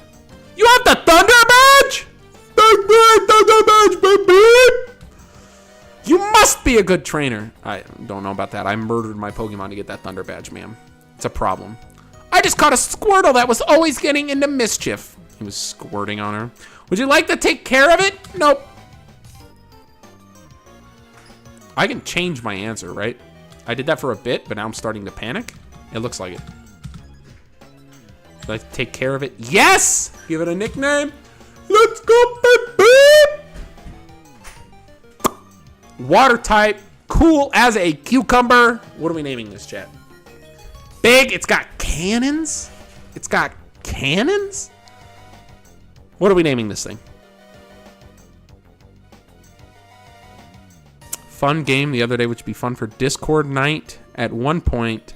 You have the Thunder Badge? Thunder Badge, baby! You must be a good trainer. I don't know about that. I murdered my Pokemon to get that Thunder Badge, ma'am. It's a problem. I just caught a Squirtle that was always getting into mischief. He was squirting on her. Would you like to take care of it? Nope. I can change my answer, right? I did that for a bit, but now I'm starting to panic. It looks like it. Should I take care of it? Yes! Give it a nickname. Let's go, baby! Water type. Cool as a cucumber. What are we naming this, chat? Big. It's got cannons? It's got cannons? What are we naming this thing? Fun game the other day, which would be fun for Discord night. At one point,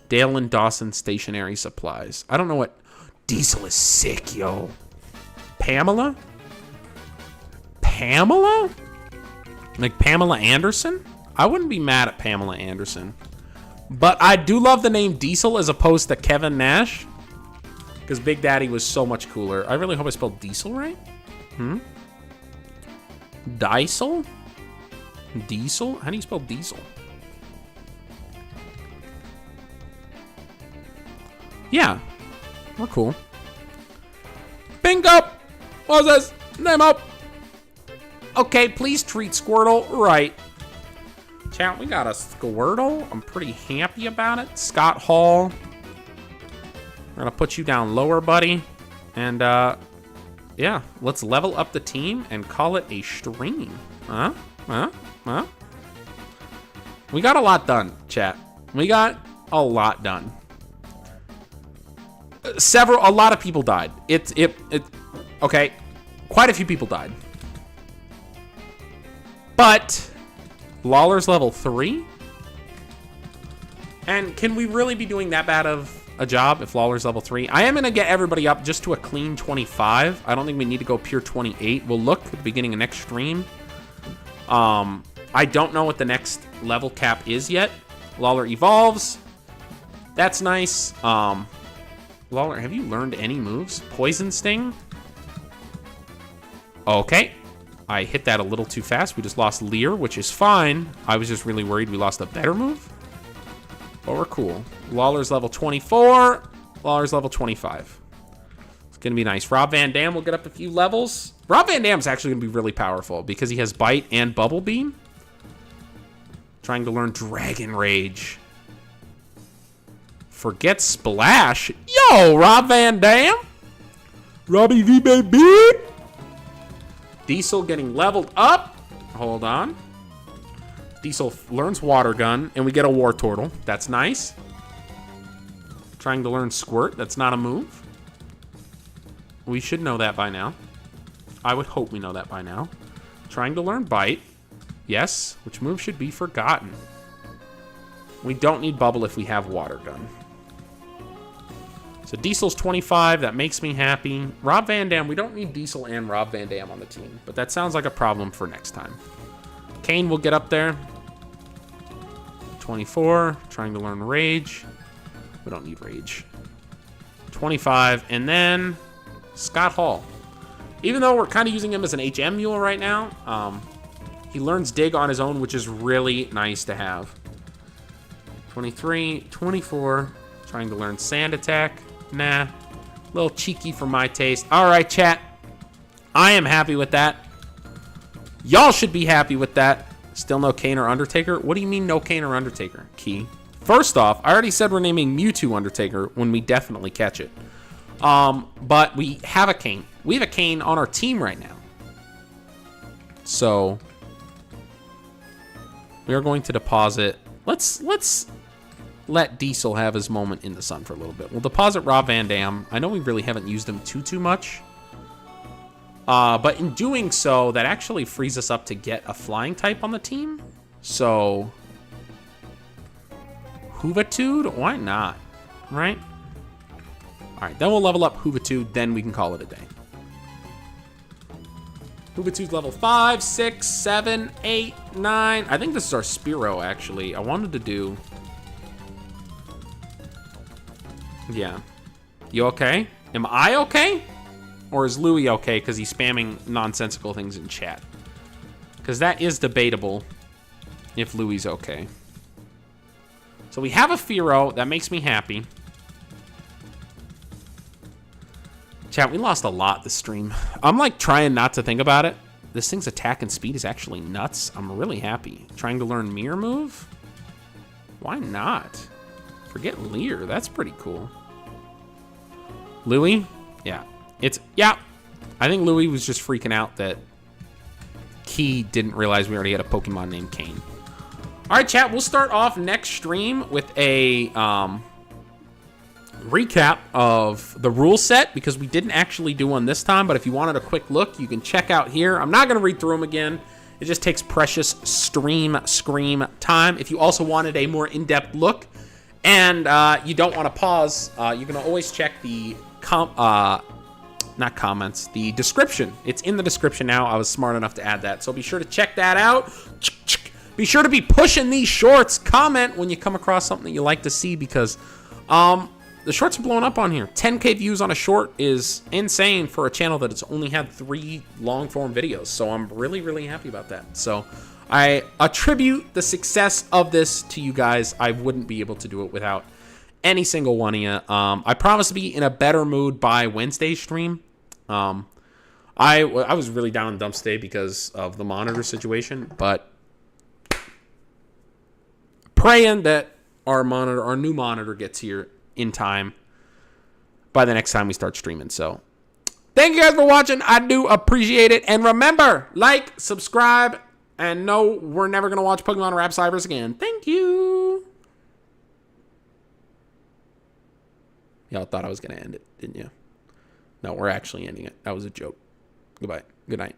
Dale and Dawson stationary supplies. I don't know what... Diesel is sick, yo. Pamela? Pamela? Like Pamela Anderson? I wouldn't be mad at Pamela Anderson. But I do love the name Diesel as opposed to Kevin Nash. Because Big Daddy was so much cooler. I really hope I spelled Diesel right. Diesel? Diesel? How do you spell diesel? Yeah, we're cool. Bingo! What's this? Name up. Okay, please treat Squirtle right. Chat, we got a Squirtle. I'm pretty happy about it. Scott Hall. We're gonna put you down lower, buddy. And, yeah, let's level up the team and call it a stream. Huh? We got a lot done, chat. We got a lot done. A lot of people died. Okay, quite a few people died. But Lawler's level 3? And can we really be doing that bad of a job if Lawler's level 3? I am going to get everybody up just to a clean 25. I don't think we need to go pure 28. We'll look at the beginning of next stream. I don't know what the next level cap is yet. Lawler evolves. That's nice. Lawler, have you learned any moves? Poison Sting? Okay. I hit that a little too fast. We just lost Leer, which is fine. I was just really worried we lost a better move. But we're cool. Lawler's level 24. Lawler's level 25. It's going to be nice. Rob Van Dam will get up a few levels. Rob Van Dam's actually going to be really powerful because he has Bite and Bubble Beam. Trying to learn Dragon Rage. Forget Splash. Yo, Rob Van Dam. Robbie V, baby. Diesel getting leveled up. Hold on. Diesel learns Water Gun, and we get a War Turtle. That's nice. Trying to learn Squirt. That's not a move. We should know that by now. I would hope we know that by now. Trying to learn Bite. Yes, which move should be forgotten. We don't need Bubble if we have Water Gun. So Diesel's 25. That makes me happy. Rob Van Dam. We don't need Diesel and Rob Van Dam on the team, but that sounds like a problem for next time. Kane will get up there. 24. Trying to learn Rage. We don't need Rage. 25. And then Scott Hall. Even though we're kind of using him as an HM mule right now, he learns Dig on his own, which is really nice to have. 23. 24. Trying to learn Sand Attack. Nah. A little cheeky for my taste. All right, chat. I am happy with that. Y'all should be happy with that. Still no Kane or Undertaker? What do you mean no Kane or Undertaker? Key. First off, I already said we're naming Mewtwo Undertaker when we definitely catch it. But we have a Kane. We have a Kane on our team right now. So we are going to deposit. Let's let Diesel have his moment in the sun for a little bit. We'll deposit Rob Van Dam. I know we really haven't used him too much. But in doing so, that actually frees us up to get a flying type on the team. So, Hoovitude? Why not? Right? Alright, then we'll level up Hoovitude, then we can call it a day. Hoovitude's level 5, 6, 7, 8, 9. I think this is our Spearow, actually. I wanted to do... Yeah. You okay? Am I okay? Or is Louis okay because he's spamming nonsensical things in chat? Because that is debatable if Louis okay. So we have a Fearow. That makes me happy. Chat, we lost a lot this stream. I'm like trying not to think about it. This thing's attack and speed is actually nuts. I'm really happy. Trying to learn Mirror Move? Why not? Forget Leer. That's pretty cool. Louis? Yeah. I think Louis was just freaking out that Key didn't realize we already had a Pokemon named Kane. All right, chat. We'll start off next stream with a recap of the rule set because we didn't actually do one this time. But if you wanted a quick look, you can check out here. I'm not going to read through them again. It just takes precious stream time. If you also wanted a more in-depth look and you don't want to pause, you can always check the not comments, the description. It's in the description now. I was smart enough to add that. So be sure to check that out. Be sure to be pushing these shorts. Comment when you come across something that you like to see because the shorts are blowing up on here. 10K views on a short is insane for a channel that has only had 3 long-form videos. So I'm really, really happy about that. So I attribute the success of this to you guys. I wouldn't be able to do it without any single one of you. I promise to be in a better mood by Wednesday's stream. I was really down in the dumps today because of the monitor situation, but praying that our new monitor gets here in time by the next time we start streaming. So thank you guys for watching. I do appreciate it. And remember, like, subscribe, and no, we're never going to watch Pokemon Rap Cybers again. Thank you. Y'all thought I was going to end it, didn't you? No, we're actually ending it. That was a joke. Goodbye. Good night.